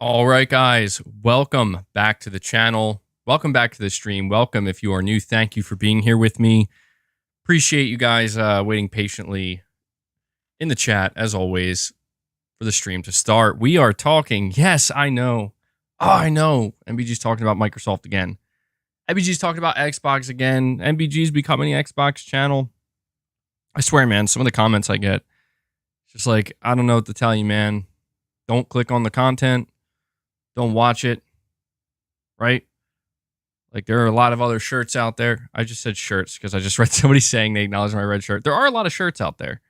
All right, guys, welcome back to the channel. Welcome back to the stream. Welcome if you are new. Thank you for being here with me. Appreciate you guys waiting patiently in the chat, as always, for the stream to start. We are talking. Yes, I know. Oh, I know. MBG's talking about Microsoft again. MBG's talking about Xbox again. MBG's becoming an Xbox channel. I swear, man, some of the comments I get, just like, I don't know what to tell you, man. Don't click on the content. Don't watch it, right? Like, there are a lot of other shirts out there. I just said shirts because I just read somebody saying they acknowledge my red shirt. There are a lot of shirts out there.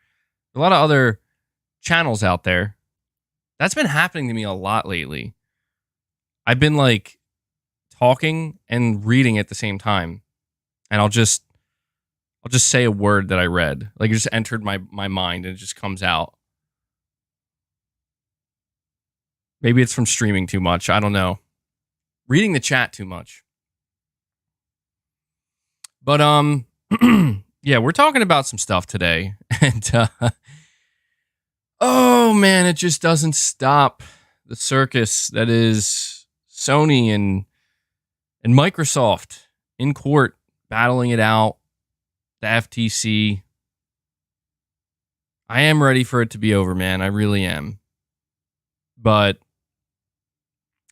A lot of other channels out there. That's been happening to me a lot lately. I've been, like, talking and reading at the same time. And I'll just say a word that I read. Like, it just entered my mind and it just comes out. Maybe it's from streaming too much. I don't know. Reading the chat too much. But, yeah, we're talking about some stuff today. And, oh, man, it just doesn't stop. The circus that is Sony and Microsoft in court, battling it out. The FTC. I am ready for it to be over, man. I really am. But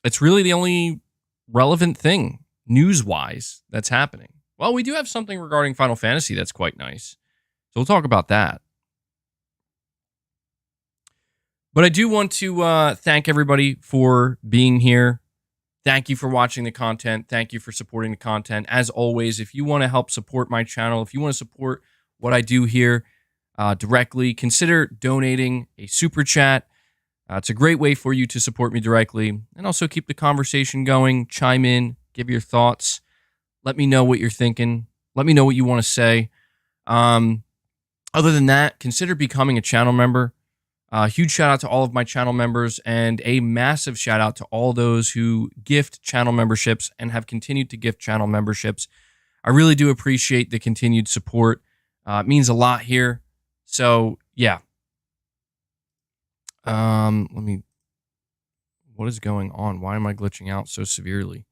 it's really the only relevant thing, news-wise, that's happening. Well, we do have something regarding Final Fantasy that's quite nice. So we'll talk about that. But I do want to thank everybody for being here. Thank you for watching the content. Thank you for supporting the content. As always, if you want to help support my channel, if you want to support what I do here directly, consider donating a super chat. It's a great way for you to support me directly and also keep the conversation going. Chime in, give your thoughts. Let me know what you're thinking. Let me know what you want to say. Other than that, consider becoming a channel member. Huge shout out to all of my channel members and a massive shout out to all those who gift channel memberships and have continued to gift channel memberships. I really do appreciate the continued support. It means a lot here. So, yeah. What is going on? Why am I glitching out so severely?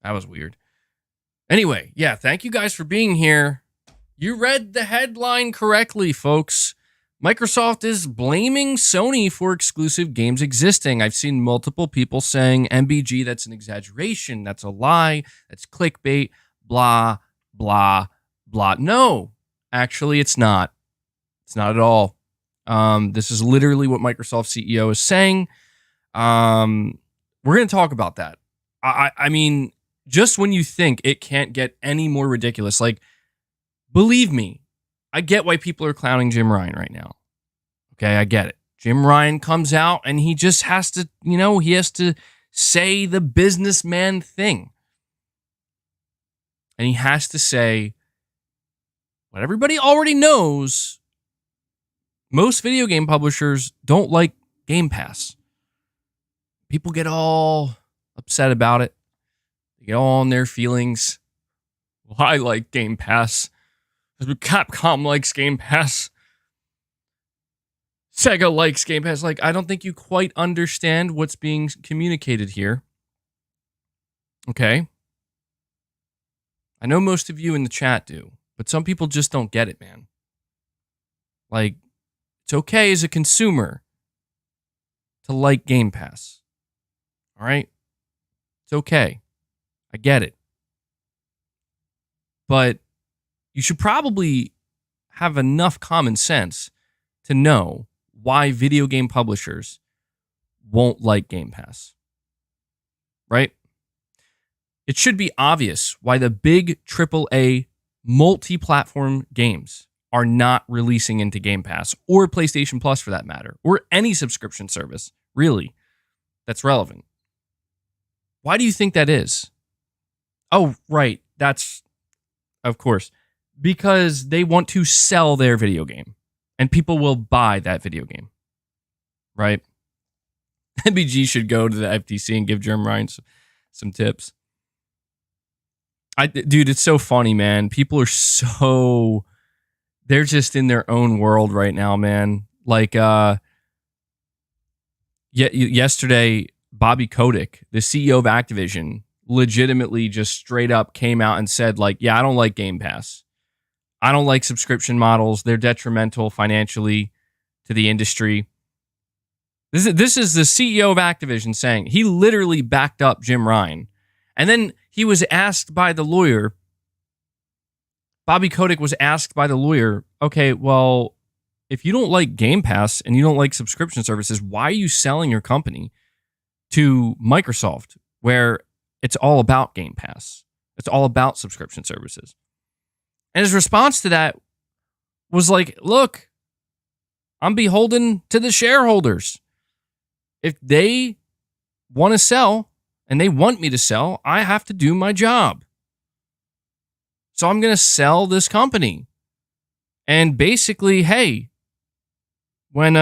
That was weird. Anyway, yeah, thank you guys for being here. You read the headline correctly, folks. Microsoft is blaming Sony for exclusive games existing. I've seen multiple people saying, MBG, that's an exaggeration, that's a lie, that's clickbait, blah, blah, blah. No, actually, it's not. It's not at all. This is literally what Microsoft CEO is saying. We're going to talk about that. I mean, just when you think it can't get any more ridiculous, like, believe me, I get why people are clowning Jim Ryan right now. Okay, I get it. Jim Ryan comes out and he just has to, he has to say the businessman thing. And he has to say what everybody already knows. Most video game publishers don't like Game Pass. People get all upset about it. They get all in their feelings. Well, I like Game Pass. Capcom likes Game Pass. Sega likes Game Pass. Like, I don't think you quite understand what's being communicated here. Okay? I know most of you in the chat do, but some people just don't get it, man. Like, it's okay as a consumer to like Game Pass. All right? It's okay. I get it. But you should probably have enough common sense to know why video game publishers won't like Game Pass. Right? It should be obvious why the big AAA multi-platform games are not releasing into Game Pass or PlayStation Plus for that matter, or any subscription service, really, that's relevant. Why do you think that is? Oh, right. That's, of course, because they want to sell their video game and people will buy that video game, right? MBG should go to the FTC and give Jim Ryan some tips. Dude, it's so funny, man. People are so... They're just in their own world right now, man. Like, yesterday, Bobby Kotick, the CEO of Activision, legitimately just straight up came out and said, like, yeah, I don't like Game Pass. I don't like subscription models. They're detrimental financially to the industry. This is the CEO of Activision saying. He literally backed up Jim Ryan. And then he was asked by the lawyer, Bobby Kotick was asked by the lawyer, okay, well, if you don't like Game Pass and you don't like subscription services, why are you selling your company to Microsoft, where it's all about Game Pass? It's all about subscription services. And his response to that was like, look, I'm beholden to the shareholders. If they want to sell and they want me to sell, I have to do my job. So I'm going to sell this company. And basically, hey, when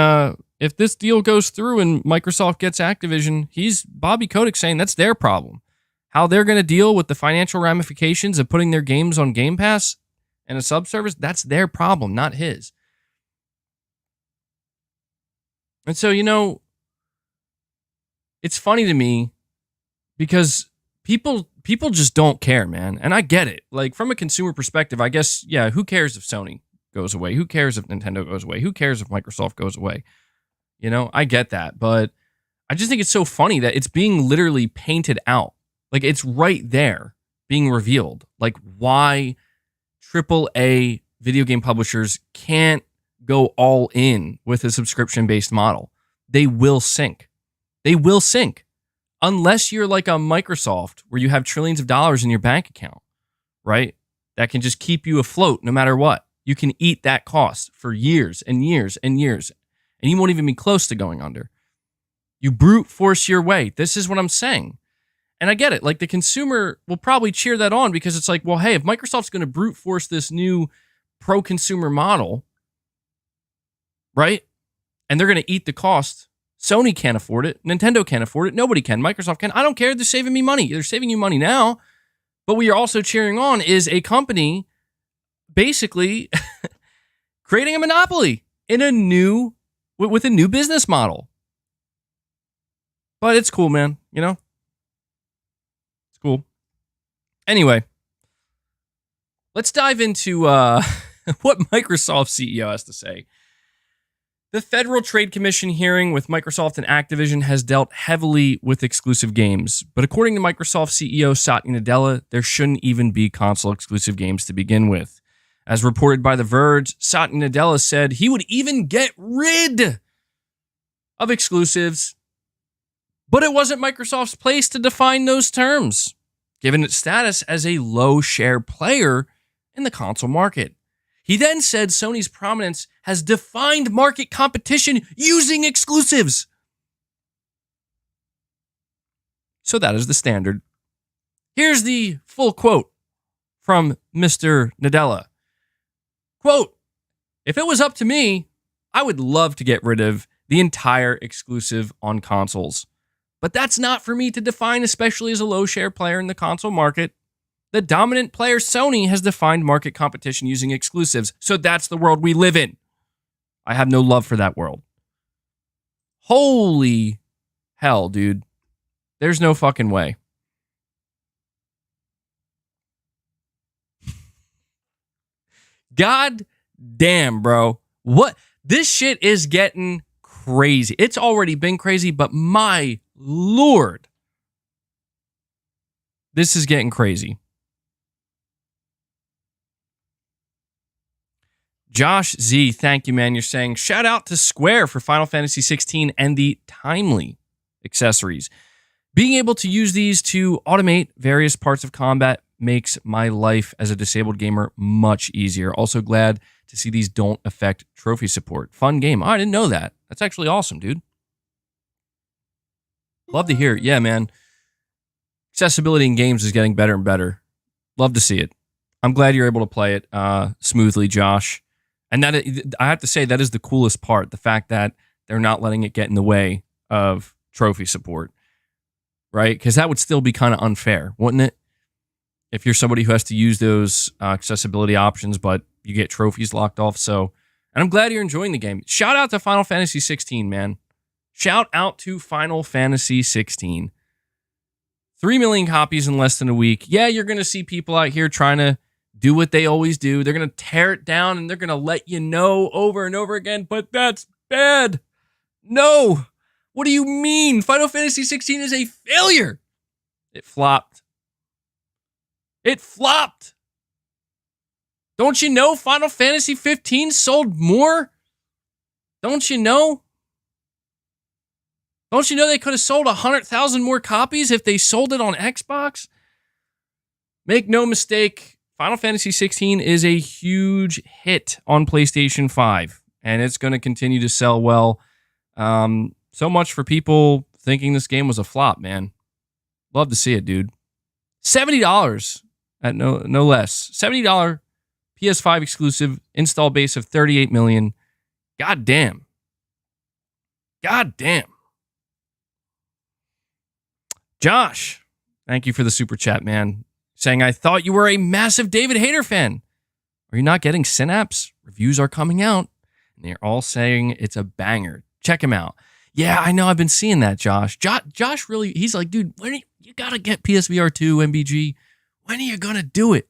if this deal goes through and Microsoft gets Activision, he's Bobby Kotick saying that's their problem. How they're going to deal with the financial ramifications of putting their games on Game Pass and a subservice, that's their problem, not his. And so, you know, it's funny to me because people just don't care, man. And I get it. Like, from a consumer perspective, I guess, yeah, who cares if Sony goes away? Who cares if Nintendo goes away? Who cares if Microsoft goes away? You know, I get that. But I just think it's so funny that it's being literally painted out. Like, it's right there being revealed. Like, why AAA video game publishers can't go all in with a subscription-based model. They will sink. They will sink. Unless you're like a Microsoft where you have trillions of dollars in your bank account, right? That can just keep you afloat no matter what. You can eat that cost for years and years and years, and you won't even be close to going under. You brute force your way. This is what I'm saying. And I get it. Like, the consumer will probably cheer that on because it's like, well, hey, if Microsoft's going to brute force this new pro-consumer model, right? And they're going to eat the cost. Sony can't afford it. Nintendo can't afford it. Nobody can. Microsoft can. I don't care. They're saving me money. They're saving you money now. But what you're also cheering on is a company basically creating a monopoly in a new, with a new business model. But it's cool, man. You know? It's cool. Anyway, let's dive into what Microsoft CEO has to say. The Federal Trade Commission hearing with Microsoft and Activision has dealt heavily with exclusive games, but according to Microsoft CEO Satya Nadella, there shouldn't even be console-exclusive games to begin with. As reported by The Verge, Satya Nadella said he would even get rid of exclusives, but it wasn't Microsoft's place to define those terms, given its status as a low-share player in the console market. He then said Sony's prominence has defined market competition using exclusives. So that is the standard. Here's the full quote from Mr. Nadella. Quote, if it was up to me, I would love to get rid of the entire exclusive on consoles. But that's not for me to define, especially as a low-share player in the console market. The dominant player, Sony, has defined market competition using exclusives, so that's the world we live in. I have no love for that world. Holy hell, dude. There's no fucking way. God damn, bro. What? This shit is getting crazy. It's already been crazy, but my Lord. This is getting crazy. Josh Z, thank you, man. You're saying, shout out to Square for Final Fantasy 16 and the timely accessories. Being able to use these to automate various parts of combat makes my life as a disabled gamer much easier. Also glad to see these don't affect trophy support. Fun game. Oh, I didn't know that. That's actually awesome, dude. Love to hear it. Yeah, man. Accessibility in games is getting better and better. Love to see it. I'm glad you're able to play it smoothly, Josh. And that, I have to say, that is the coolest part. The fact that they're not letting it get in the way of trophy support, right? Because that would still be kind of unfair, wouldn't it? If you're somebody who has to use those accessibility options, but you get trophies locked off. So, and I'm glad you're enjoying the game. Shout out to Final Fantasy 16, man. Shout out to Final Fantasy 16. 3 million copies in less than a week. Yeah, you're going to see people out here trying to do what they always do. They're going to tear it down and they're going to let you know over and over again, but that's bad. No. What do you mean? Final Fantasy 16 is a failure. It flopped. It flopped. Don't you know Final Fantasy 15 sold more? Don't you know? Don't you know they could have sold 100,000 more copies if they sold it on Xbox? Make no mistake, Final Fantasy 16 is a huge hit on PlayStation 5, and it's going to continue to sell well. So much for people thinking this game was a flop, man. Love to see it, dude. $70 at no less. $70 PS5 exclusive, install base of 38 million. God damn. God damn. Josh, thank you for the super chat, man. Saying, I thought you were a massive David Hayter fan. Are you not getting Synapse? Reviews are coming out, and they're all saying it's a banger. Check him out. Yeah, I know. I've been seeing that, Josh. Josh really, he's like, dude, you got to get PSVR 2, MBG. When are you going to do it?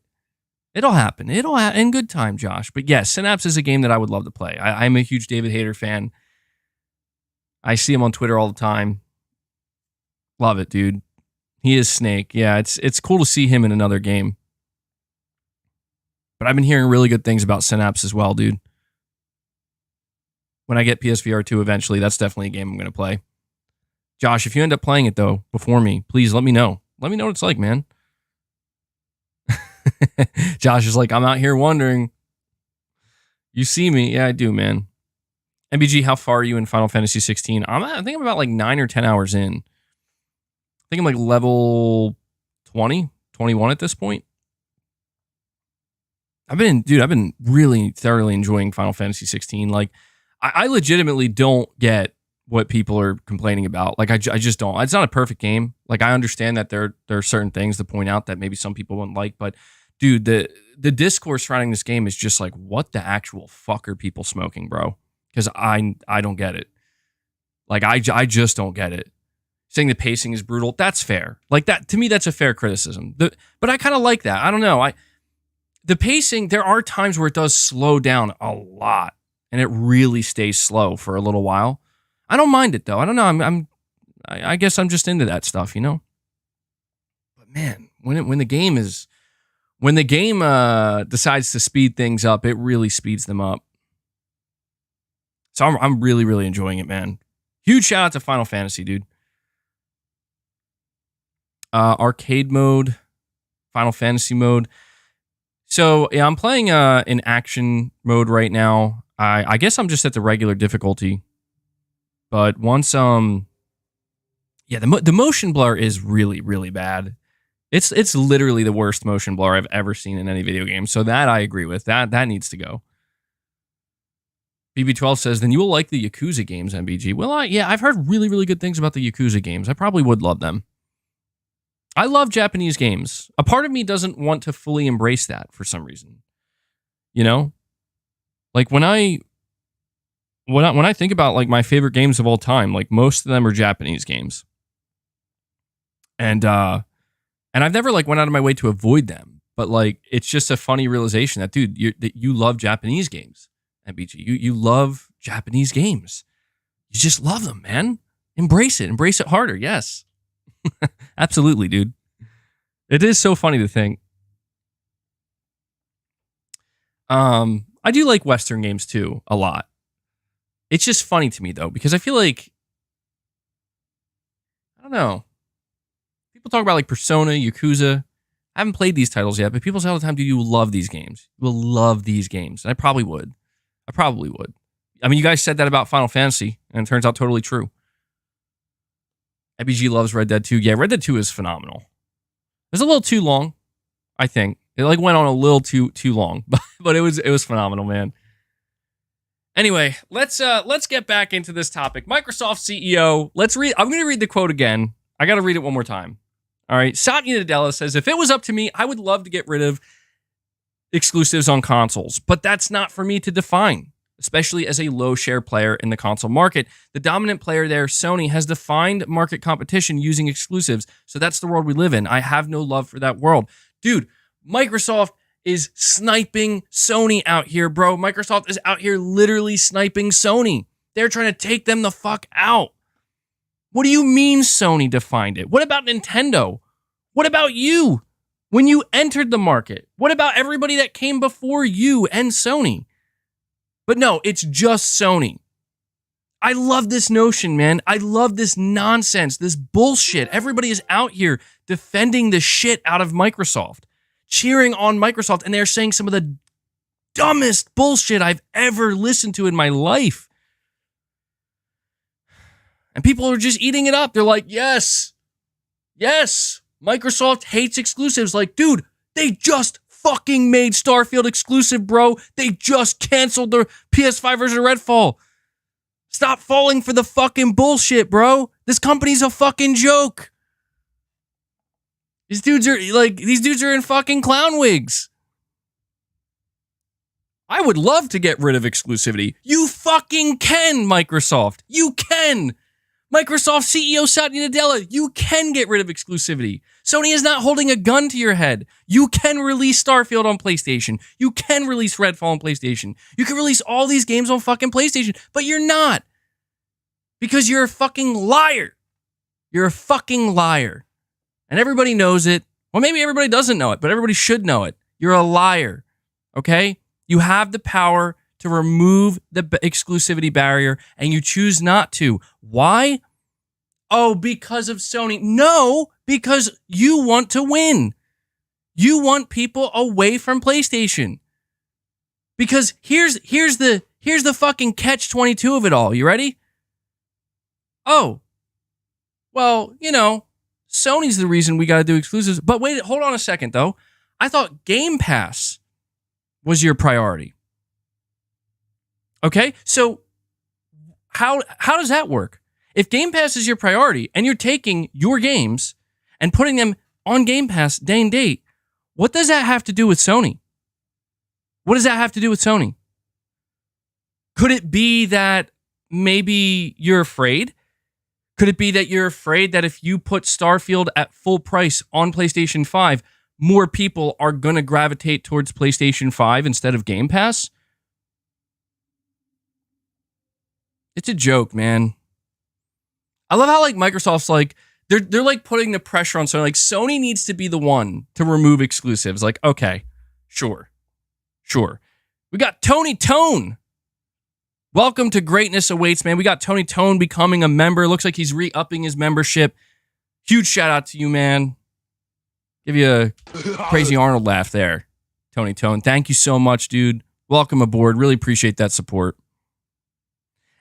It'll happen. It'll happen in good time, Josh. But yes, Synapse is a game that I would love to play. I'm a huge David Hayter fan. I see him on Twitter all the time. Love it, dude. He is Snake. Yeah, it's cool to see him in another game. But I've been hearing really good things about Synapse as well, dude. When I get PSVR 2 eventually, that's definitely a game I'm going to play. Josh, if you end up playing it, though, before me, please let me know. Let me know what it's like, man. Josh is like, I'm out here wondering. You see me? Yeah, I do, man. MBG, how far are you in Final Fantasy 16? I think I'm about like 9 or 10 hours in. I think I'm like level 20, 21 at this point. I've been really thoroughly enjoying Final Fantasy 16. Like, I legitimately don't get what people are complaining about. Like, I just don't. It's not a perfect game. Like, I understand that there are certain things to point out that maybe some people wouldn't like, but dude, the discourse surrounding this game is just like, what the actual fuck are people smoking, bro? Because I don't get it. Like, I just don't get it. Saying the pacing is brutal, that's fair. Like, that to me, that's a fair criticism. But I kind of like that. I don't know. The pacing, there are times where it does slow down a lot, and it really stays slow for a little while. I don't mind it though. I don't know. I guess I'm just into that stuff, you know. But man, when the game decides to speed things up, it really speeds them up. So I'm really, really enjoying it, man. Huge shout out to Final Fantasy, dude. Arcade mode, Final Fantasy mode. So yeah, I'm playing in action mode right now. I guess I'm just at the regular difficulty. But once the motion blur is really, really bad. It's literally the worst motion blur I've ever seen in any video game. So that I agree with. That needs to go. BB12 says, then you will like the Yakuza games, MBG. Well, I've heard really, really good things about the Yakuza games. I probably would love them. I love Japanese games. A part of me doesn't want to fully embrace that for some reason. You know? Like when I think about like my favorite games of all time, like most of them are Japanese games. And I've never like went out of my way to avoid them, but like it's just a funny realization that dude, you love Japanese games. MBG, you love Japanese games. You just love them, man. Embrace it harder. Yes. Absolutely, dude. It is so funny to think. I do like Western games too, a lot. It's just funny to me though, because I feel like, I don't know. People talk about like Persona, Yakuza. I haven't played these titles yet, but people say all the time, dude, you will love these games. You will love these games. And I probably would. I mean, you guys said that about Final Fantasy, and it turns out totally true. IBG loves Red Dead 2. Yeah, Red Dead 2 is phenomenal. It was a little too long, I think. It like went on a little too long, but it was phenomenal, man. Anyway, let's get back into this topic. Microsoft CEO. I'm going to read the quote again. I got to read it one more time. All right. Satya Nadella says, if it was up to me, I would love to get rid of exclusives on consoles, but that's not for me to define. especially as a low share player in the console market. The dominant player there, Sony, has defined market competition using exclusives. So that's the world we live in. I have no love for that world. Dude, Microsoft is sniping Sony out here, bro. Microsoft is out here literally sniping Sony. They're trying to take them the fuck out. What do you mean Sony defined it? What about Nintendo? What about you when you entered the market? What about everybody that came before you and Sony? But no, it's just Sony. I love this notion, man. I love this nonsense, this bullshit. Everybody is out here defending the shit out of Microsoft, cheering on Microsoft, and they're saying some of the dumbest bullshit I've ever listened to in my life. And people are just eating it up. They're like, yes, Microsoft hates exclusives. Like, dude, they just fucking made Starfield exclusive, bro. They just canceled the PS5 version of Redfall. Stop falling for the fucking bullshit, bro. This company's a fucking joke. These dudes are in fucking clown wigs. I would love to get rid of exclusivity. You fucking can, Microsoft. You can. Microsoft CEO Satya Nadella, you can get rid of exclusivity. Sony is not holding a gun to your head. You can release Starfield on PlayStation. You can release Redfall on PlayStation. You can release all these games on fucking PlayStation, but you're not. Because you're a fucking liar. You're a fucking liar. And everybody knows it. Well, maybe everybody doesn't know it, but everybody should know it. You're a liar. Okay? You have the power to remove the exclusivity barrier, and you choose not to. Why? Oh, because of Sony. No, because you want to win. You want people away from PlayStation. Because here's the fucking catch-22 of it all. You ready? Oh, well, Sony's the reason we got to do exclusives. But wait, hold on a second, though. I thought Game Pass was your priority. Okay, so how does that work? If Game Pass is your priority and you're taking your games and putting them on Game Pass day and date, what does that have to do with Sony? What does that have to do with Sony? Could it be that maybe you're afraid? Could it be that you're afraid that if you put Starfield at full price on PlayStation 5, more people are going to gravitate towards PlayStation 5 instead of Game Pass? It's a joke, man. I love how Microsoft's they're putting the pressure on Sony. Like, Sony needs to be the one to remove exclusives. Like, okay, sure. We got Tony Tone. Welcome to Greatness Awaits, man. We got Tony Tone becoming a member. Looks like he's re-upping his membership. Huge shout out to you, man. Give you a crazy Arnold laugh there, Tony Tone. Thank you so much, dude. Welcome aboard. Really appreciate that support.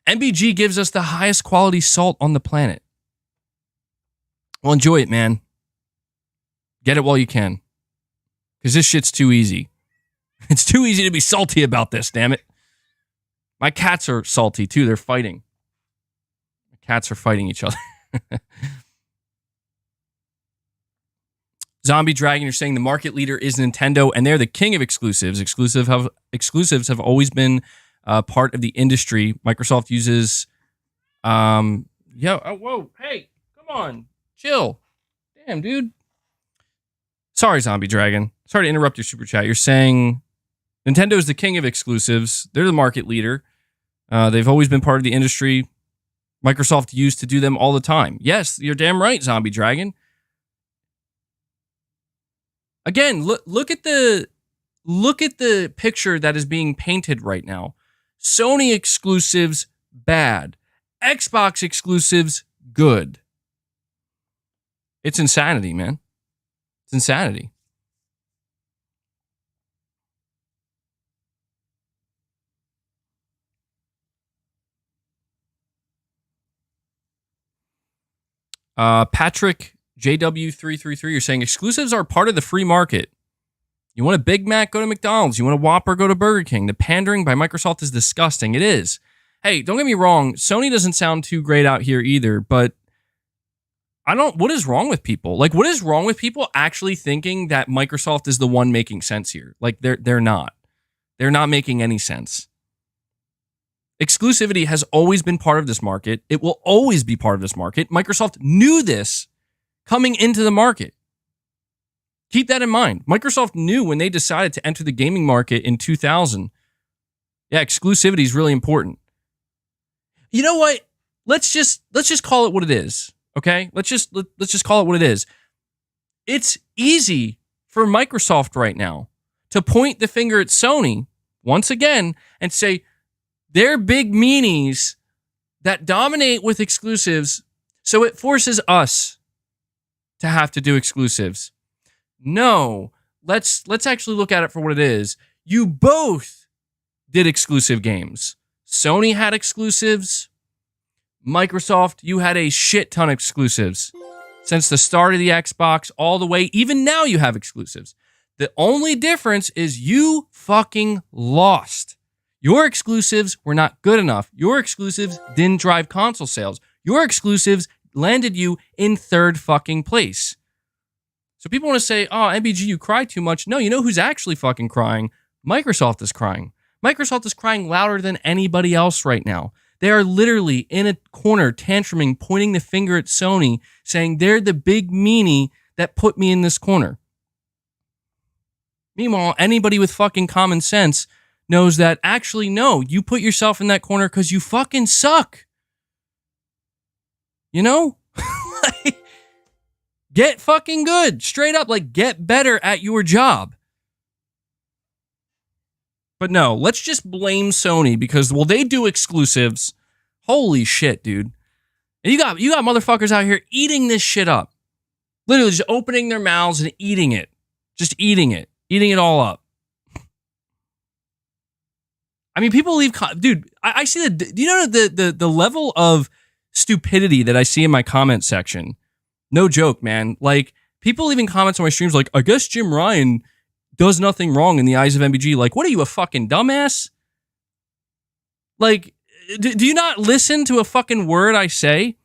MBG gives us the highest quality salt on the planet. Well, enjoy it, man. Get it while you can. Because this shit's too easy. It's too easy to be salty about this, damn it. My cats are salty, too. They're fighting. The cats are fighting each other. Zombie Dragon, you're saying the market leader is Nintendo, and they're the king of exclusives. Exclusives have always been part of the industry. Microsoft uses, whoa, hey, come on, chill. Damn, dude. Sorry, Zombie Dragon. Sorry to interrupt your super chat. You're saying Nintendo is the king of exclusives. They're the market leader. They've always been part of the industry. Microsoft used to do them all the time. Yes, you're damn right, Zombie Dragon. Again, look at the picture that is being painted right now. Sony exclusives, bad. Xbox exclusives, good. It's insanity, man. It's insanity. Patrick JW333, you're saying exclusives are part of the free market. You want a Big Mac, go to McDonald's. You want a Whopper, go to Burger King. The pandering by Microsoft is disgusting. It is. Hey, don't get me wrong. Sony doesn't sound too great out here either, but what is wrong with people? What is wrong with people actually thinking that Microsoft is the one making sense here? They're not. They're not making any sense. Exclusivity has always been part of this market. It will always be part of this market. Microsoft knew this coming into the market. Keep that in mind. Microsoft knew when they decided to enter the gaming market in 2000. Yeah, exclusivity is really important. You know what? Let's just call it what it is. Okay? Let's just call it what it is. It's easy for Microsoft right now to point the finger at Sony once again and say, they're big meanies that dominate with exclusives, so it forces us to have to do exclusives. No, let's actually look at it for what it is. You both did exclusive games. Sony had exclusives. Microsoft, you had a shit ton of exclusives. Since the start of the Xbox all the way, even now you have exclusives. The only difference is you fucking lost. Your exclusives were not good enough. Your exclusives didn't drive console sales. Your exclusives landed you in third fucking place. So people want to say, oh, MBG, you cry too much. No, you know who's actually fucking crying? Microsoft is crying. Microsoft is crying louder than anybody else right now. They are literally in a corner, tantruming, pointing the finger at Sony, saying they're the big meanie that put me in this corner. Meanwhile, anybody with fucking common sense knows that actually, no, you put yourself in that corner because you fucking suck. You know? Like, get fucking good. Straight up, like, get better at your job. But no, let's just blame Sony because, well, they do exclusives. Holy shit, dude. And you got motherfuckers out here eating this shit up. Literally just opening their mouths and eating it. Just eating it. Eating it all up. I mean, people leave... Dude, I see do you know the level of stupidity that I see in my comment section? No joke, man. Like, people leaving comments on my streams like, I guess Jim Ryan does nothing wrong in the eyes of MBG. Like, what are you, a fucking dumbass? Like, do you not listen to a fucking word I say?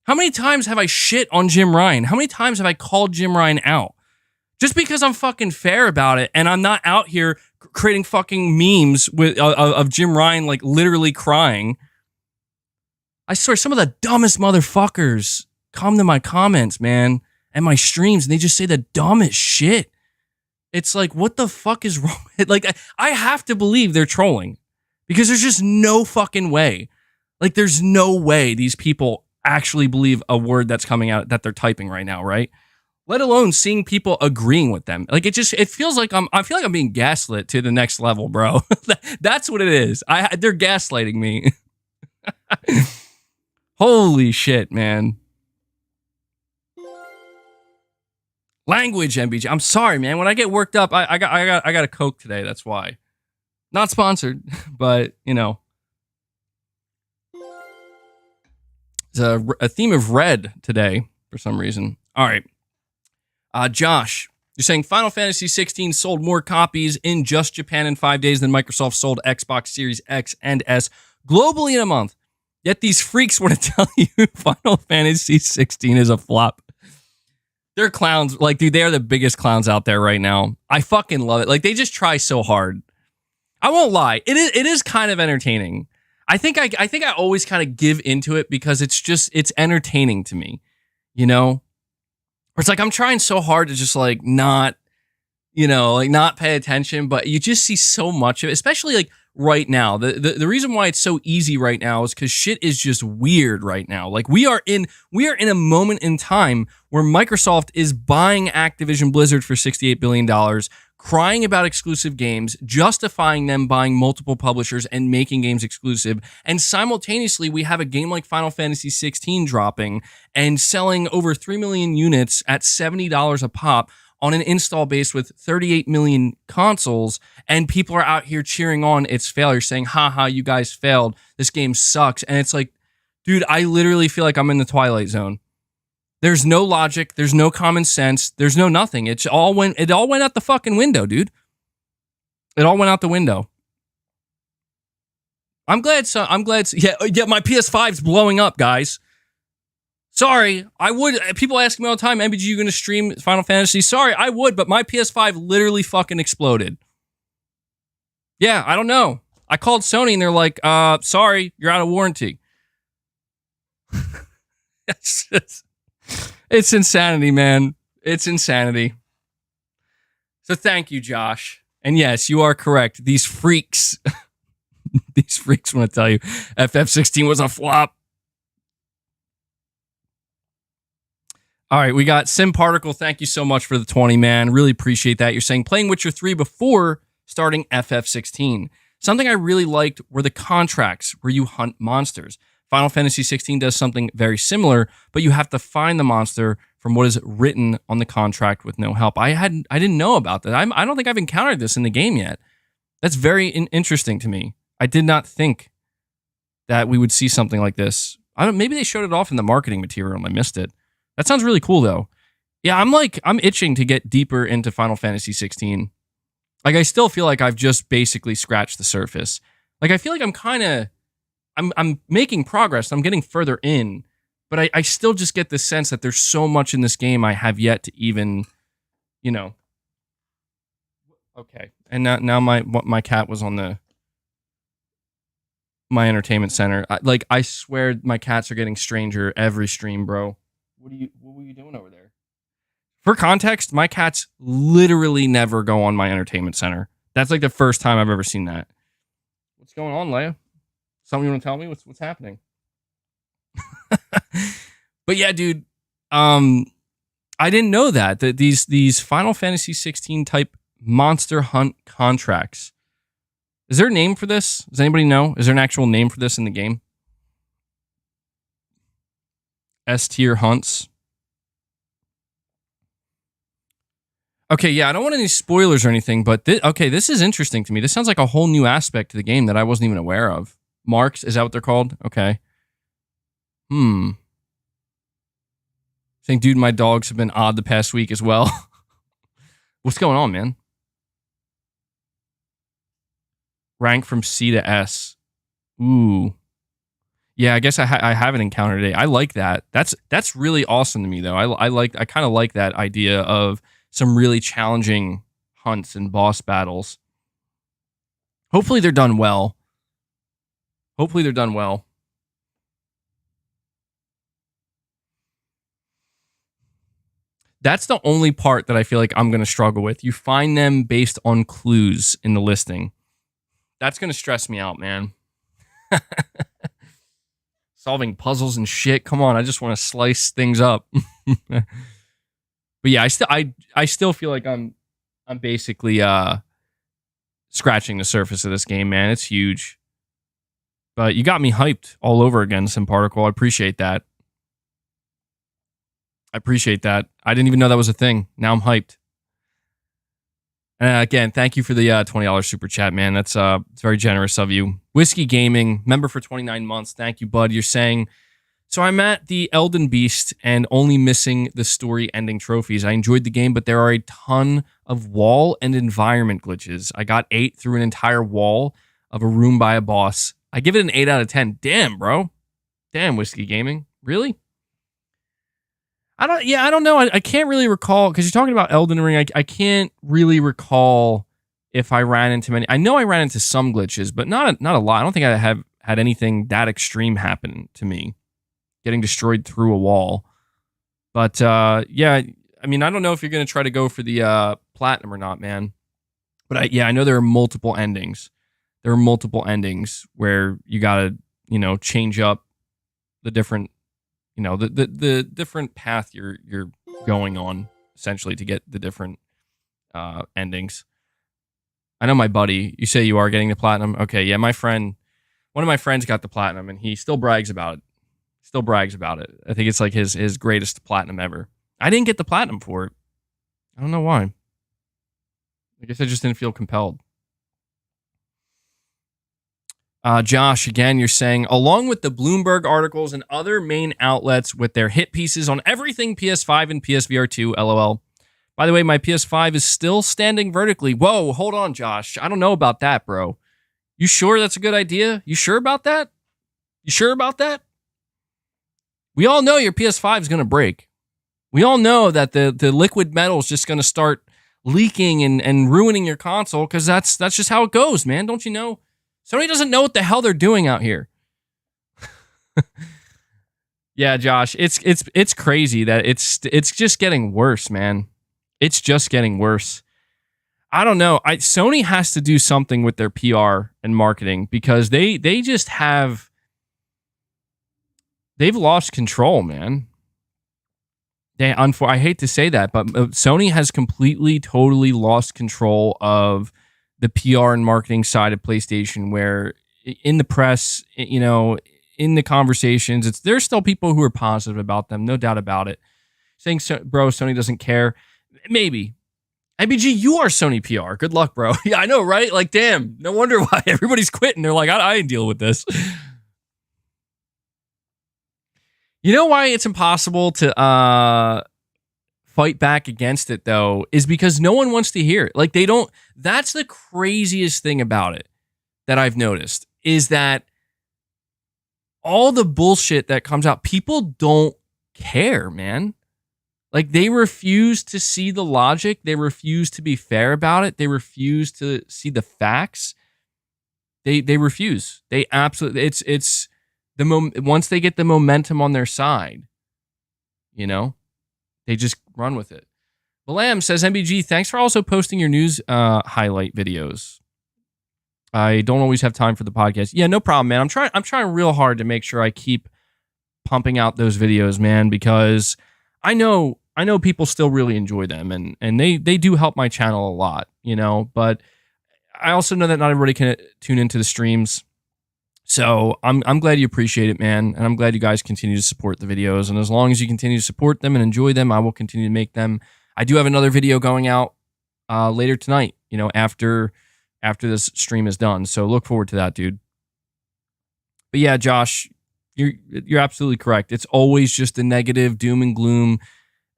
How many times have I shit on Jim Ryan? How many times have I called Jim Ryan out? Just because I'm fucking fair about it and I'm not out here creating fucking memes with of Jim Ryan like literally crying. I swear, some of the dumbest motherfuckers come to my comments, man, and my streams, and they just say the dumbest shit. It's like, what the fuck is wrong? Like, I have to believe they're trolling because there's just no fucking way. Like, there's no way these people actually believe a word that's coming out that they're typing right now, right? Let alone seeing people agreeing with them. Like, it feels like I feel like I'm being gaslit to the next level, bro. That's what it is. They're gaslighting me. Holy shit, man. Language, MBG. I'm sorry, man. When I get worked up, I got a Coke today. That's why. Not sponsored, but you know, it's a theme of red today for some reason. All right, Josh, you're saying Final Fantasy 16 sold more copies in just Japan in 5 days than Microsoft sold Xbox Series X and S globally in a month. Yet these freaks want to tell you Final Fantasy 16 is a flop. They're clowns. Like, dude, they are the biggest clowns out there right now. I fucking love it. Like, they just try so hard. I won't lie. It is kind of entertaining. I think I always kind of give into it because it's entertaining to me, you know? Or it's like I'm trying so hard to just like not, you know, like not pay attention, but you just see so much of it, especially like right now. The reason why it's so easy right now is because shit is just weird right now. Like we are in a moment in time where Microsoft is buying Activision Blizzard for $68 billion, crying about exclusive games, justifying them buying multiple publishers and making games exclusive. And simultaneously, we have a game like Final Fantasy 16 dropping and selling over 3 million units at $70 a pop on an install base with 38 million consoles, and people are out here cheering on its failure, saying, haha, you guys failed. This game sucks. And it's like, dude, I literally feel like I'm in the Twilight Zone. There's no logic. There's no common sense. There's no nothing. It all went out the fucking window, dude. It all went out the window. I'm glad. Yeah, my PS5's blowing up, guys. Sorry, I would. People ask me all the time, MBG, you going to stream Final Fantasy? Sorry, I would, but my PS5 literally fucking exploded. Yeah, I don't know. I called Sony and they're like, sorry, you're out of warranty. It's insanity, man. It's insanity. So thank you, Josh. And yes, you are correct. These freaks, these freaks want to tell you FF16 was a flop. All right, we got Sim Particle. Thank you so much for the 20, man. Really appreciate that. You're saying playing Witcher 3 before starting FF16. Something I really liked were the contracts where you hunt monsters. Final Fantasy 16 does something very similar, but you have to find the monster from what is written on the contract with no help. I didn't know about that. I don't think I've encountered this in the game yet. That's very interesting to me. I did not think that we would see something like this. Maybe they showed it off in the marketing material and I missed it. That sounds really cool though. Yeah, I'm itching to get deeper into Final Fantasy 16. Like I still feel like I've just basically scratched the surface. Like I feel like I'm making progress. I'm getting further in, but I still just get this sense that there's so much in this game I have yet to even, Okay, and now my cat was on my entertainment center. I swear my cats are getting stranger every stream, bro. What were you doing over there? For context, my cats literally never go on my entertainment center. That's like the first time I've ever seen that. What's going on, Leia? Something you want to tell me? What's happening? But yeah, dude, I didn't know that these Final Fantasy 16 type monster hunt contracts. Is there a name for this? Does anybody know? Is there an actual name for this in the game? S-tier hunts. Okay, yeah, I don't want any spoilers or anything, but this is interesting to me. This sounds like a whole new aspect to the game that I wasn't even aware of. Marks, is that what they're called? Okay. Saying, dude, my dogs have been odd the past week as well. What's going on, man? Rank from C to S. Ooh. Yeah, I guess I haven't encountered it. I like that. That's really awesome to me, though. I kind of like that idea of some really challenging hunts and boss battles. Hopefully they're done well. That's the only part that I feel like I'm going to struggle with. You find them based on clues in the listing. That's going to stress me out, man. Solving puzzles and shit. Come on, I just want to slice things up. But yeah, I still feel like I'm basically scratching the surface of this game, man. It's huge. But you got me hyped all over again, Sim Particle. I appreciate that. I didn't even know that was a thing. Now I'm hyped. And again, thank you for the $20 super chat, man. That's it's very generous of you. Whiskey Gaming, member for 29 months. Thank you, bud. You're saying, so I'm at the Elden Beast and only missing the story ending trophies. I enjoyed the game, but there are a ton of wall and environment glitches. I got 8 through an entire wall of a room by a boss. I give it an 8 out of 10. Damn, bro. Damn, Whiskey Gaming. Really? I don't know. I can't really recall, because you're talking about Elden Ring. I can't really recall if I ran into many. I know I ran into some glitches, but not a lot. I don't think I have had anything that extreme happen to me, getting destroyed through a wall. But yeah, I mean, I don't know if you're going to try to go for the platinum or not, man. But I know there are multiple endings. There are multiple endings where you got to, change up the different, the different path you're going on, essentially, to get the different endings. I know my buddy, you say you are getting the platinum. Okay, yeah, one of my friends got the platinum, and he still brags about it. I think it's like his greatest platinum ever. I didn't get the platinum for it. I don't know why. I guess I just didn't feel compelled. Josh, again, you're saying, along with the Bloomberg articles and other main outlets with their hit pieces on everything PS5 and PSVR 2, LOL. By the way, my PS5 is still standing vertically. Whoa, hold on, Josh. I don't know about that, bro. You sure that's a good idea? You sure about that? We all know your PS5 is going to break. We all know that the liquid metal is just going to start leaking and ruining your console, because that's just how it goes, man. Don't you know? Sony doesn't know what the hell they're doing out here. Yeah, Josh, it's crazy that it's just getting worse, man. It's just getting worse. I don't know. Sony has to do something with their PR and marketing because they've lost control, man. I hate to say that, but Sony has completely, totally lost control of the PR and marketing side of PlayStation, where in the press, in the conversations, there's still people who are positive about them, no doubt about it. Saying, bro, Sony doesn't care. Maybe. MBG, you are Sony PR. Good luck, bro. Yeah, I know, right? Like, damn, no wonder why everybody's quitting. They're like, I ain't deal with this. You know why it's impossible to fight back against it, though, is because no one wants to hear it. Like, they don't. That's the craziest thing about it that I've noticed, is that all the bullshit that comes out, people don't care, man. Like, they refuse to see the logic. They refuse to be fair about it. They refuse to see the facts. They refuse. They absolutely. It's the once they get the momentum on their side, they just run with it. Balam says, MBG, thanks for also posting your news highlight videos. I don't always have time for the podcast. Yeah, no problem, man. I'm trying real hard to make sure I keep pumping out those videos, man, because I know people still really enjoy them, and they do help my channel a lot, but I also know that not everybody can tune into the streams. So I'm glad you appreciate it, man, and I'm glad you guys continue to support the videos. And as long as you continue to support them and enjoy them, I will continue to make them. I do have another video going out later tonight, after this stream is done. So look forward to that, dude. But yeah, Josh, you're absolutely correct. It's always just the negative doom and gloom.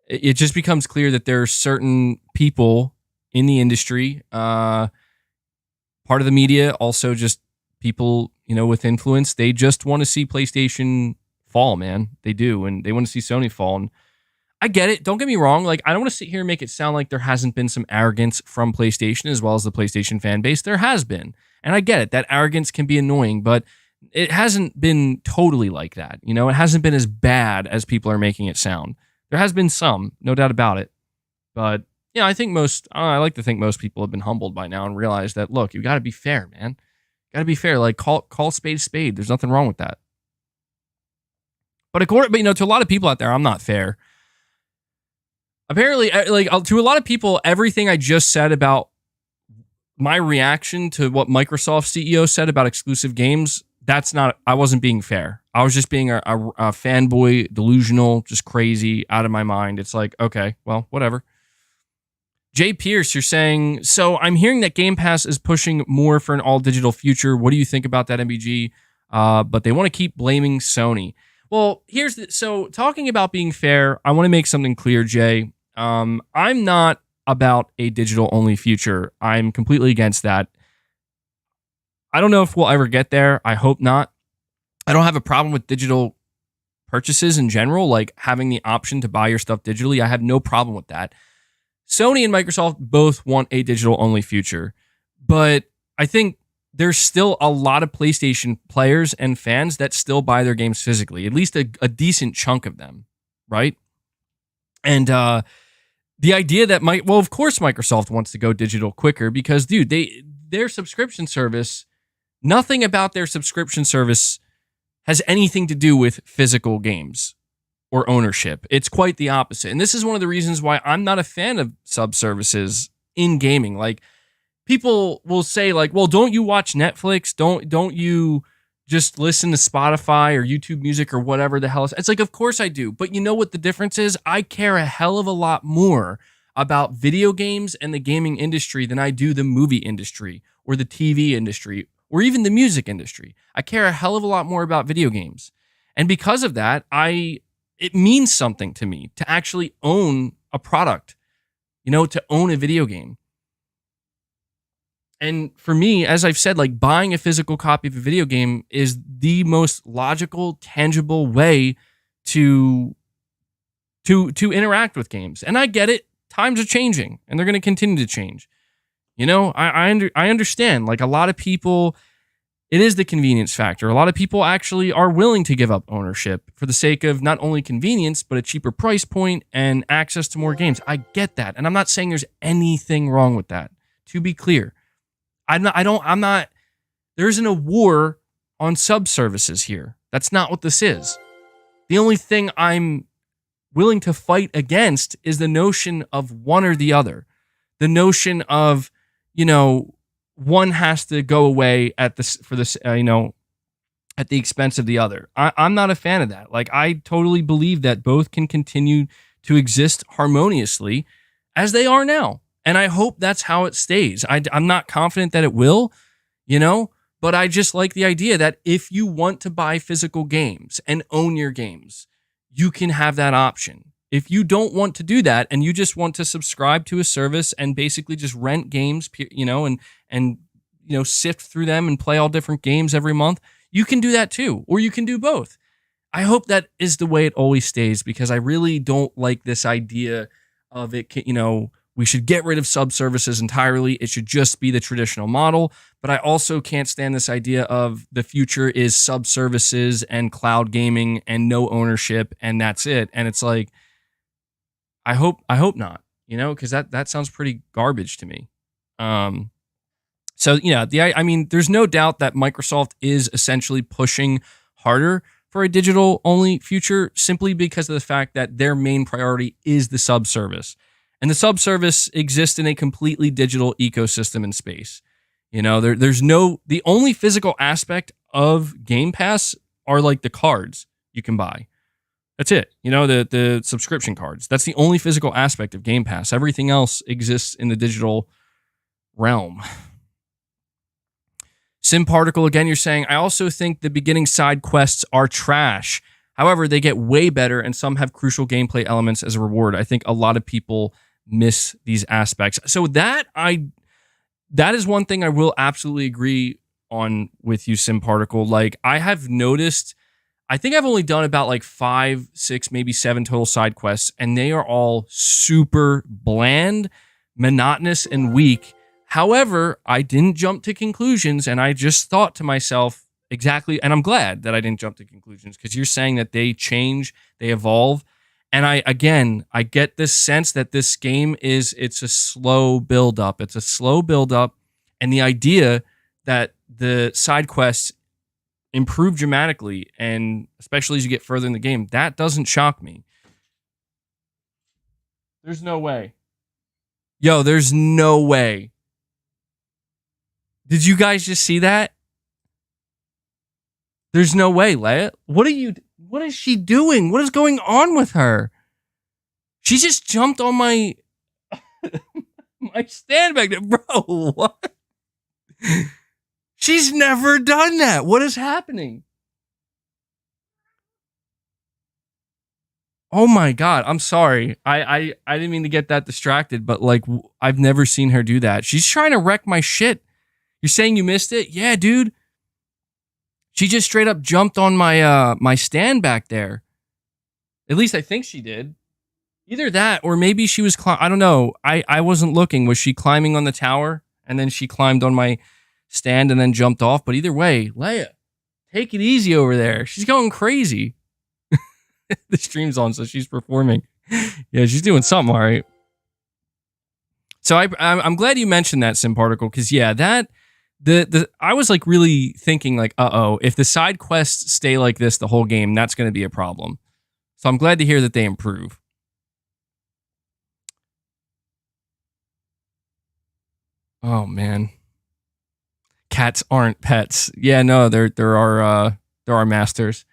It just becomes clear that there are certain people in the industry, part of the media, also just people, with influence. They just want to see PlayStation fall, man. They do, and they want to see Sony fall. And I get it. Don't get me wrong. Like, I don't want to sit here and make it sound like there hasn't been some arrogance from PlayStation as well as the PlayStation fan base. There has been. And I get it. That arrogance can be annoying, but it hasn't been totally like that. It hasn't been as bad as people are making it sound. There has been some, no doubt about it. But, I think I like to think most people have been humbled by now and realize that, look, you got to be fair, man. Got to be fair. Like, call spade a spade. There's nothing wrong with that. But to a lot of people out there, I'm not fair. Apparently, to a lot of people, everything I just said about my reaction to what Microsoft CEO said about exclusive games, I wasn't being fair. I was just being a fanboy, delusional, just crazy, out of my mind. It's like, okay, well, whatever. Jay Pierce, you're saying, so I'm hearing that Game Pass is pushing more for an all-digital future. What do you think about that, MBG? But they want to keep blaming Sony. Well, so talking about being fair, I want to make something clear, Jay. I'm not about a digital-only future. I'm completely against that. I don't know if we'll ever get there. I hope not. I don't have a problem with digital purchases in general, like having the option to buy your stuff digitally. I have no problem with that. Sony and Microsoft both want a digital-only future, but I think there's still a lot of PlayStation players and fans that still buy their games physically, at least a decent chunk of them, right? And the idea that of course Microsoft wants to go digital quicker because, dude, their subscription service, nothing about their subscription service has anything to do with physical games or ownership. It's quite the opposite. And this is one of the reasons why I'm not a fan of sub-services in gaming. Like, people will say, like, well, don't you watch Netflix? Don't you just listen to Spotify or YouTube Music or whatever the hell? It's like, of course I do. But you know what the difference is? I care a hell of a lot more about video games and the gaming industry than I do the movie industry or the TV industry or even the music industry. I care a hell of a lot more about video games. And because of that, it means something to me to actually own a product, to own a video game. And for me, as I've said, like, buying a physical copy of a video game is the most logical, tangible way to interact with games. And I get it. Times are changing and they're going to continue to change. I understand, like, a lot of people, it is the convenience factor. A lot of people actually are willing to give up ownership for the sake of not only convenience, but a cheaper price point and access to more games. I get that. And I'm not saying there's anything wrong with that. To be clear, there isn't a war on sub-services here. That's not what this is. The only thing I'm willing to fight against is the notion of one or the other. The notion of, one has to go away at the expense of the other. I'm not a fan of that. Like, I totally believe that both can continue to exist harmoniously as they are now. And I hope that's how it stays. I'm not confident that it will, but I just like the idea that if you want to buy physical games and own your games, you can have that option. If you don't want to do that and you just want to subscribe to a service and basically just rent games, and sift through them and play all different games every month, you can do that too, or you can do both. I hope that is the way it always stays, because I really don't like this idea of it, we should get rid of sub-services entirely. It should just be the traditional model. But I also can't stand this idea of the future is sub-services and cloud gaming and no ownership and that's it. And it's like, I hope not, because that sounds pretty garbage to me. So yeah, there's no doubt that Microsoft is essentially pushing harder for a digital-only future simply because of the fact that their main priority is the sub-service. And the sub-service exists in a completely digital ecosystem in space. The only physical aspect of Game Pass are like the cards you can buy. That's it. The subscription cards. That's the only physical aspect of Game Pass. Everything else exists in the digital realm. SimParticle, again, you're saying, I also think the beginning side quests are trash. However, they get way better and some have crucial gameplay elements as a reward. I think a lot of people miss these aspects. So that is one thing I will absolutely agree on with you, SimParticle. Like, I have noticed, I think I've only done about like 5, 6, maybe 7 total side quests, and they are all super bland, monotonous, and weak. However, I didn't jump to conclusions, and I just thought to myself exactly, and I'm glad that I didn't jump to conclusions, because you're saying that they change, they evolve. And I get this sense that this game it's a slow build up. It's a slow build up. And the idea that the side quests improve dramatically, and especially as you get further in the game, that doesn't shock me. There's no way. There's no way. Did you guys just see that? There's no way, Leia. What is she doing? What is going on with her? She just jumped on my my stand back there. Bro, what? She's never done that. What is happening? Oh my God. I'm sorry. I didn't mean to get that distracted, but like, I've never seen her do that. She's trying to wreck my shit. You're saying you missed it? Yeah, dude. She just straight up jumped on my my stand back there. At least I think she did. Either that, or maybe she was I don't know. I wasn't looking. Was she climbing on the tower and then she climbed on my stand and then jumped off? But either way, Leia, take it easy over there. She's going crazy. The stream's on, so she's performing. Yeah, she's doing something all right. So I'm glad you mentioned that, SimParticle, because yeah, that I was like really thinking like, if the side quests stay like this the whole game, that's going to be a problem. So I'm glad to hear that they improve. Oh man, cats aren't pets. Yeah, no, there are masters.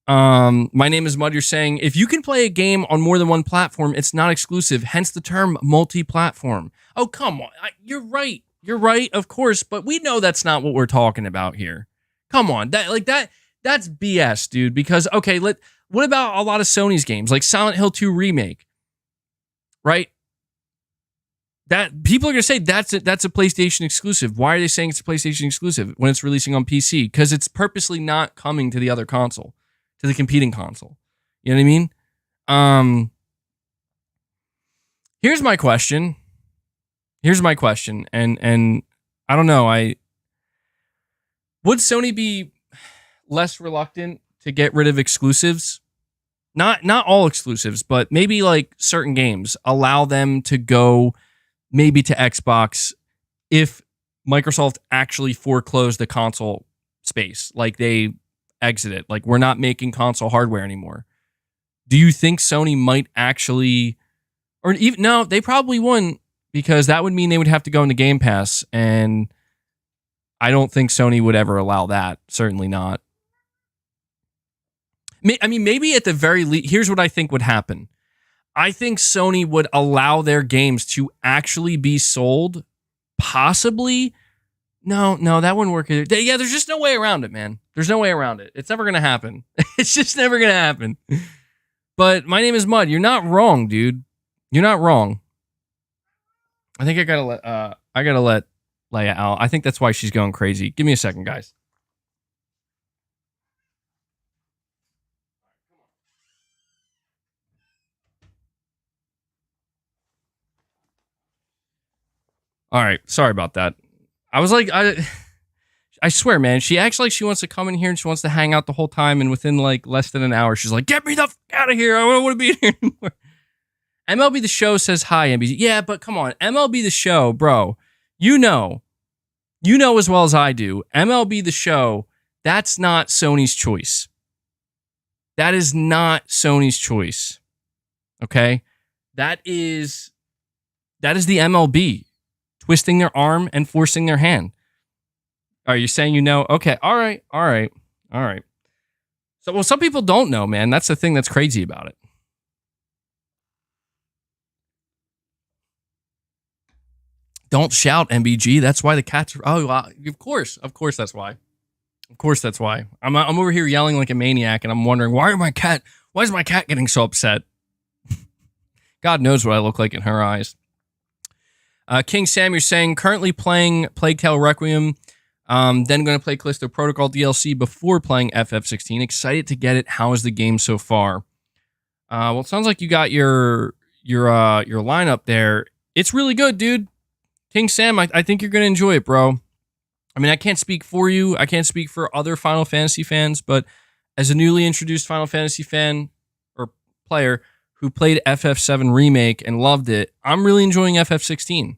My name is Mud. You're saying if you can play a game on more than one platform, it's not exclusive. Hence the term multi-platform. Oh come on, you're right. You're right, of course, but we know that's not what we're talking about here. Come on, that's BS, dude. Because okay, what about a lot of Sony's games like Silent Hill 2 Remake? Right? That people are gonna say that's a PlayStation exclusive. Why are they saying it's a PlayStation exclusive when it's releasing on PC? Because it's purposely not coming to the other console, to the competing console. You know what I mean? Here's my question. And I don't know. I Would Sony be less reluctant to get rid of exclusives? Not all exclusives, but maybe like certain games, allow them to go maybe to Xbox if Microsoft actually foreclosed the console space, like they exit it, like we're not making console hardware anymore. Do you think Sony might actually, or even, no, they probably wouldn't, because that would mean they would have to go into Game Pass, and I don't think Sony would ever allow that. Certainly not. I mean, maybe at the very least, here's what I think would happen. I think Sony would allow their games to actually be sold, possibly. No, that wouldn't work either. Yeah, there's just no way around it, man. There's no way around it. It's never going to happen. It's just never going to happen. But my name is Mud. You're not wrong, dude. You're not wrong. I think I gotta let Leia out. I think that's why she's going crazy. Give me a second, guys. All right, sorry about that. I was like, I swear, man, she acts like she wants to come in here and she wants to hang out the whole time, and within like less than an hour, she's like, get me the fuck out of here. I don't want to be in here anymore. MLB The Show says hi, NBC. Yeah, but come on. MLB The Show, bro. You know as well as I do, MLB The Show, that's not Sony's choice. That is not Sony's choice. Okay? That is the MLB twisting their arm and forcing their hand. Are you saying you know? Okay, all right. So, well, some people don't know, man. That's the thing that's crazy about it. Don't shout, MBG. That's why the cats are... Oh, of course that's why. Of course that's why. I'm over here yelling like a maniac, and I'm wondering, why is my cat getting so upset? God knows what I look like in her eyes. King Sam, you're saying, currently playing Plague Tale Requiem, then going to play Callisto Protocol DLC before playing FF16. Excited to get it. How is the game so far? Well, it sounds like you got your lineup there. It's really good, dude. King Sam, I think you're going to enjoy it, bro. I mean, I can't speak for you. I can't speak for other Final Fantasy fans, but as a newly introduced Final Fantasy fan or player who played FF7 Remake and loved it, I'm really enjoying FF16.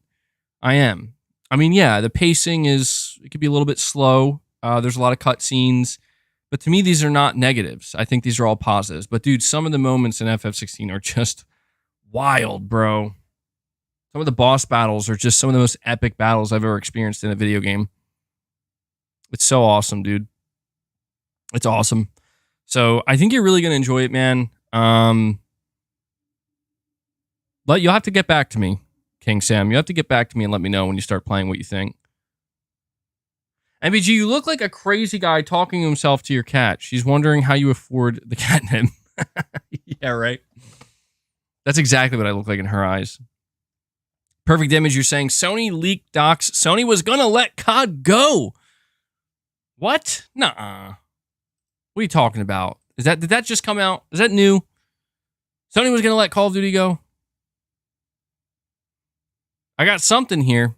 I am. I mean, yeah, the pacing it could be a little bit slow. There's a lot of cutscenes, but to me, these are not negatives. I think these are all positives. But dude, some of the moments in FF16 are just wild, bro. Some of the boss battles are just some of the most epic battles I've ever experienced in a video game. It's so awesome, dude. It's awesome. So I think you're really going to enjoy it, man. But you'll have to get back to me, King Sam. You have to get back to me and let me know when you start playing what you think. MBG, you look like a crazy guy talking to himself to your cat. She's wondering how you afford the catnip. Yeah, right. That's exactly what I look like in her eyes. Perfect Image, you're saying Sony leaked docs. Sony was going to let COD go. What? Nuh-uh. What are you talking about? Did that just come out? Is that new? Sony was going to let Call of Duty go? I got something here.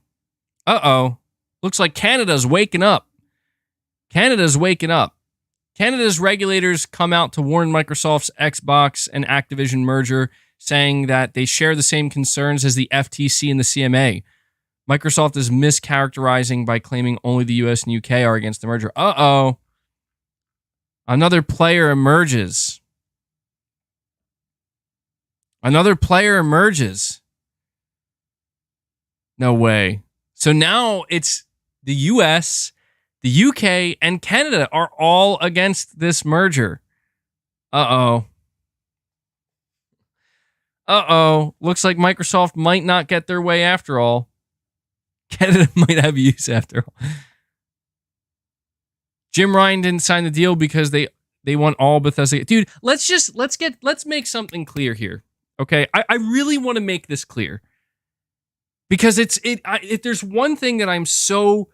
Uh-oh. Looks like Canada's waking up. Canada's regulators come out to warn Microsoft's Xbox and Activision merger, saying that they share the same concerns as the FTC and the CMA. Microsoft is mischaracterizing by claiming only the US and UK are against the merger. Uh-oh. Another player emerges. No way. So now it's the US, the UK, and Canada are all against this merger. Uh-oh. Looks like Microsoft might not get their way after all. Canada might have use after all. Jim Ryan didn't sign the deal because they want all Bethesda. Dude, let's make something clear here. Okay? I really want to make this clear. Because if there's one thing that I'm so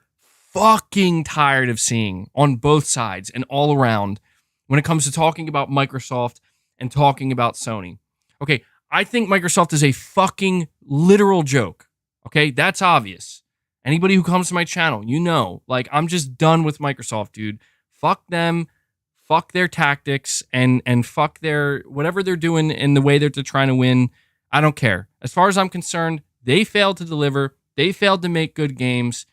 fucking tired of seeing on both sides and all around when it comes to talking about Microsoft and talking about Sony. Okay, I think Microsoft is a fucking literal joke. Okay, that's obvious. Anybody who comes to my channel, you know, like, I'm just done with Microsoft, dude. Fuck them. Fuck their tactics and fuck their whatever they're doing in the way that they're trying to win. I don't care. As far as I'm concerned, they failed to deliver. They failed to make good games.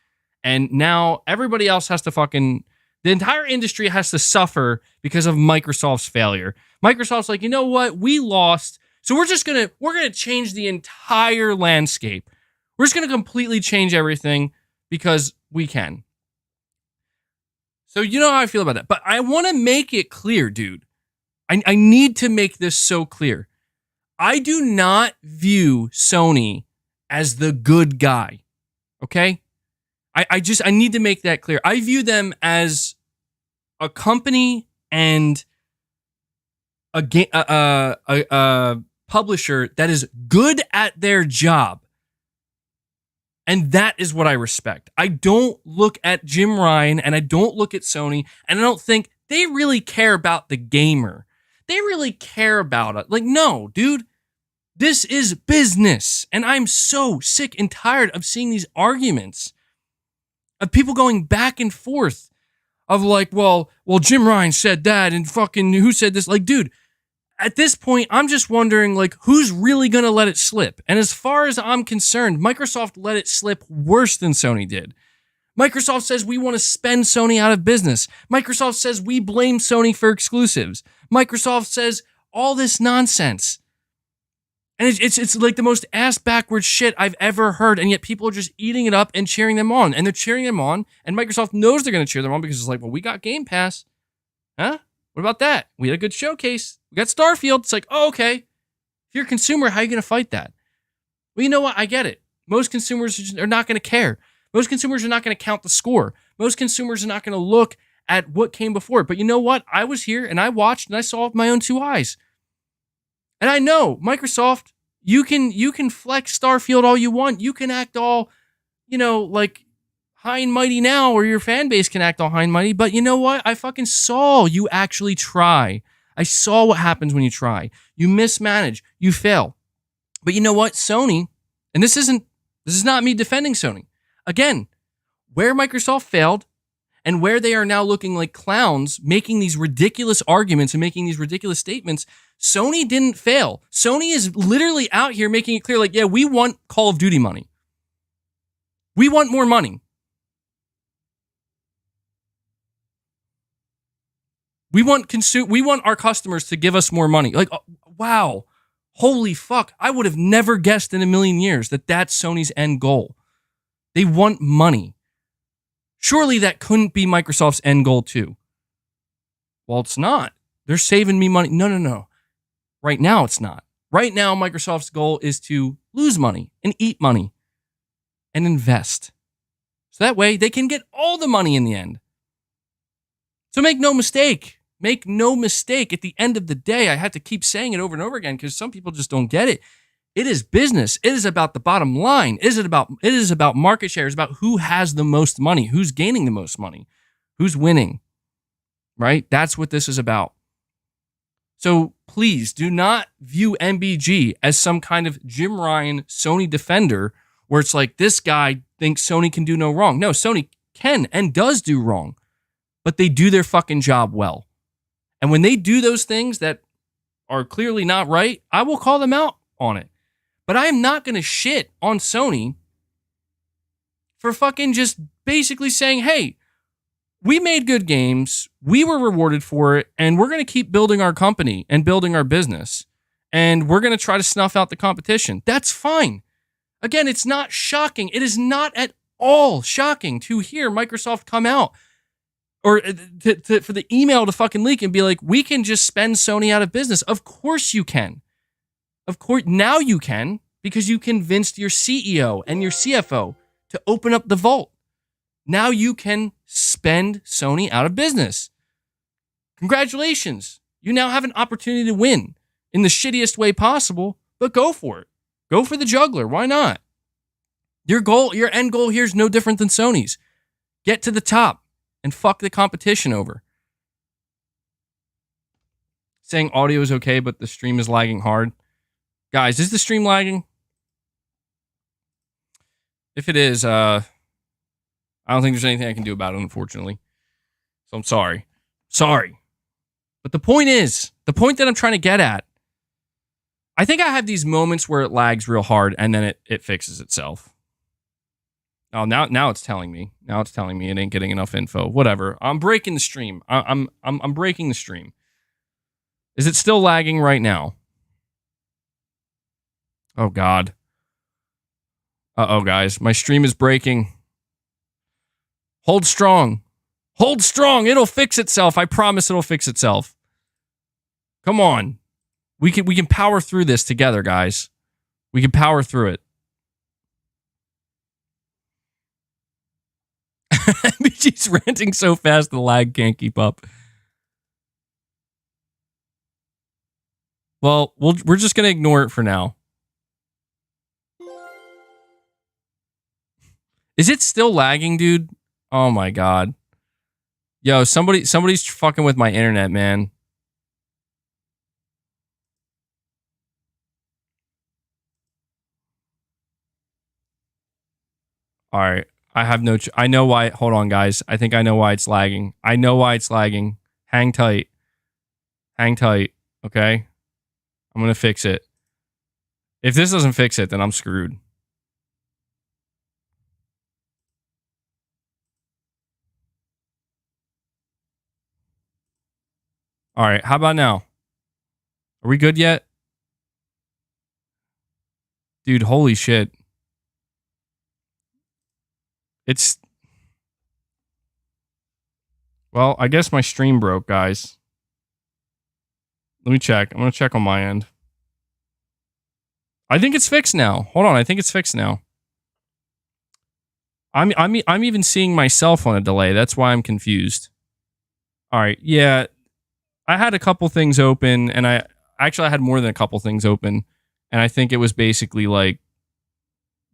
And now everybody else has to fucking... The entire industry has to suffer because of Microsoft's failure. Microsoft's like, you know what? We lost. So we're going to change the entire landscape. We're just going to completely change everything because we can. So you know how I feel about that. But I want to make it clear, dude. I need to make this so clear. I do not view Sony as the good guy. Okay? I need to make that clear. I view them as a company and a publisher that is good at their job. And that is what I respect. I don't look at Jim Ryan and I don't look at Sony and I don't think they really care about the gamer. They really care about it. Like, no, dude, this is business. And I'm so sick and tired of seeing these arguments of people going back and forth of like, well, Jim Ryan said that and fucking who said this? Like, dude, at this point, I'm just wondering, like, who's really going to let it slip? And as far as I'm concerned, Microsoft let it slip worse than Sony did. Microsoft says we want to spend Sony out of business. Microsoft says we blame Sony for exclusives. Microsoft says all this nonsense. And it's like the most ass-backwards shit I've ever heard, and yet people are just eating it up and cheering them on. And they're cheering them on, and Microsoft knows they're going to cheer them on because it's like, well, we got Game Pass. Huh? What about that? We had a good showcase. We got Starfield. It's like, oh, okay. If you're a consumer, how are you going to fight that? Well, you know what? I get it. Most consumers are not going to care. Most consumers are not going to count the score. Most consumers are not going to look at what came before. But you know what? I was here, and I watched, and I saw it with my own two eyes. And I know, Microsoft, you can flex Starfield all you want. You can act all, like high and mighty now, or your fan base can act all high and mighty. But you know what? I fucking saw you actually try. I saw what happens when you try. You mismanage. You fail. But you know what? Sony, and this is not me defending Sony. Again, where Microsoft failed, and where they are now looking like clowns, making these ridiculous arguments and making these ridiculous statements, Sony didn't fail. Sony is literally out here making it clear, like, yeah, we want Call of Duty money. We want more money. We want our customers to give us more money. Like, wow. Holy fuck. I would have never guessed in a million years that that's Sony's end goal. They want money. Surely that couldn't be Microsoft's end goal too. Well, it's not. They're saving me money. No. Right now, it's not. Right now, Microsoft's goal is to lose money and eat money and invest. So that way, they can get all the money in the end. So make no mistake. Make no mistake. At the end of the day, I have to keep saying it over and over again because some people just don't get it. It is business. It is about the bottom line. It is about market share. It's about who has the most money, who's gaining the most money, who's winning, right? That's what this is about. So please do not view MBG as some kind of Jim Ryan Sony defender where it's like this guy thinks Sony can do no wrong. No, Sony can and does do wrong, but they do their fucking job well. And when they do those things that are clearly not right, I will call them out on it. But I am not going to shit on Sony for fucking just basically saying, hey, we made good games, we were rewarded for it, and we're going to keep building our company and building our business. And we're going to try to snuff out the competition. That's fine. Again, it's not shocking. It is not at all shocking to hear Microsoft come out or for the email to fucking leak and be like, we can just spend Sony out of business. Of course you can. Of course, now you can, because you convinced your CEO and your CFO to open up the vault. Now you can spend Sony out of business. Congratulations. You now have an opportunity to win in the shittiest way possible, but go for it. Go for the juggler. Why not? Your end goal here is no different than Sony's. Get to the top and fuck the competition over. Saying audio is okay, but the stream is lagging hard. Guys, is the stream lagging? If it is, I don't think there's anything I can do about it, unfortunately. So I'm sorry. Sorry. But the point that I'm trying to get at, I think I have these moments where it lags real hard and then it fixes itself. Oh, now it's telling me. Now it's telling me it ain't getting enough info. Whatever. I'm breaking the stream. I'm breaking the stream. Is it still lagging right now? Oh God. Uh-oh, guys. My stream is breaking. Hold strong. Hold strong. It'll fix itself. I promise it'll fix itself. Come on. We can power through this together, guys. We can power through it. She's ranting so fast the lag can't keep up. Well, we're just going to ignore it for now. Is it still lagging, dude? Oh my God. Yo, somebody's fucking with my internet, man. All right. I have no... I know why... Hold on, guys. I think I know why it's lagging. I know why it's lagging. Hang tight. Hang tight. Okay? I'm going to fix it. If this doesn't fix it, then I'm screwed. All right. How about now? Are we good yet? Dude, holy shit. It's... Well, I guess my stream broke, guys. Let me check. I'm going to check on my end. I think it's fixed now. Hold on. I think it's fixed now. I'm even seeing myself on a delay. That's why I'm confused. All right. Yeah. I had a couple things open, and I had more than a couple things open, and I think it was basically like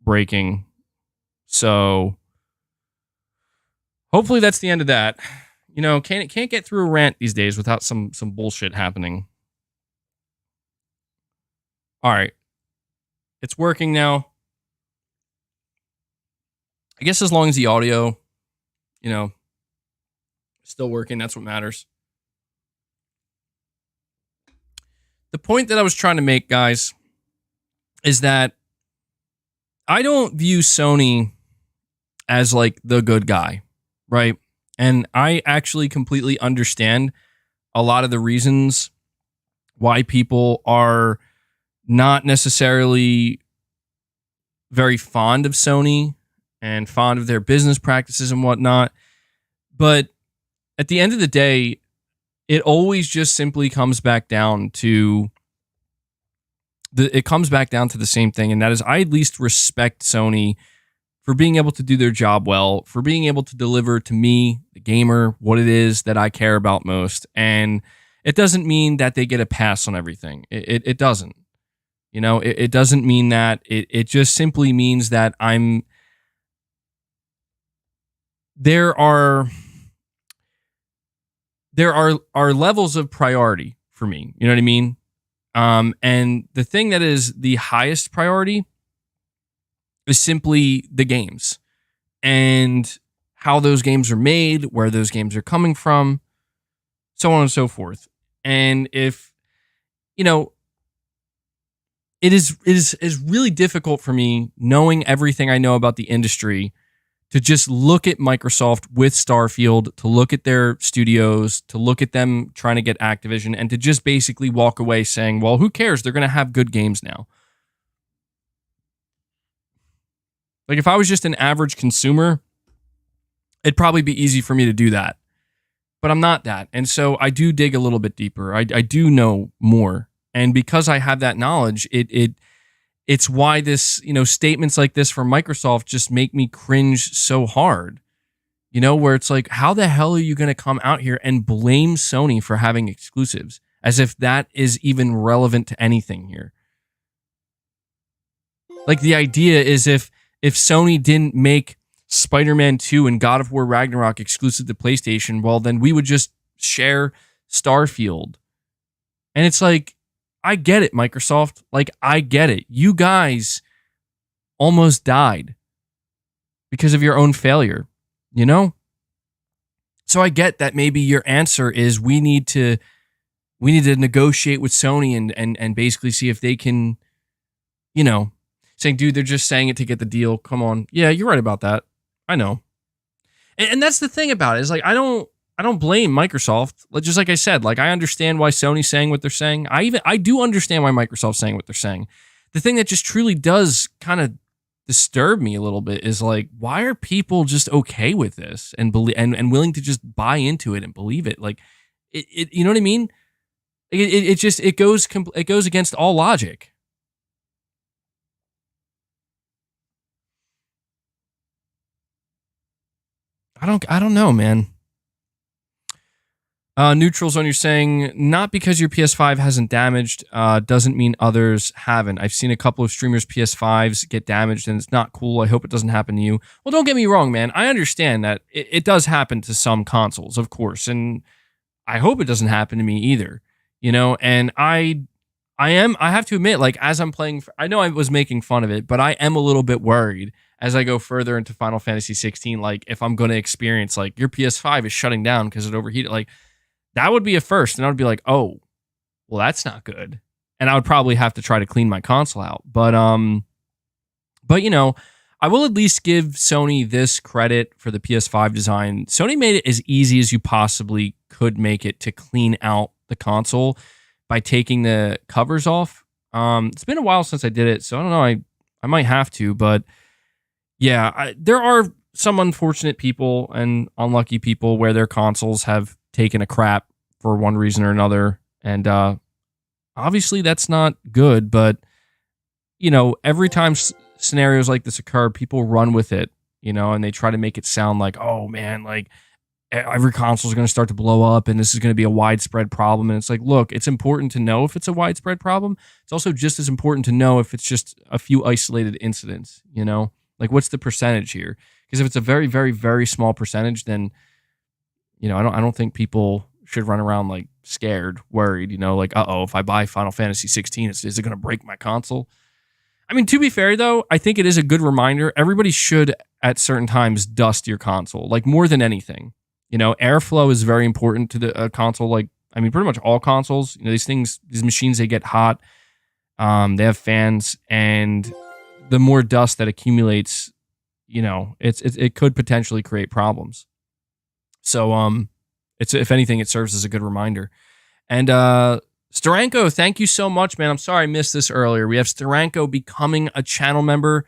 breaking. So hopefully that's the end of that. You know, can't get through a rant these days without some bullshit happening. All right. It's working now. I guess as long as the audio, you know, still working, that's what matters. The point that I was trying to make, guys, is that I don't view Sony as like the good guy, right? And I actually completely understand a lot of the reasons why people are not necessarily very fond of Sony and fond of their business practices and whatnot. But at the end of the day, it always just simply comes back down to the same thing. And that is, I at least respect Sony for being able to do their job well, for being able to deliver to me, the gamer, what it is that I care about most. And it doesn't mean that they get a pass on everything. It doesn't. You know, it doesn't mean that. It just simply means that there are levels of priority for me. You know what I mean? And the thing that is the highest priority is simply the games and how those games are made, where those games are coming from, so on and so forth. And if, you know, it is really difficult for me, knowing everything I know about the industry, to just look at Microsoft with Starfield, to look at their studios, to look at them trying to get Activision, and to just basically walk away saying, well, who cares? They're going to have good games now. Like, if I was just an average consumer, it'd probably be easy for me to do that. But I'm not that. And so I do dig a little bit deeper. I do know more. And because I have that knowledge, it's why this, you know, statements like this from Microsoft just make me cringe so hard. You know, where it's like, how the hell are you going to come out here and blame Sony for having exclusives? As if that is even relevant to anything here. Like, the idea is if Sony didn't make Spider-Man 2 and God of War Ragnarok exclusive to PlayStation, well, then we would just share Starfield. And it's like, I get it, Microsoft. Like, I get it. You guys almost died because of your own failure. you know? So I get that maybe your answer is we need to negotiate with Sony and basically see if they can, you know, saying, dude, they're just saying it to get the deal. Come on. Yeah, you're right about that. I know. And that's the thing about it, is like I don't blame Microsoft. Just like I said, like I understand why Sony's saying what they're saying. I do understand why Microsoft's saying what they're saying. The thing that just truly does kind of disturb me a little bit is like, why are people just okay with this and believe and willing to just buy into it and believe it? Like it you know what I mean? It goes against all logic. I don't know, man. Neutral Zone, you're saying not because your PS5 hasn't damaged doesn't mean others haven't. I've seen a couple of streamers' PS5s get damaged and it's not cool. I hope it doesn't happen to you. Well, don't get me wrong, man. I understand that it does happen to some consoles, of course, and I hope it doesn't happen to me either. You know, and I have to admit, like as I'm playing, I know I was making fun of it, but I am a little bit worried as I go further into Final Fantasy 16. Like if I'm going to experience like your PS5 is shutting down because it overheated, like that would be a first, and I would be like, oh, well, that's not good, and I would probably have to try to clean my console out. But you know, I will at least give Sony this credit for the PS5 design. Sony made it as easy as you possibly could make it to clean out the console by taking the covers off. It's been a while since I did it, so I don't know. I might have to, but yeah, there are some unfortunate people and unlucky people where their consoles have taken a crap for one reason or another, and obviously that's not good. But you know, every time scenarios like this occur, people run with it, you know, and they try to make it sound like, oh man, like every console is going to start to blow up and this is going to be a widespread problem. And it's like, look, it's important to know if it's a widespread problem. It's also just as important to know if it's just a few isolated incidents, you know, like what's the percentage here? Because if it's a very, very, very small percentage, then, you know, I don't think people should run around like scared, worried, you know, like, uh-oh, if I buy Final Fantasy 16, is it going to break my console? I mean, to be fair, though, I think it is a good reminder. Everybody should, at certain times, dust your console, like more than anything. You know, airflow is very important to the console. Like, I mean, pretty much all consoles, you know, these machines, they get hot. They have fans, and the more dust that accumulates, you know, it could potentially create problems. So, it's, if anything, it serves as a good reminder. And Steranko, thank you so much, man. I'm sorry I missed this earlier. We have Steranko becoming a channel member.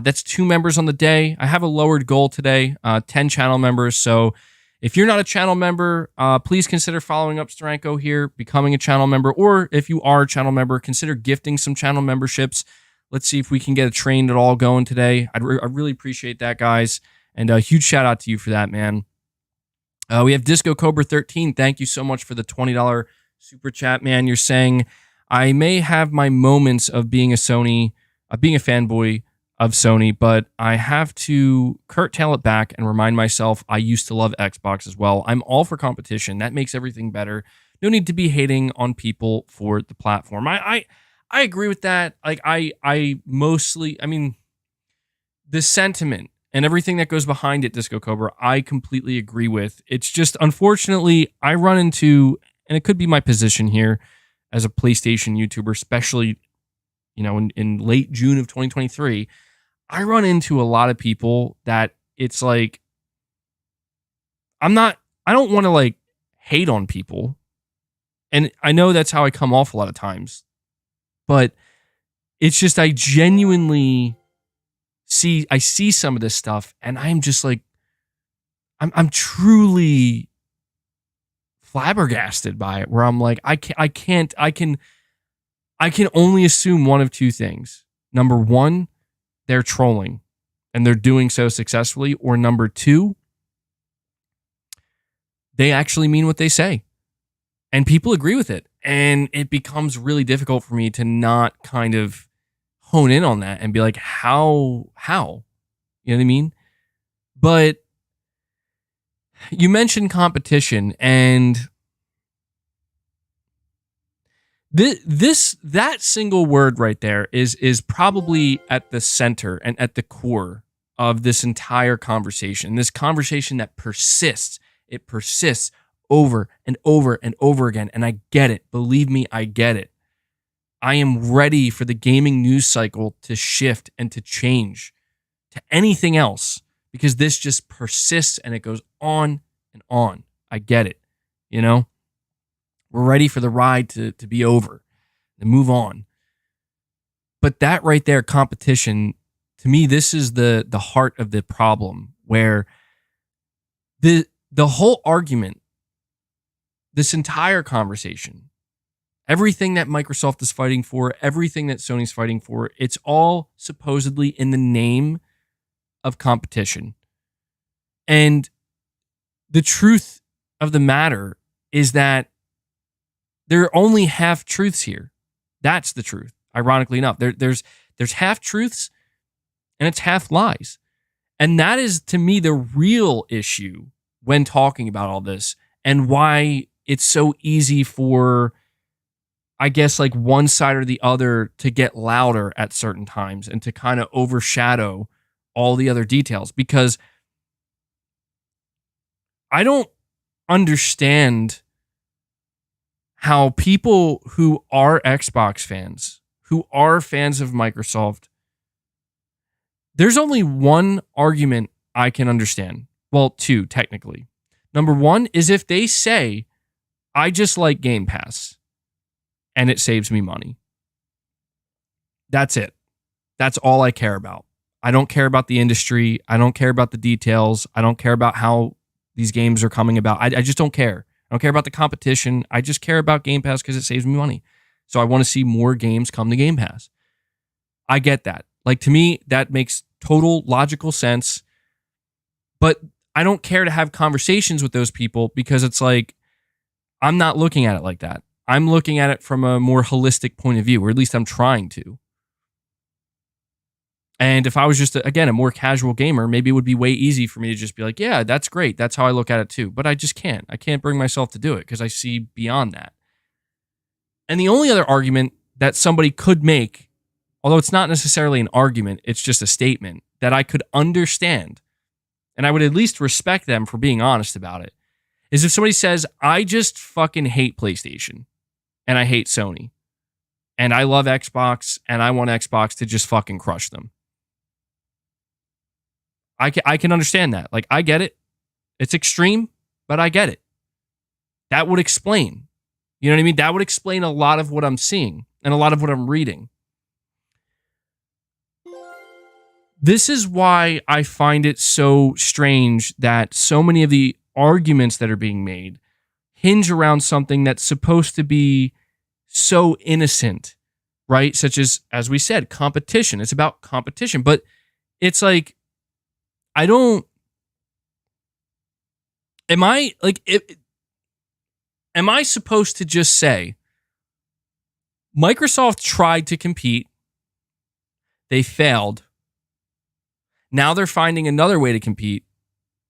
That's 2 members on the day. I have a lowered goal today, 10 channel members. So if you're not a channel member, please consider following up Steranko here, becoming a channel member. Or if you are a channel member, consider gifting some channel memberships. Let's see if we can get a train at all going today. I really appreciate that, guys. And a huge shout out to you for that, man. We have Disco Cobra 13. Thank you so much for the $20 super chat, man. You're saying, I may have my moments of being a fanboy of Sony, but I have to curtail it back and remind myself I used to love Xbox as well. I'm all for competition. That makes everything better. No need to be hating on people for the platform. I agree with that. Like I mostly, I mean, the sentiment and everything that goes behind it, Disco Cobra, I completely agree with. It's just, unfortunately, I run into, and it could be my position here as a PlayStation YouTuber, especially, you know, in late June of 2023, I run into a lot of people that it's like, I don't want to like hate on people. And I know that's how I come off a lot of times, but it's just, I genuinely see some of this stuff and I'm just like, I'm truly flabbergasted by it, where I'm like, I can only assume one of two things. Number one, they're trolling and they're doing so successfully, or number two, they actually mean what they say and people agree with it. And it becomes really difficult for me to not kind of hone in on that and be like, how, you know what I mean? But you mentioned competition, and that single word right there is probably at the center and at the core of this entire conversation. This conversation that persists. It persists over and over and over again. And I get it. Believe me, I get it. I am ready for the gaming news cycle to shift and to change to anything else, because this just persists and it goes on and on. I get it. You know, we're ready for the ride to be over and move on. But that right there, competition, to me, this is the heart of the problem, where the whole argument, this entire conversation, everything that Microsoft is fighting for, everything that Sony's fighting for, it's all supposedly in the name of competition. And the truth of the matter is that there are only half truths here. That's the truth. Ironically enough, there's half truths and it's half lies. And that is, to me, the real issue when talking about all this, and why it's so easy for, I guess, like one side or the other to get louder at certain times and to kind of overshadow all the other details. Because I don't understand how people who are Xbox fans, who are fans of Microsoft, there's only one argument I can understand. Well, two, technically. Number one is if they say, I just like Game Pass and it saves me money. That's it. That's all I care about. I don't care about the industry. I don't care about the details. I don't care about how these games are coming about. I just don't care. I don't care about the competition. I just care about Game Pass because it saves me money. So I want to see more games come to Game Pass. I get that. Like, to me, that makes total logical sense. But I don't care to have conversations with those people, because it's like, I'm not looking at it like that. I'm looking at it from a more holistic point of view, or at least I'm trying to. And if I was just, again, a more casual gamer, maybe it would be way easy for me to just be like, yeah, that's great. That's how I look at it too. But I just can't. I can't bring myself to do it because I see beyond that. And the only other argument that somebody could make, although it's not necessarily an argument, it's just a statement that I could understand, and I would at least respect them for being honest about it, is if somebody says, I just fucking hate PlayStation and I hate Sony and I love Xbox and I want Xbox to just fucking crush them. I can understand that. Like, I get it. It's extreme, but I get it. That would explain. You know what I mean? That would explain a lot of what I'm seeing and a lot of what I'm reading. This is why I find it so strange that so many of the arguments that are being made hinge around something that's supposed to be so innocent, right? Such as we said, competition. It's about competition. But it's like, am I supposed to just say, Microsoft tried to compete, they failed, now they're finding another way to compete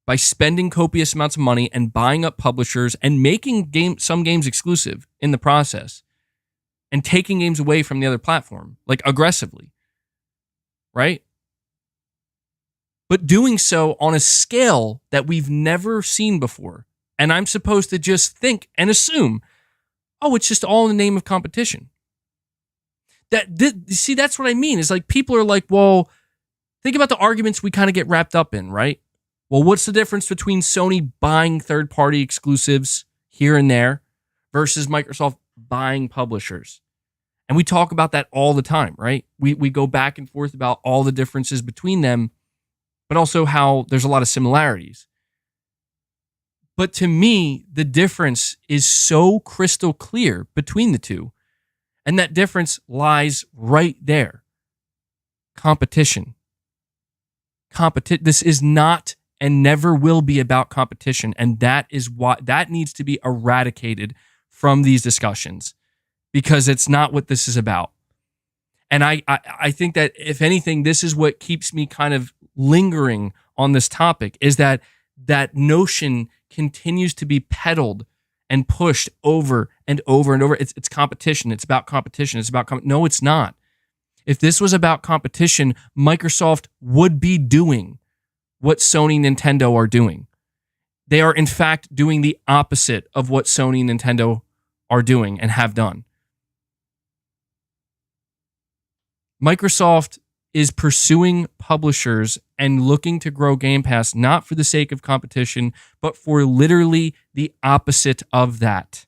by spending copious amounts of money and buying up publishers and making some games exclusive in the process and taking games away from the other platform, like aggressively, right? But doing so on a scale that we've never seen before. And I'm supposed to just think and assume, oh, it's just all in the name of competition. See, that's what I mean. Is like, people are like, well, think about the arguments we kind of get wrapped up in, right? Well, what's the difference between Sony buying third-party exclusives here and there versus Microsoft buying publishers? And we talk about that all the time, right? We go back and forth about all the differences between them, but also how there's a lot of similarities. But to me, the difference is so crystal clear between the two. And that difference lies right there. Competition. This is not and never will be about competition. And that is what that needs to be eradicated from these discussions, because it's not what this is about. And I think that, if anything, this is what keeps me kind of lingering on this topic, is that notion continues to be peddled and pushed over and over and over. It's competition. It's about competition. It's about no, it's not. If this was about competition, Microsoft would be doing what Sony and Nintendo are doing. They are, in fact, doing the opposite of what Sony and Nintendo are doing and have done. Microsoft is pursuing publishers and looking to grow Game Pass, not for the sake of competition, but for literally the opposite of that.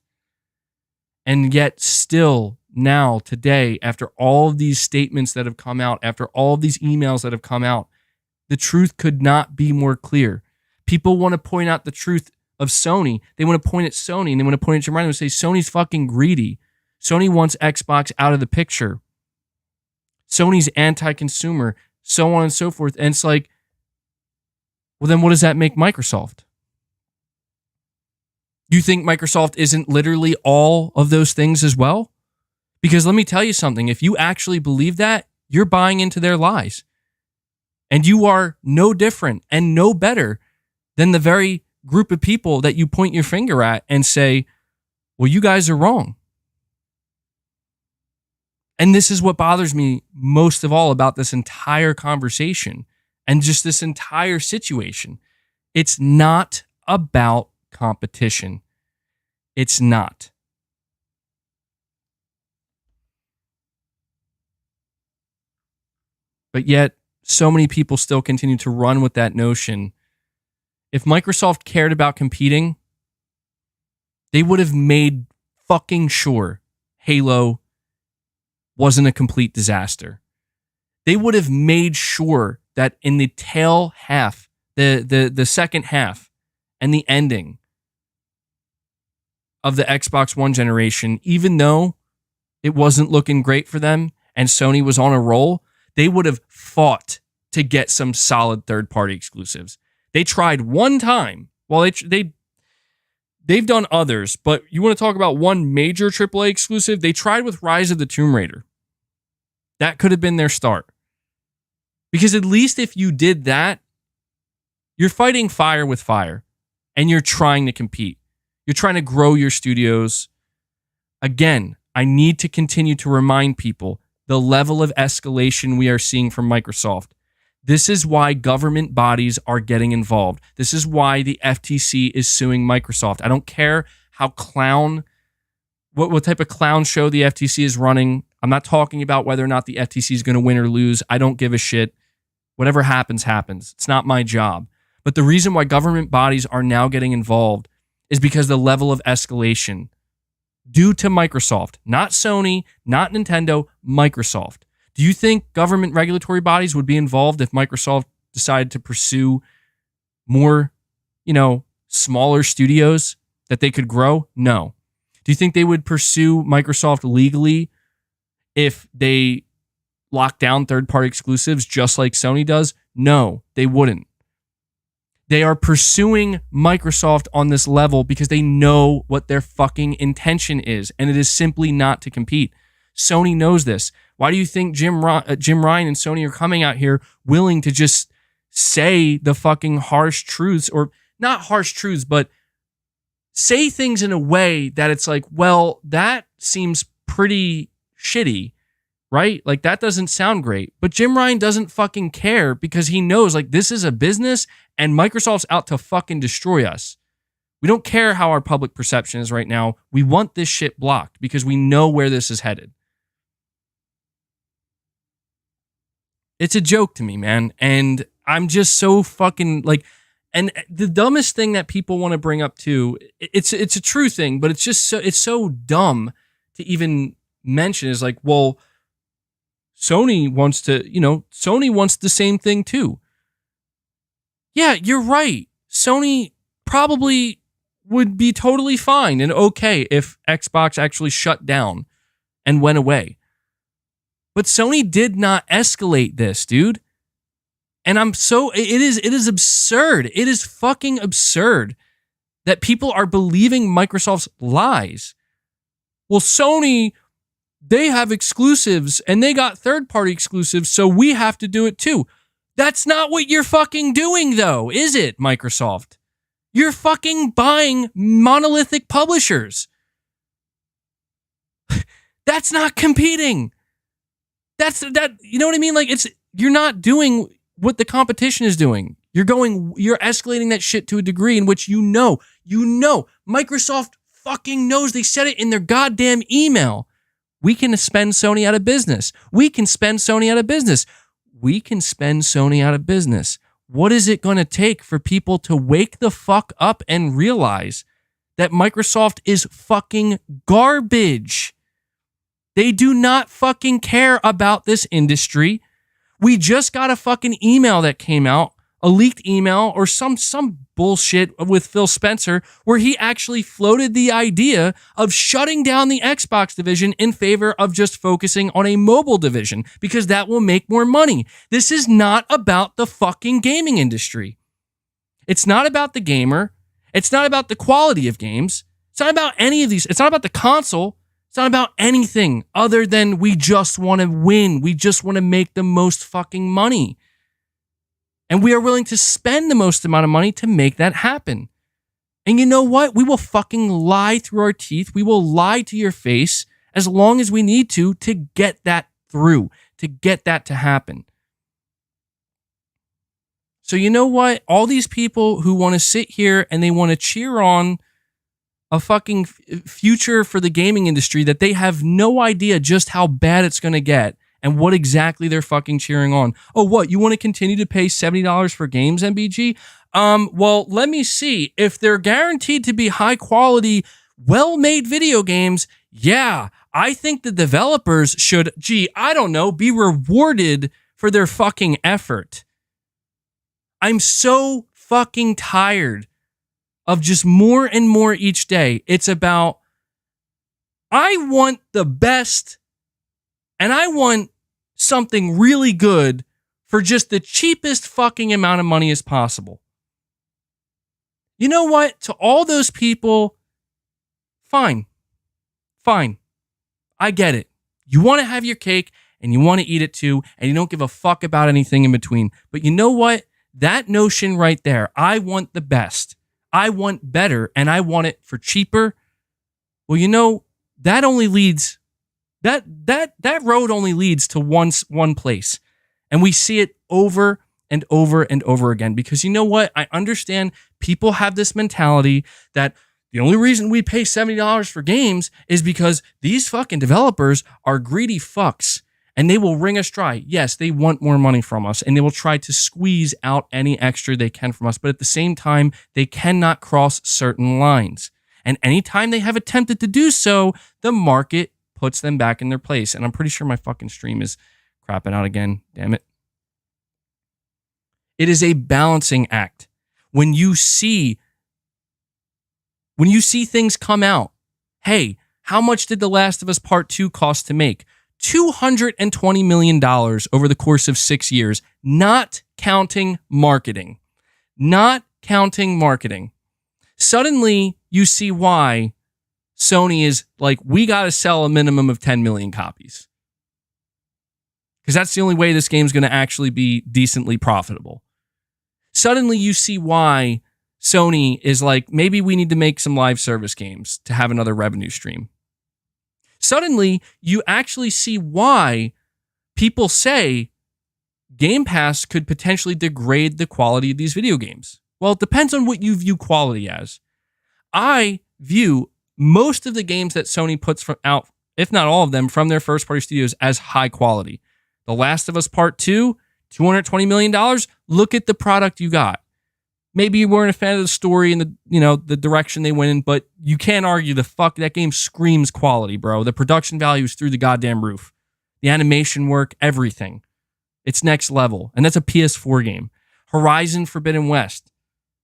And yet still now, today, after all of these statements that have come out, after all of these emails that have come out, the truth could not be more clear. People want to point out the truth of Sony. They want to point at Sony and they want to point at Jim Ryan and say, Sony's fucking greedy. Sony wants Xbox out of the picture. Sony's anti-consumer, so on and so forth. And it's like, well, then what does that make Microsoft? You think Microsoft isn't literally all of those things as well? Because let me tell you something. If you actually believe that, you're buying into their lies. And you are no different and no better than the very group of people that you point your finger at and say, well, you guys are wrong. And this is what bothers me most of all about this entire conversation and just this entire situation. It's not about competition. It's not. But yet, so many people still continue to run with that notion. If Microsoft cared about competing, they would have made fucking sure Halo wasn't a complete disaster. They would have made sure that in the tail half, the second half and the ending of the Xbox One generation, even though it wasn't looking great for them and Sony was on a roll, they would have fought to get some solid third-party exclusives. They tried one time. Well, they've done others, but you want to talk about one major AAA exclusive? They tried with Rise of the Tomb Raider. That could have been their start. Because at least if you did that, you're fighting fire with fire, and you're trying to compete. You're trying to grow your studios. Again, I need to continue to remind people the level of escalation we are seeing from Microsoft. This is why government bodies are getting involved. This is why the FTC is suing Microsoft. I don't care how what type of clown show the FTC is running. I'm not talking about whether or not the FTC is going to win or lose. I don't give a shit. Whatever happens, happens. It's not my job. But the reason why government bodies are now getting involved is because the level of escalation due to Microsoft, not Sony, not Nintendo, Microsoft. Do you think government regulatory bodies would be involved if Microsoft decided to pursue more, smaller studios that they could grow? No. Do you think they would pursue Microsoft legally if they lock down third-party exclusives just like Sony does? No, they wouldn't. They are pursuing Microsoft on this level because they know what their fucking intention is, and it is simply not to compete. Sony knows this. Why do you think Jim Ryan and Sony are coming out here willing to just say the fucking harsh truths, or not harsh truths, but say things in a way that it's like, well, that seems pretty shitty, right? Like, that doesn't sound great. But Jim Ryan doesn't fucking care because he knows, like, this is a business and Microsoft's out to fucking destroy us. We don't care how our public perception is right now. We want this shit blocked because we know where this is headed. It's a joke to me, man. And I'm just so fucking like, and the dumbest thing that people want to bring up too, it's a true thing, but it's so dumb to even mention is like, well, Sony wants the same thing too. Yeah, you're right. Sony probably would be totally fine and okay if Xbox actually shut down and went away. But Sony did not escalate this, dude. And it is absurd. It is fucking absurd that people are believing Microsoft's lies. Well, Sony, they have exclusives and they got third-party exclusives, so we have to do it too. That's not what you're fucking doing, though, is it, Microsoft? You're fucking buying monolithic publishers. That's not competing. That's that. You know what I mean? Like, you're not doing what the competition is doing. You're escalating that shit to a degree in which Microsoft fucking knows. They said it in their goddamn email. We can spend Sony out of business. We can spend Sony out of business. We can spend Sony out of business. What is it going to take for people to wake the fuck up and realize that Microsoft is fucking garbage? They do not fucking care about this industry. We just got a fucking email that came out, a leaked email or some bullshit with Phil Spencer, where he actually floated the idea of shutting down the Xbox division in favor of just focusing on a mobile division because that will make more money. This is not about the fucking gaming industry. It's not about the gamer. It's not about the quality of games. It's not about any of these. It's not about the console. It's not about anything other than we just want to win. We just want to make the most fucking money. And we are willing to spend the most amount of money to make that happen. And you know what? We will fucking lie through our teeth. We will lie to your face as long as we need to get that through, to get that to happen. So you know what? All these people who want to sit here and they want to cheer on a fucking future for the gaming industry that they have no idea just how bad it's going to get and what exactly they're fucking cheering on. Oh, what? You want to continue to pay $70 for games, MBG? Well, let me see. If they're guaranteed to be high quality, well-made video games, yeah, I think the developers should, be rewarded for their fucking effort. I'm so fucking tired of just more and more each day. It's about, I want the best and I want something really good for just the cheapest fucking amount of money as possible. You know what? To all those people, fine. I get it. You want to have your cake and you want to eat it too, and you don't give a fuck about anything in between. But you know what? That notion right there, I want the best. I want better and I want it for cheaper. Well, you know, that only leads, that road only leads to one place. And we see it over and over and over again because you know what? I understand people have this mentality that the only reason we pay $70 for games is because these fucking developers are greedy fucks. And they will wring us dry. Yes, they want more money from us, and they will try to squeeze out any extra they can from us. But at the same time, they cannot cross certain lines. And anytime they have attempted to do so, the market puts them back in their place. And I'm pretty sure my fucking stream is crapping out again. Damn it. It is a balancing act. When you see things come out, hey, how much did The Last of Us Part 2 cost to make? $220 million over the course of 6 years, not counting marketing. Suddenly, you see why Sony is like, we got to sell a minimum of 10 million copies. Because that's the only way this game's going to actually be decently profitable. Suddenly, you see why Sony is like, maybe we need to make some live service games to have another revenue stream. Suddenly, you actually see why people say Game Pass could potentially degrade the quality of these video games. Well, it depends on what you view quality as. I view most of the games that Sony puts out, if not all of them, from their first-party studios as high quality. The Last of Us Part 2, $220 million. Look at the product you got. Maybe you weren't a fan of the story and the direction they went in, but you can't argue that game screams quality, bro. The production value is through the goddamn roof. The animation work, everything. It's next level. And that's a PS4 game. Horizon Forbidden West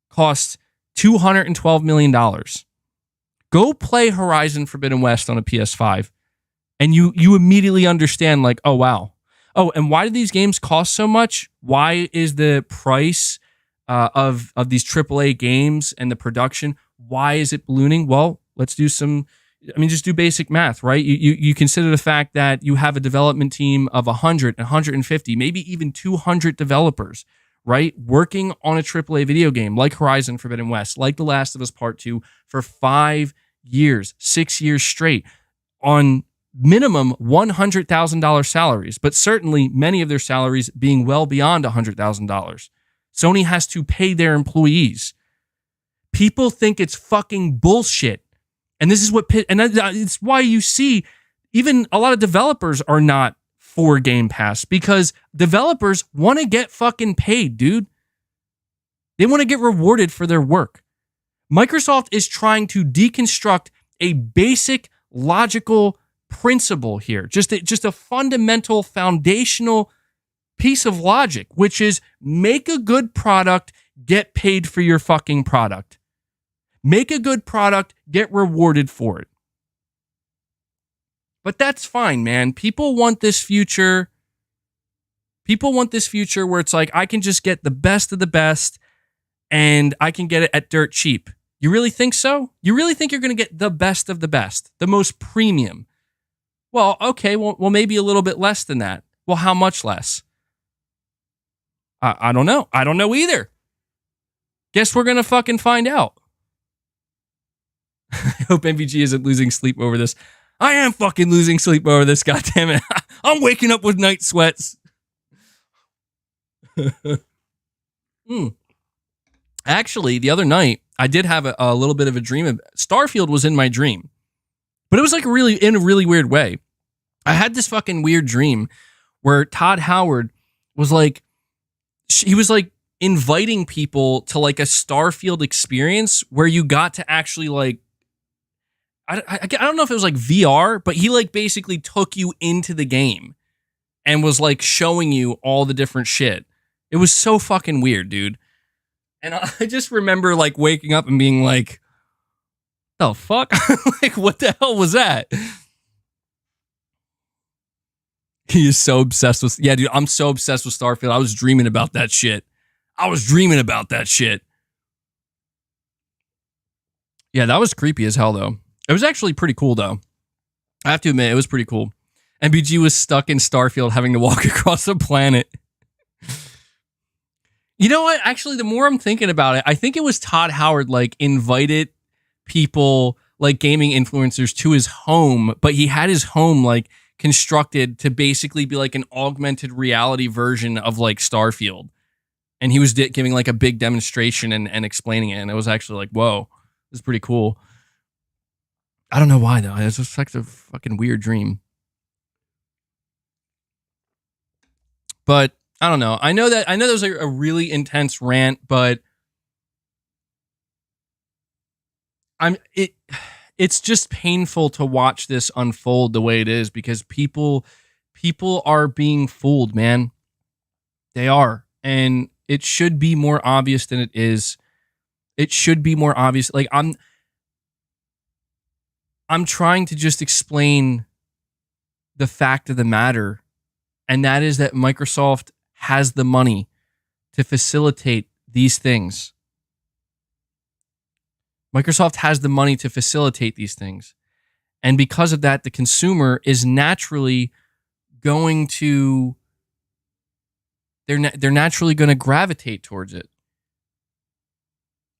costs $212 million. Go play Horizon Forbidden West on a PS5 and you immediately understand like, oh, wow. Oh, and why do these games cost so much? Why is the price of these AAA games and the production, why is it ballooning? Well, let's do just do basic math, right? You consider the fact that you have a development team of 100, 150, maybe even 200 developers, right? Working on a AAA video game like Horizon Forbidden West, like The Last of Us Part 2 for 5 years, 6 years straight on minimum $100,000 salaries, but certainly many of their salaries being well beyond $100,000. Sony has to pay their employees. People think it's fucking bullshit. And this is what, and it's why you see even a lot of developers are not for Game Pass, because developers want to get fucking paid, dude. They want to get rewarded for their work. Microsoft is trying to deconstruct a basic logical principle here, just a fundamental foundational piece of logic, which is make a good product, get paid for your fucking product. Make a good product, get rewarded for it. But that's fine, man. People want this future. People want this future where it's like, I can just get the best of the best and I can get it at dirt cheap. You really think so? You really think you're going to get the best of the best, the most premium? Well, okay, well, maybe a little bit less than that. Well, how much less? I don't know. I don't know either. Guess we're going to fucking find out. I hope MVG isn't losing sleep over this. I am fucking losing sleep over this, goddammit. I'm waking up with night sweats. Actually, the other night, I did have a little bit of a dream. Starfield was in my dream. But it was like in a really weird way. I had this fucking weird dream where Todd Howard was like, he was like inviting people to like a Starfield experience where you got to actually like, I don't know if it was like VR, but he like basically took you into the game and was like showing you all the different shit. It was so fucking weird, dude. And I just remember like waking up and being like, the fuck? Like, what the hell was that? He is so obsessed with, yeah, dude, I'm so obsessed with Starfield. I was dreaming about that shit. Yeah, that was creepy as hell, though. It was actually pretty cool, though. I have to admit, it was pretty cool. MBG was stuck in Starfield having to walk across a planet. You know what? Actually, the more I'm thinking about it, I think it was Todd Howard, like, invited people, like, gaming influencers to his home, but he had his home, like, constructed to basically be, like, an augmented reality version of, like, Starfield. And he was giving, like, a big demonstration and explaining it, and it was actually like, whoa, this is pretty cool. I don't know why, though. It's just like a fucking weird dream. But I don't know. I know that was like a really intense rant, but it's just painful to watch this unfold the way it is, because people are being fooled, man. They are. And it should be more obvious than it is. It should be more obvious. Like, I'm trying to just explain the fact of the matter, and that is that Microsoft has the money to facilitate these things. Microsoft has the money to facilitate these things. And because of that, the consumer is naturally going to, they're naturally going to gravitate towards it.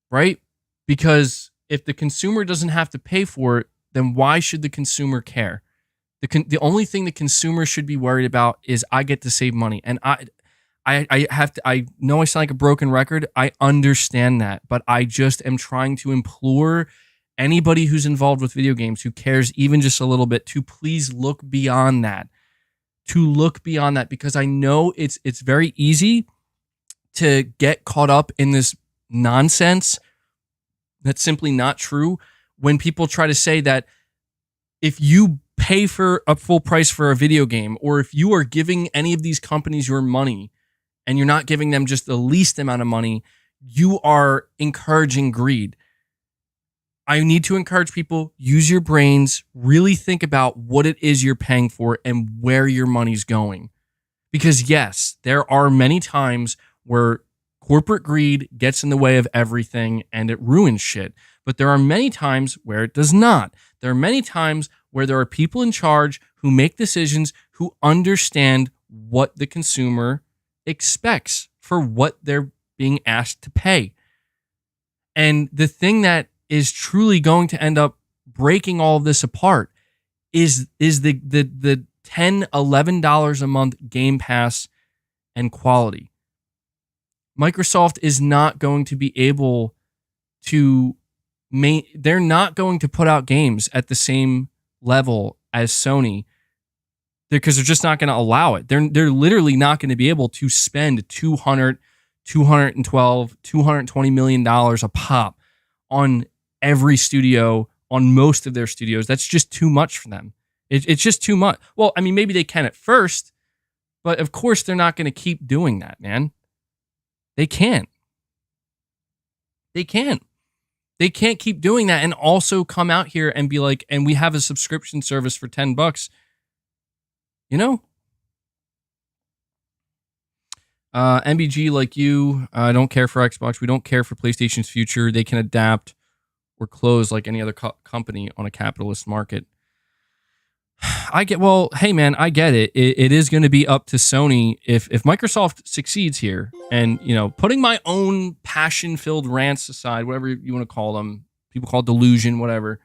Right? Because if the consumer doesn't have to pay for it, then why should the consumer care? The only thing the consumer should be worried about is, I get to save money. And I know I sound like a broken record. I understand that, but I just am trying to implore anybody who's involved with video games, who cares even just a little bit, to please look beyond that. Because I know it's very easy to get caught up in this nonsense that's simply not true, when people try to say that if you pay for a full price for a video game, or if you are giving any of these companies your money and you're not giving them just the least amount of money, you are encouraging greed. I need to encourage people, use your brains, really think about what it is you're paying for and where your money's going. Because yes, there are many times where corporate greed gets in the way of everything and it ruins shit. But there are many times where it does not. There are many times where there are people in charge who make decisions, who understand what the consumer expects for what they're being asked to pay. And the thing that is truly going to end up breaking all of this apart is the $10-11 a month Game Pass and quality. Microsoft is not going to be able to they're not going to put out games at the same level as Sony because they're just not going to allow it. They're literally not going to be able to spend $200, $212, $220 million a pop on every studio, on most of their studios. That's just too much for them. It's just too much. Well, I mean, maybe they can at first, but of course they're not going to keep doing that, man. They can't. They can't. They can't keep doing that and also come out here and be like, and we have a subscription service for $10. You know? MBG, like you, don't care for Xbox. We don't care for PlayStation's future. They can adapt or close like any other company on a capitalist market. Hey man, I get it. It is going to be up to Sony if Microsoft succeeds here, and putting my own passion-filled rants aside, whatever you want to call them, people call it delusion, whatever.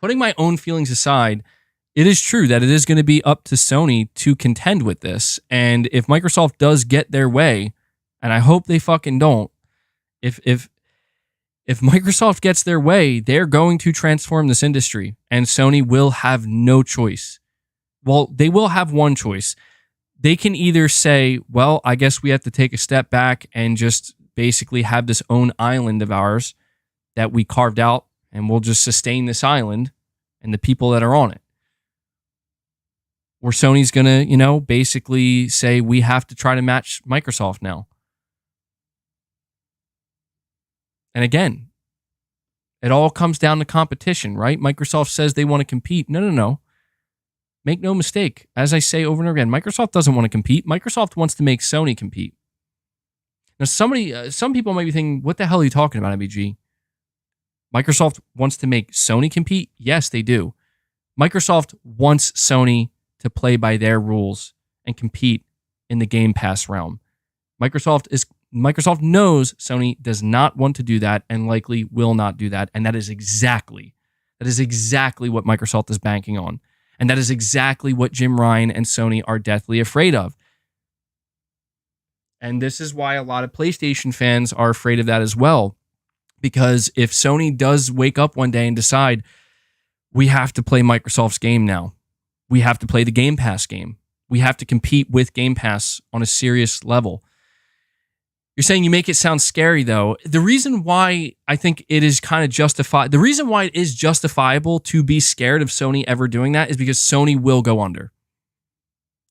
Putting my own feelings aside, it is true that it is going to be up to Sony to contend with this. And if Microsoft does get their way, and I hope they fucking don't, if Microsoft gets their way, they're going to transform this industry, and Sony will have no choice. Well, they will have one choice. They can either say, well, I guess we have to take a step back and just basically have this own island of ours that we carved out, and we'll just sustain this island and the people that are on it. Or Sony's going to, basically say we have to try to match Microsoft now. And again, it all comes down to competition, right? Microsoft says they want to compete. No. Make no mistake. As I say over and over again, Microsoft doesn't want to compete. Microsoft wants to make Sony compete. Now, some people might be thinking, what the hell are you talking about, MBG? Microsoft wants to make Sony compete? Yes, they do. Microsoft wants Sony to play by their rules and compete in the Game Pass realm. Microsoft knows Sony does not want to do that and likely will not do that. And that is exactly what Microsoft is banking on. And that is exactly what Jim Ryan and Sony are deathly afraid of. And this is why a lot of PlayStation fans are afraid of that as well. Because if Sony does wake up one day and decide, we have to play Microsoft's game now, we have to play the Game Pass game, we have to compete with Game Pass on a serious level. You're saying you make it sound scary, though. The reason why I think it is kind of justified, the reason why it is justifiable to be scared of Sony ever doing that is because Sony will go under.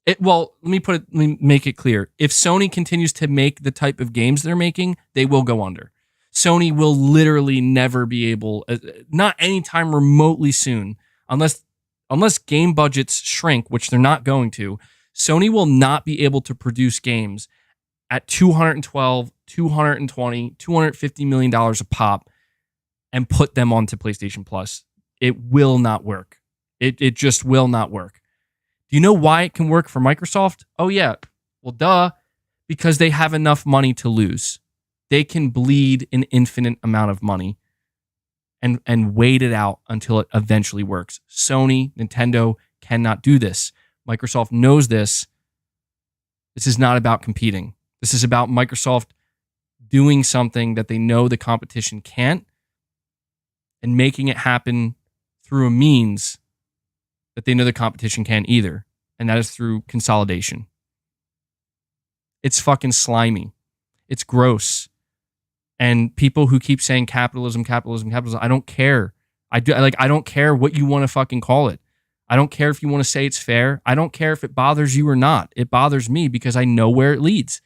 Let me make it clear. If Sony continues to make the type of games they're making, they will go under. Sony will literally never be able, not anytime remotely soon, unless game budgets shrink, which they're not going to, Sony will not be able to produce games at $212, $220, $250 million a pop and put them onto PlayStation Plus. It will not work. It just will not work. Do you know why it can work for Microsoft? Oh, yeah. Well, duh. Because they have enough money to lose. They can bleed an infinite amount of money and wait it out until it eventually works. Sony, Nintendo cannot do this. Microsoft knows this. This is not about competing. This is about Microsoft doing something that they know the competition can't and making it happen through a means that they know the competition can't either. And that is through consolidation. It's fucking slimy. It's gross. And people who keep saying capitalism, I don't care. I don't care what you want to fucking call it. I don't care if you want to say it's fair. I don't care if it bothers you or not. It bothers me because I know where it leads.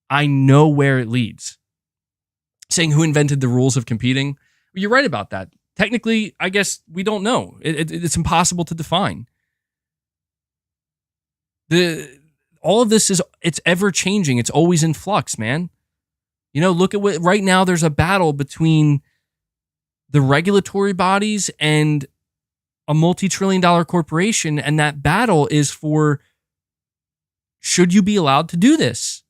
I know where it leads. Saying who invented the rules of competing, you're right about that. Technically, I guess we don't know. It's impossible to define. All of this it's ever changing. It's always in flux, man. Look at what right now. There's a battle between the regulatory bodies and a multi-trillion-dollar corporation, and that battle is for should you be allowed to do this?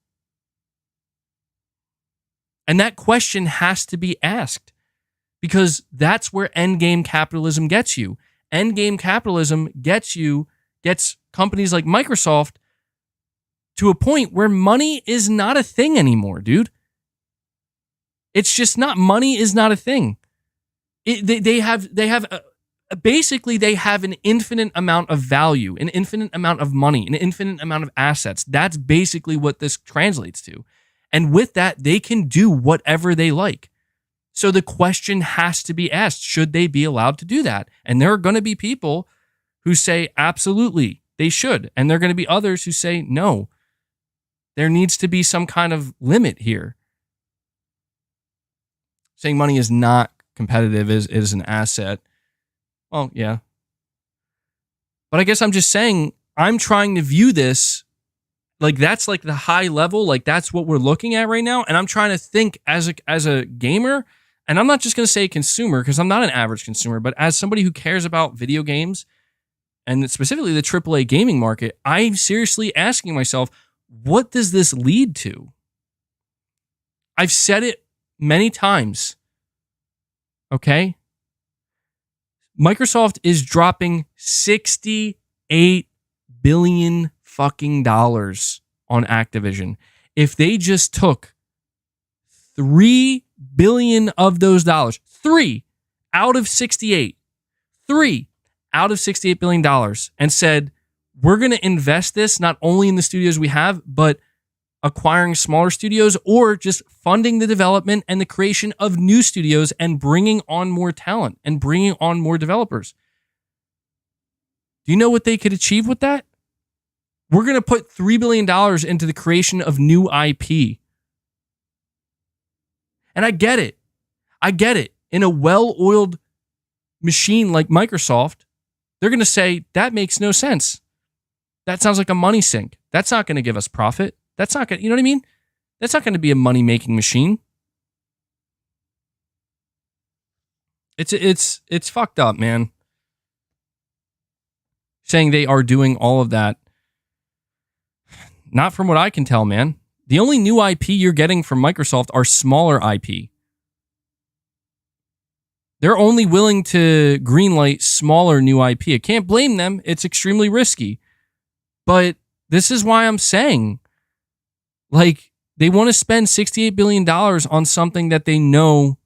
And that question has to be asked because that's where endgame capitalism gets you. end game capitalism gets companies like Microsoft to a point where money is not a thing anymore, dude. It's just not. Money is not a thing. Basically they have an infinite amount of value, an infinite amount of money, an infinite amount of assets. That's basically what this translates to. And with that, they can do whatever they like. So the question has to be asked, should they be allowed to do that? And there are going to be people who say, absolutely, they should. And there are going to be others who say, no, there needs to be some kind of limit here. Saying money is not competitive is an asset. Well, yeah. But I guess I'm just saying, I'm trying to view this like that's like the high level, like that's what we're looking at right now. And I'm trying to think as a gamer, and I'm not just going to say consumer because I'm not an average consumer, but as somebody who cares about video games and specifically the AAA gaming market, I'm seriously asking myself, what does this lead to? I've said it many times. Okay? Microsoft is dropping $68 billion fucking dollars on Activision. If they just took $3 billion of those dollars, 3 out of 68, 3 out of $68 billion and said, we're going to invest this not only in the studios we have, but acquiring smaller studios or just funding the development and the creation of new studios and bringing on more talent and bringing on more developers. Do you know what they could achieve with that? We're going to put $3 billion into the creation of new IP. And I get it. I get it. In a well-oiled machine like Microsoft, they're going to say, that makes no sense. That sounds like a money sink. That's not going to give us profit. That's not going to, you know what I mean? That's not going to be a money-making machine. It's fucked up, man. Saying they are doing all of that. Not from what I can tell, man. The only new IP you're getting from Microsoft are smaller IP. They're only willing to greenlight smaller new IP. I can't blame them. It's extremely risky. But this is why I'm saying, like, they want to spend $68 billion on something that they know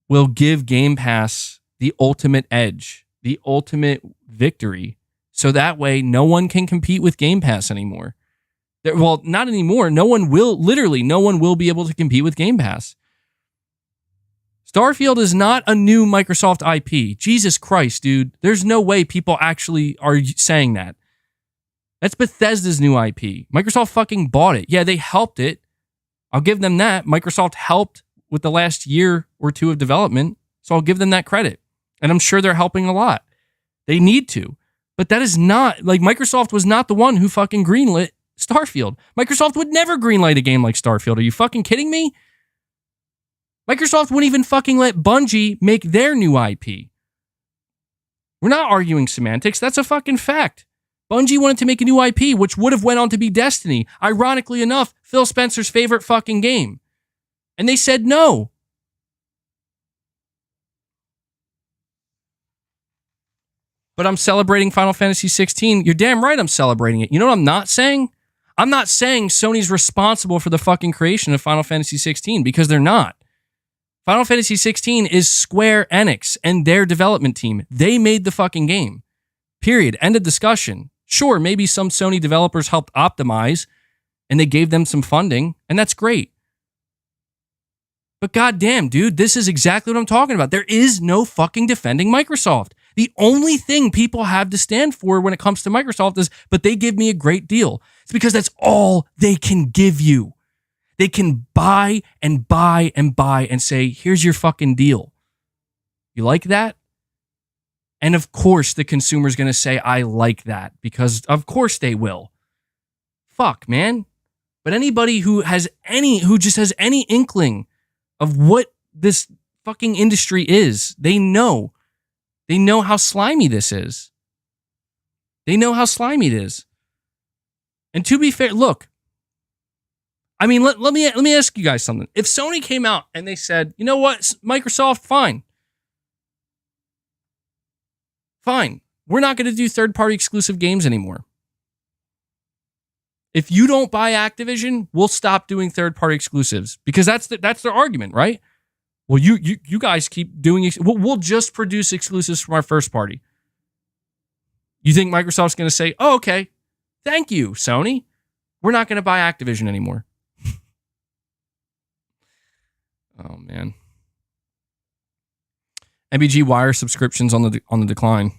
will give Game Pass the ultimate edge, the ultimate victory. So that way, no one can compete with Game Pass anymore. Well, not anymore. No one will be able to compete with Game Pass. Starfield is not a new Microsoft IP. Jesus Christ, dude. There's no way people actually are saying that. That's Bethesda's new IP. Microsoft fucking bought it. Yeah, they helped it. I'll give them that. Microsoft helped with the last year or two of development, so I'll give them that credit. And I'm sure they're helping a lot. They need to. But that is not, like, Microsoft was not the one who fucking greenlit Starfield. Microsoft would never greenlight a game like Starfield. Are you fucking kidding me? Microsoft wouldn't even fucking let Bungie make their new IP. We're not arguing semantics. That's a fucking fact. Bungie wanted to make a new IP, which would have went on to be Destiny. Ironically enough, Phil Spencer's favorite fucking game. And they said no. But I'm celebrating Final Fantasy 16. You're damn right I'm celebrating it. You know what I'm not saying? I'm not saying Sony's responsible for the fucking creation of Final Fantasy 16 because they're not. Final Fantasy 16 is Square Enix and their development team. They made the fucking game. Period. End of discussion. Sure, maybe some Sony developers helped optimize and they gave them some funding, and that's great. But goddamn, dude, this is exactly what I'm talking about. There is no fucking defending Microsoft. The only thing people have to stand for when it comes to Microsoft is, but they give me a great deal. It's because that's all they can give you. They can buy and buy and buy and say, here's your fucking deal. You like that? And of course, the consumer's going to say, I like that, because of course they will. Fuck, man. But anybody who just has any inkling of what this fucking industry is, they know. They know how slimy this is. They know how slimy it is. And to be fair, look, I mean, let me ask you guys something. If Sony came out and they said, you know what, Microsoft, fine. Fine. We're not going to do third-party exclusive games anymore. If you don't buy Activision, we'll stop doing third-party exclusives, because that's their argument, right? Well, you guys keep doing. We'll just produce exclusives from our first party. You think Microsoft's going to say, "Oh, okay, thank you, Sony. We're not going to buy Activision anymore." Oh man. MBG, why are subscriptions on the decline?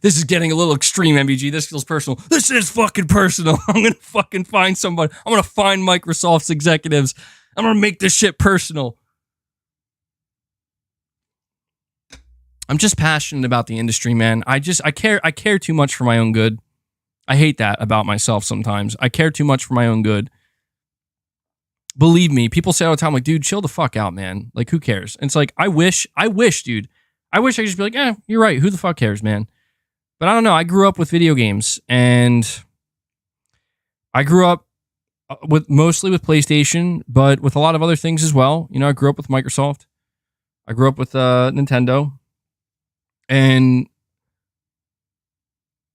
This is getting a little extreme, MBG. This feels personal. This is fucking personal. I'm going to fucking find somebody. I'm going to find Microsoft's executives. I'm going to make this shit personal. I'm just passionate about the industry, man. I care too much for my own good. I hate that about myself sometimes. I care too much for my own good. Believe me, people say all the time, like, dude, chill the fuck out, man. Like, who cares? And it's like, I wish, dude. I wish I could just be like, you're right. Who the fuck cares, man? But I don't know. I grew up with video games, and I grew up mostly with PlayStation, but with a lot of other things as well. You know, I grew up with Microsoft. I grew up with Nintendo. And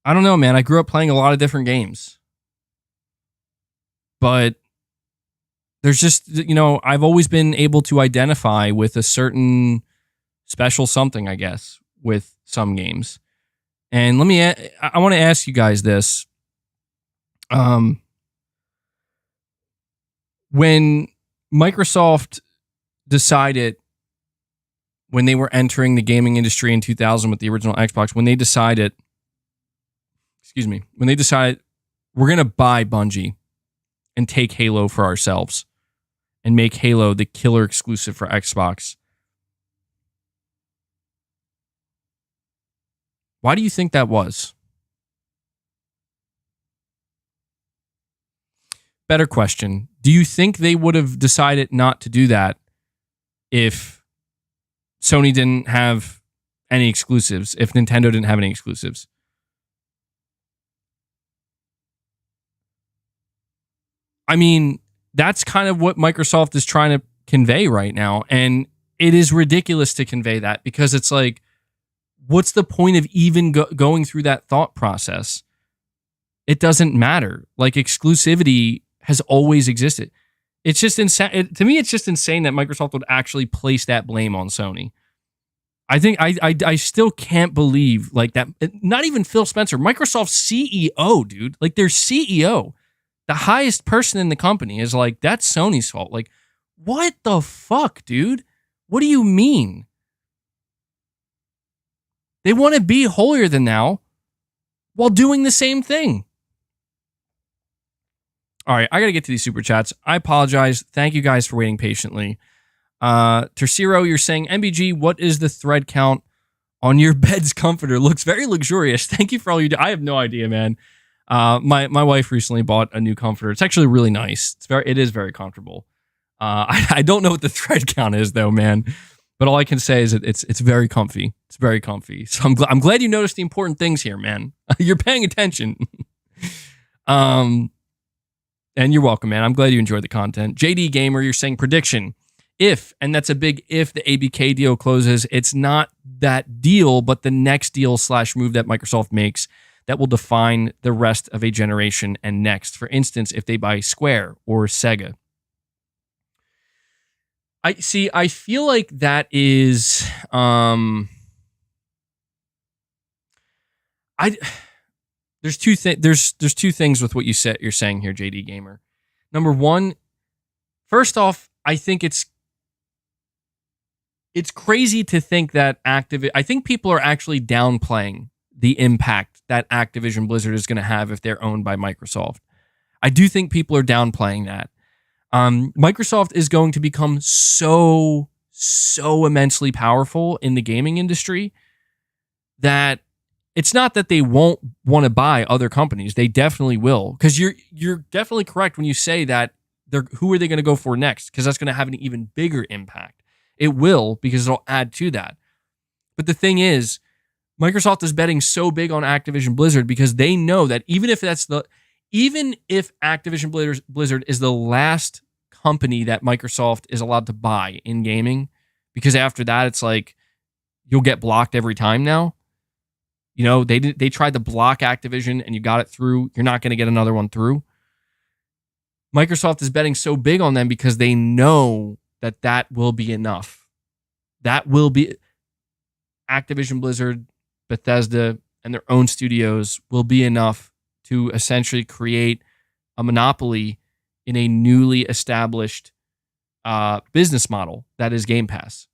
I don't know, man. I grew up playing a lot of different games. But there's just, you know, I've always been able to identify with a certain special something, I guess, with some games. And I want to ask you guys this. When Microsoft decided, when they were entering the gaming industry in 2000 with the original Xbox, when they decided we're going to buy Bungie and take Halo for ourselves and make Halo the killer exclusive for Xbox. Why do you think that was? Better question. Do you think they would have decided not to do that if Sony didn't have any exclusives, if Nintendo didn't have any exclusives? I mean, that's kind of what Microsoft is trying to convey right now. And it is ridiculous to convey that, because it's like, what's the point of even going through that thought process? It doesn't matter. Like, exclusivity has always existed. It's just insane. To me, it's just insane that Microsoft would actually place that blame on Sony. I think I still can't believe, like, that. Not even Phil Spencer, Microsoft's CEO, dude. Like, their CEO, the highest person in the company, is like, that's Sony's fault. Like, what the fuck, dude? What do you mean? They want to be holier than thou while doing the same thing. All right, I got to get to these super chats. I apologize. Thank you guys for waiting patiently. Tercero, you're saying, MBG, what is the thread count on your bed's comforter? Looks very luxurious. Thank you for all you do. I have no idea, man. My wife recently bought a new comforter. It's actually really nice. It is very comfortable. I don't know what the thread count is though, man. But all I can say is that it's very comfy. It's very comfy. So I'm glad you noticed the important things here, man. You're paying attention. And you're welcome, man. I'm glad you enjoyed the content. JD Gamer, you're saying prediction. If, and that's a big if, the ABK deal closes, it's not that deal, but the next deal / move that Microsoft makes that will define the rest of a generation and next. For instance, if they buy Square or Sega. I feel like that is there's two things with what you're saying here, JD Gamer. Number one, first off, I think it's crazy to think that I think people are actually downplaying the impact that Activision Blizzard is going to have if they're owned by Microsoft. I do think people are downplaying that. Microsoft is going to become so immensely powerful in the gaming industry that it's not that they won't want to buy other companies. They definitely will. Because you're definitely correct when you say that who are they going to go for next? Because that's going to have an even bigger impact. It will, because it'll add to that. But the thing is, Microsoft is betting so big on Activision Blizzard because they know that even if Activision Blizzard is the last company that Microsoft is allowed to buy in gaming, because after that it's like you'll get blocked every time now. You know, they tried to block Activision and you got it through. You're not going to get another one through. Microsoft is betting so big on them because they know that will be enough. That will be Activision, Blizzard, Bethesda, and their own studios will be enough to essentially create a monopoly in a newly established business model that is Game Pass.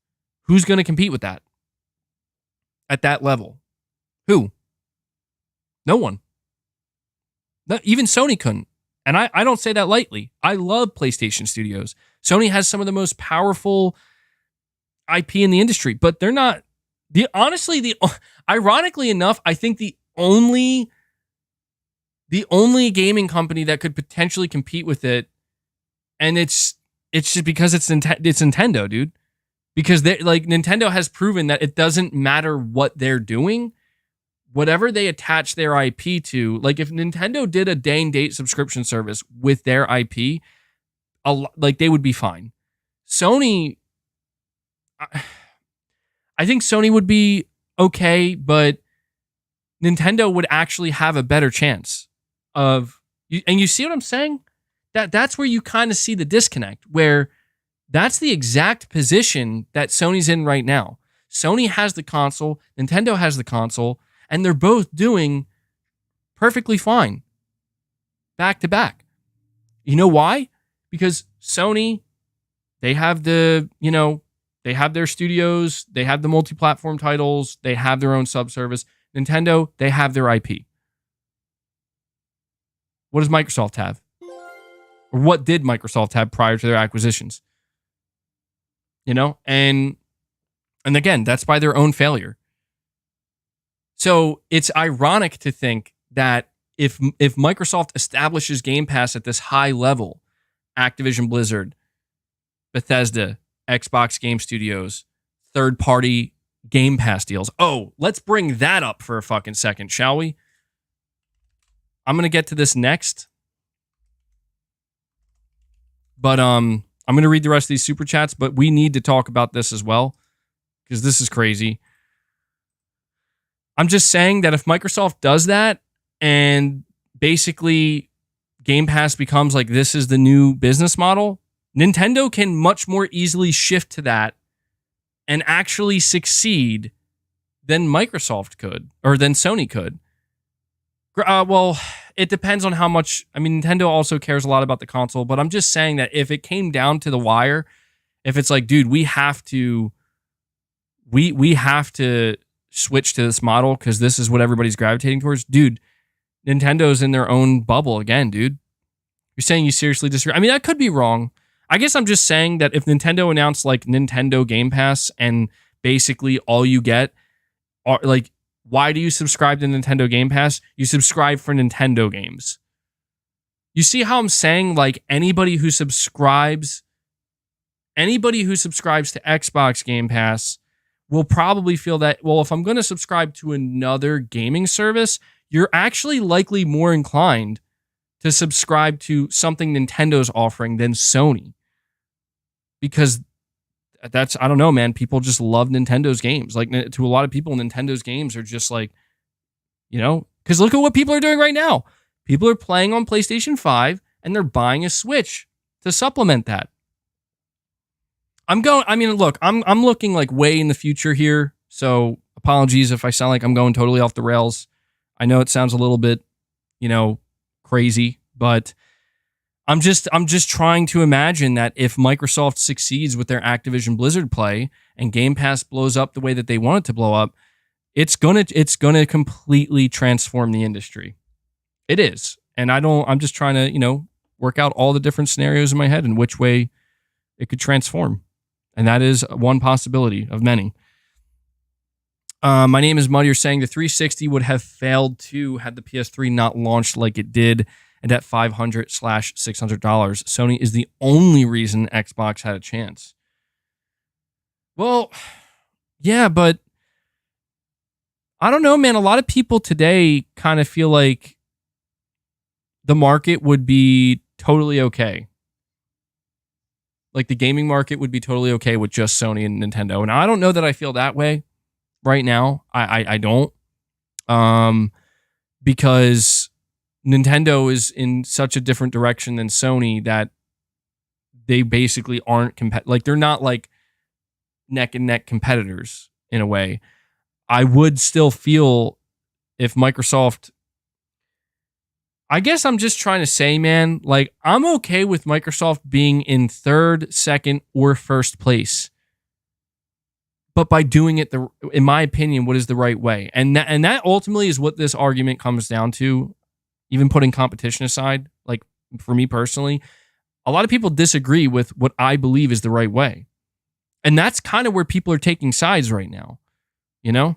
Who's going to compete with that at that level? Who? No one. Even Sony couldn't. And I don't say that lightly. I love PlayStation Studios. Sony has some of the most powerful IP in the industry, but they're not. Ironically enough, I think the only gaming company that could potentially compete with it, and it's just because it's Nintendo, dude. Because Nintendo has proven that it doesn't matter what they're doing, whatever they attach their IP to. Like if Nintendo did a day and date subscription service with their IP, they would be fine. Sony, I think Sony would be okay, but Nintendo would actually have a better chance of. And you see what I'm saying? That's where you kind of see the disconnect, where that's the exact position that Sony's in right now. Sony has the console, Nintendo has the console, and they're both doing perfectly fine back to back. You know why? Because Sony, they have they have their studios, they have the multi-platform titles, they have their own subservice. Nintendo, they have their IP. What does Microsoft have? Or what did Microsoft have prior to their acquisitions? You know, and again, that's by their own failure. So it's ironic to think that if Microsoft establishes Game Pass at this high level, Activision Blizzard, Bethesda, Xbox Game Studios, third-party Game Pass deals. Oh, let's bring that up for a fucking second, shall we? I'm going to get to this next. But I'm going to read the rest of these super chats, but we need to talk about this as well because this is crazy. I'm just saying that if Microsoft does that and basically Game Pass becomes like this is the new business model, Nintendo can much more easily shift to that and actually succeed than Microsoft could or than Sony could. Well, it depends on how much. I mean, Nintendo also cares a lot about the console, but I'm just saying that if it came down to the wire, if it's like, dude, we have to switch to this model because this is what everybody's gravitating towards, dude, Nintendo's in their own bubble again, dude. You're saying you seriously disagree? I mean, that could be wrong. I guess I'm just saying that if Nintendo announced like Nintendo Game Pass and basically all you get are like, why do you subscribe to Nintendo Game Pass? You subscribe for Nintendo games. You see how I'm saying like anybody who subscribes to Xbox Game Pass will probably feel that, well, if I'm going to subscribe to another gaming service, you're actually likely more inclined to subscribe to something Nintendo's offering than Sony. Because that's, I don't know, man. People just love Nintendo's games. Like to a lot of people, Nintendo's games are just like, you know, because look at what people are doing right now. People are playing on PlayStation 5 and they're buying a Switch to supplement that. I'm looking like way in the future here. So apologies if I sound like I'm going totally off the rails. I know it sounds a little bit, you know, crazy, but I'm just trying to imagine that if Microsoft succeeds with their Activision Blizzard play and Game Pass blows up the way that they want it to blow up, it's gonna completely transform the industry. It is. And I'm just trying to, you know, work out all the different scenarios in my head and which way it could transform. And that is one possibility of many. My name is Mud. You're saying the 360 would have failed too had the PS3 not launched like it did. And at $500/$600, Sony is the only reason Xbox had a chance. Well, yeah, but I don't know, man. A lot of people today kind of feel like the market would be totally okay. Like the gaming market would be totally okay with just Sony and Nintendo. And I don't know that I feel that way. right now. I don't. Because Nintendo is in such a different direction than Sony that they basically aren't like they're not like neck and neck competitors in a way. I would still feel if Microsoft, I guess I'm just trying to say, man, like I'm okay with Microsoft being in third, second, or first place, but by doing it in my opinion, what is the right way, and that ultimately is what this argument comes down to. Even putting competition aside, like for me personally, a lot of people disagree with what I believe is the right way, and that's kind of where people are taking sides right now, you know.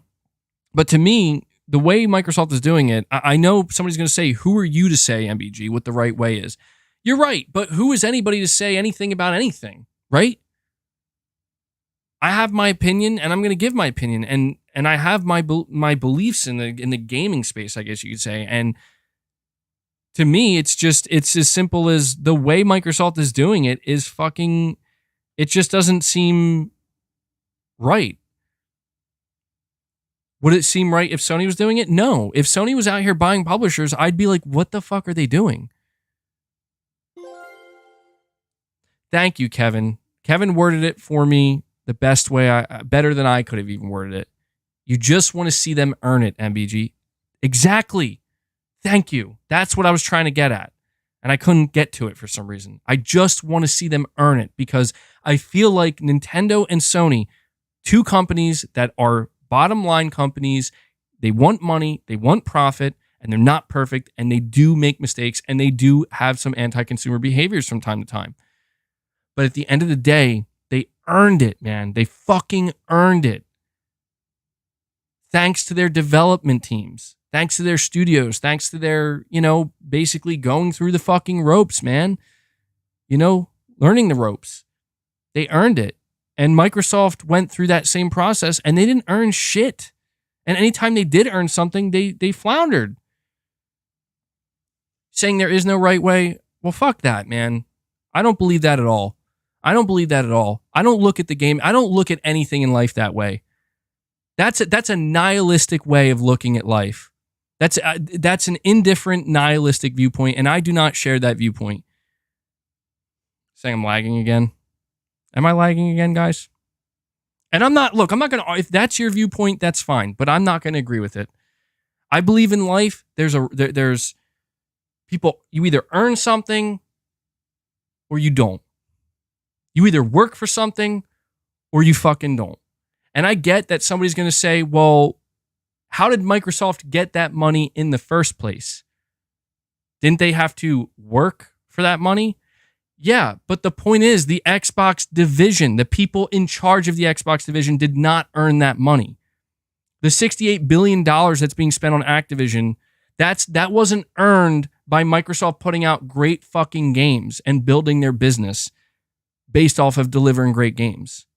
But to me, the way Microsoft is doing it, I know somebody's going to say, who are you to say, MBG, what the right way is? You're right, but who is anybody to say anything about anything, right? I have my opinion, and I'm going to give my opinion, and I have my beliefs in the gaming space, I guess you could say. And to me, it's as simple as the way Microsoft is doing it is fucking, it just doesn't seem right. Would it seem right if Sony was doing it? No. If Sony was out here buying publishers, I'd be like, what the fuck are they doing? Thank you, Kevin. Kevin worded it for me the best way, better than I could have even worded it. You just want to see them earn it, MBG. Exactly. Thank you. That's what I was trying to get at. And I couldn't get to it for some reason. I just want to see them earn it because I feel like Nintendo and Sony, two companies that are bottom line companies, they want money, they want profit, and they're not perfect, and they do make mistakes, and they do have some anti-consumer behaviors from time to time. But at the end of the day, they earned it, man. They fucking earned it. Thanks to their development teams, thanks to their studios, thanks to their, basically going through the fucking ropes, man. Learning the ropes. They earned it. And Microsoft went through that same process and they didn't earn shit. And anytime they did earn something, they floundered. Saying there is no right way, well, fuck that, man. I don't believe that at all. I don't look at the game. I don't look at anything in life that way. That's a nihilistic way of looking at life. That's an indifferent, nihilistic viewpoint, and I do not share that viewpoint. Saying I'm lagging again. Am I lagging again, guys? And I'm not going to, if that's your viewpoint, that's fine, but I'm not going to agree with it. I believe in life, there's people, you either earn something or you don't. You either work for something or you fucking don't. And I get that somebody's going to say, well, how did Microsoft get that money in the first place? Didn't they have to work for that money? Yeah, but the point is the Xbox division, the people in charge of the Xbox division did not earn that money. The $68 billion that's being spent on Activision, that wasn't earned by Microsoft putting out great fucking games and building their business based off of delivering great games.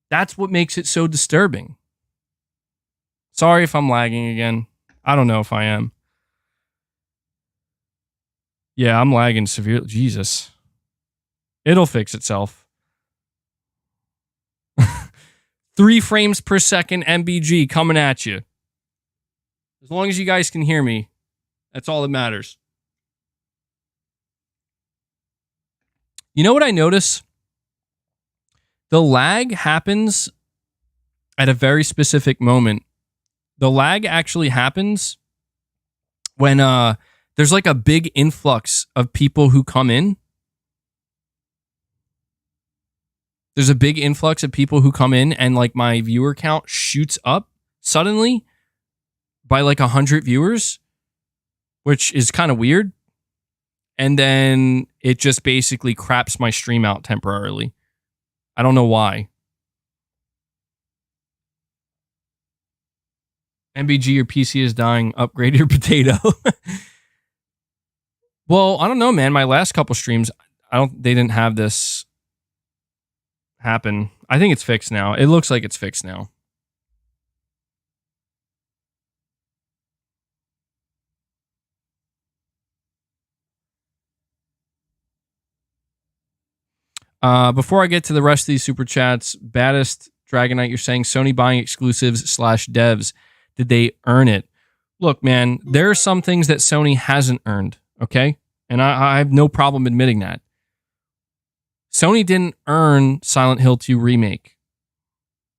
That's what makes it so disturbing. Sorry if I'm lagging again. I don't know if I am. Yeah, I'm lagging severely. Jesus. It'll fix itself. 3 frames per second MBG coming at you. As long as you guys can hear me, that's all that matters. You know what I notice? The lag happens at a very specific moment. The lag actually happens when there's like a big influx of people who come in. There's a big influx of people who come in and like my viewer count shoots up suddenly by like 100 viewers, which is kind of weird. And then it just basically craps my stream out temporarily. I don't know why. MBG, your PC is dying. Upgrade your potato. Well, I don't know, man. My last couple streams, they didn't have this happen. I think it's fixed now. It looks like it's fixed now. Before I get to the rest of these super chats, Baddest Dragonite, you're saying Sony buying exclusives / devs. Did they earn it? Look, man, there are some things that Sony hasn't earned, okay? And I have no problem admitting that. Sony didn't earn Silent Hill 2 Remake.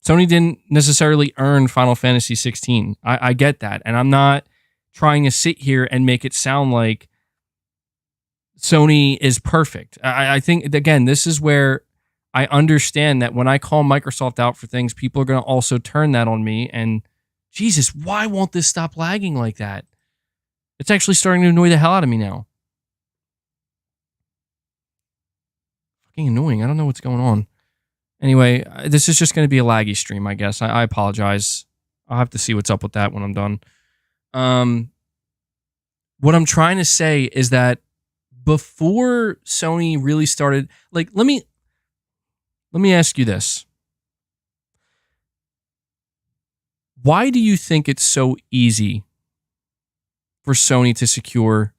Sony didn't necessarily earn Final Fantasy 16. I get that. And I'm not trying to sit here and make it sound like Sony is perfect. I think, again, this is where I understand that when I call Microsoft out for things, people are going to also turn that on me. And Jesus, why won't this stop lagging like that? It's actually starting to annoy the hell out of me now. Fucking annoying. I don't know what's going on. Anyway, this is just going to be a laggy stream, I guess. I apologize. I'll have to see what's up with that when I'm done. What I'm trying to say is that before Sony really started, like, let me ask you this. Why do you think it's so easy for Sony to secure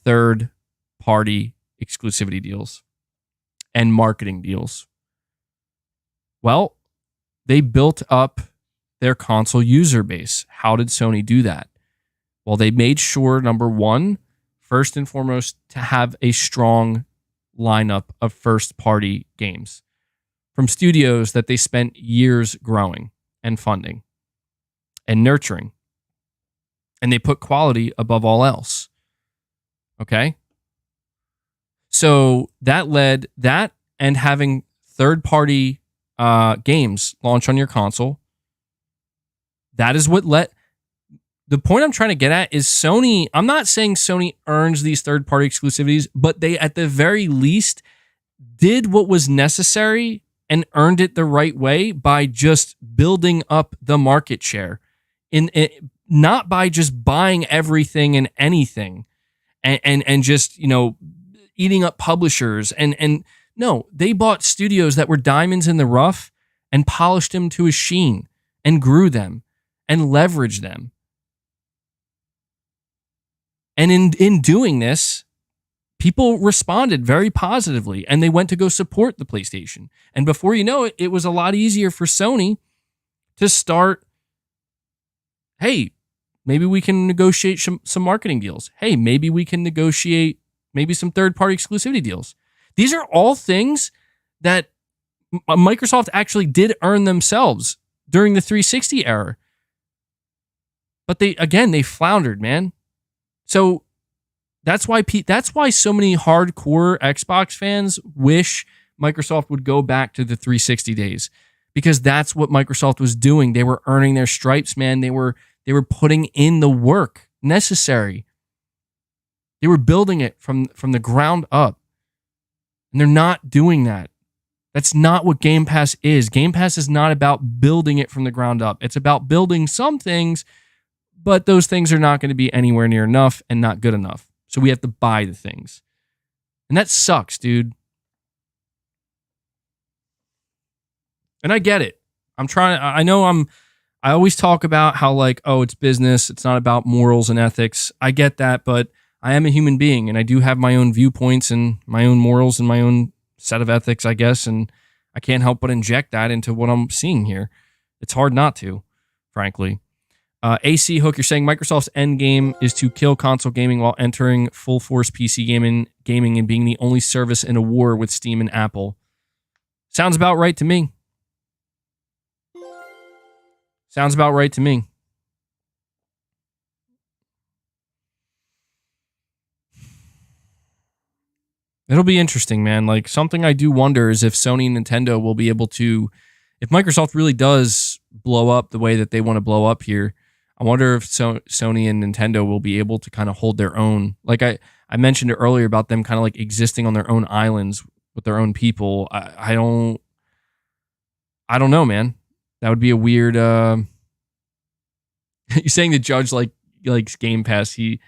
third-party exclusivity deals and marketing deals? Well, they built up their console user base. How did Sony do that? Well, they made sure, number one, first and foremost, to have a strong lineup of first-party games from studios that they spent years growing and funding and nurturing. And they put quality above all else. Okay? So that led that and having third-party games launch on your console. That is what led. The point I'm trying to get at is Sony. I'm not saying Sony earns these third-party exclusivities, but they, at the very least, did what was necessary and earned it the right way by just building up the market share, not by just buying everything and anything, and just, you know, eating up publishers. And no, they bought studios that were diamonds in the rough and polished them to a sheen and grew them and leveraged them. And in doing this, people responded very positively, and they went to go support the PlayStation. And before you know it, it was a lot easier for Sony to start, hey, maybe we can negotiate some marketing deals. Hey, maybe we can negotiate maybe some third-party exclusivity deals. These are all things that Microsoft actually did earn themselves during the 360 era. But they floundered, man. So that's why so many hardcore Xbox fans wish Microsoft would go back to the 360 days, because that's what Microsoft was doing. They were earning their stripes, man. They were putting in the work necessary. They were building it from the ground up. And they're not doing that. That's not what Game Pass is. Game Pass is not about building it from the ground up. It's about building some things, but those things are not going to be anywhere near enough and not good enough. So we have to buy the things. And that sucks, dude. And I get it. I always talk about how, like, oh, it's business. It's not about morals and ethics. I get that, but I am a human being, and I do have my own viewpoints and my own morals and my own set of ethics, I guess, and I can't help but inject that into what I'm seeing here. It's hard not to, frankly. AC Hook, you're saying Microsoft's end game is to kill console gaming while entering full force PC gaming and being the only service in a war with Steam and Apple. Sounds about right to me. Sounds about right to me. It'll be interesting, man. Like, something I do wonder is if Sony and Nintendo will be able to, if Microsoft really does blow up the way that they want to blow up here, I wonder if Sony and Nintendo will be able to kind of hold their own. Like I mentioned it earlier about them kind of like existing on their own islands with their own people. I don't know, man. That would be a weird. You're saying the judge likes Game Pass. He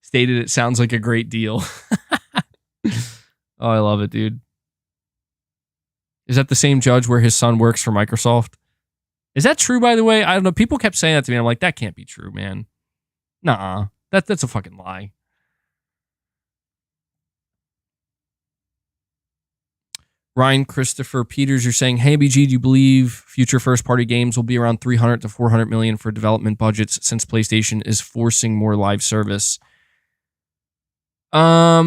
stated it sounds like a great deal. Oh, I love it, dude. Is that the same judge where his son works for Microsoft? Is that true, by the way? I don't know. People kept saying that to me. I'm like, that can't be true, man. Nah, that's a fucking lie. Ryan Christopher Peters, you're saying, hey, BG, do you believe future first-party games will be around 300 to 400 million for development budgets since PlayStation is forcing more live service? I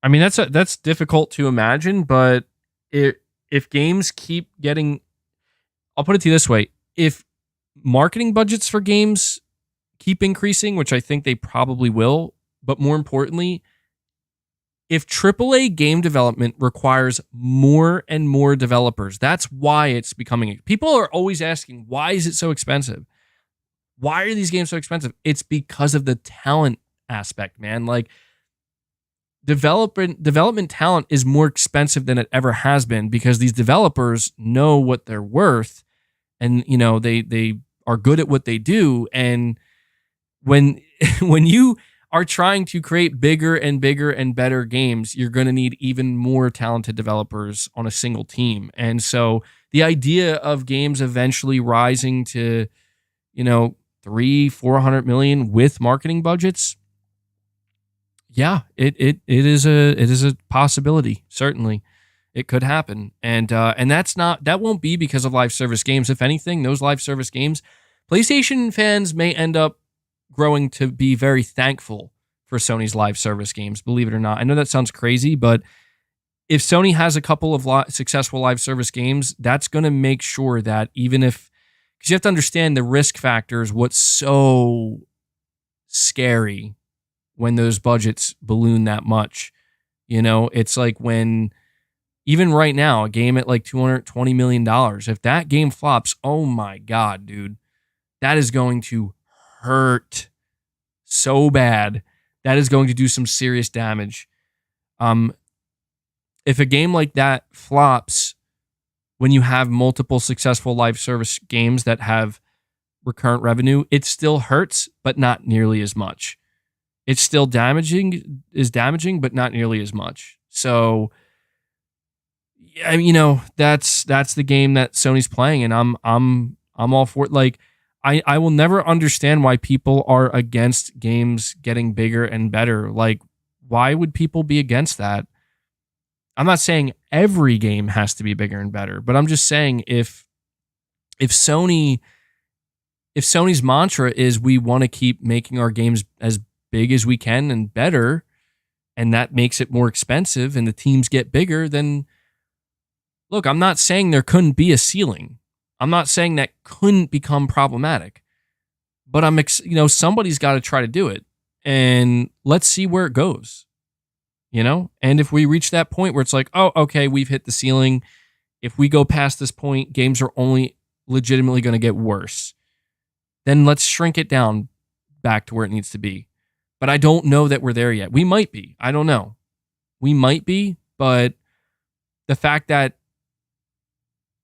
mean, that's difficult to imagine, but if games keep getting, I'll put it to you this way: if marketing budgets for games keep increasing, which I think they probably will, but more importantly, if AAA game development requires more and more developers, that's why it's becoming. People are always asking, why is it so expensive? Why are these games so expensive? It's because of the talent aspect, man. Like development talent is more expensive than it ever has been because these developers know what they're worth, and they are good at what they do. And when you are trying to create bigger and bigger and better games, you're going to need even more talented developers on a single team. And so the idea of games eventually rising to, 300-400 million with marketing budgets, yeah, it is a possibility. Certainly, it could happen, and that won't be because of live service games. If anything, those live service games, PlayStation fans may end up growing to be very thankful for Sony's live service games, believe it or not. I know that sounds crazy, but if Sony has a couple of successful live service games, that's going to make sure that even if, because you have to understand the risk factors, what's so scary when those budgets balloon that much. It's like when, even right now, a game at like $220 million, if that game flops, oh my God, dude, that is going to hurt so bad. That is going to do some serious damage. If a game like that flops when you have multiple successful live service games that have recurrent revenue, it still hurts, but not nearly as much. It's still damaging, but not nearly as much. So, that's the game that Sony's playing, and I'm all for it. Like, I will never understand why people are against games getting bigger and better. Like, why would people be against that? I'm not saying every game has to be bigger and better, but I'm just saying if Sony's mantra is we want to keep making our games as big as we can and better, and that makes it more expensive and the teams get bigger, then look, I'm not saying there couldn't be a ceiling. I'm not saying that couldn't become problematic, but somebody's got to try to do it, and let's see where it goes, And if we reach that point where it's like, oh, okay, we've hit the ceiling. If we go past this point, games are only legitimately going to get worse. Then let's shrink it down back to where it needs to be. But I don't know that we're there yet. We might be. I don't know. We might be, but the fact that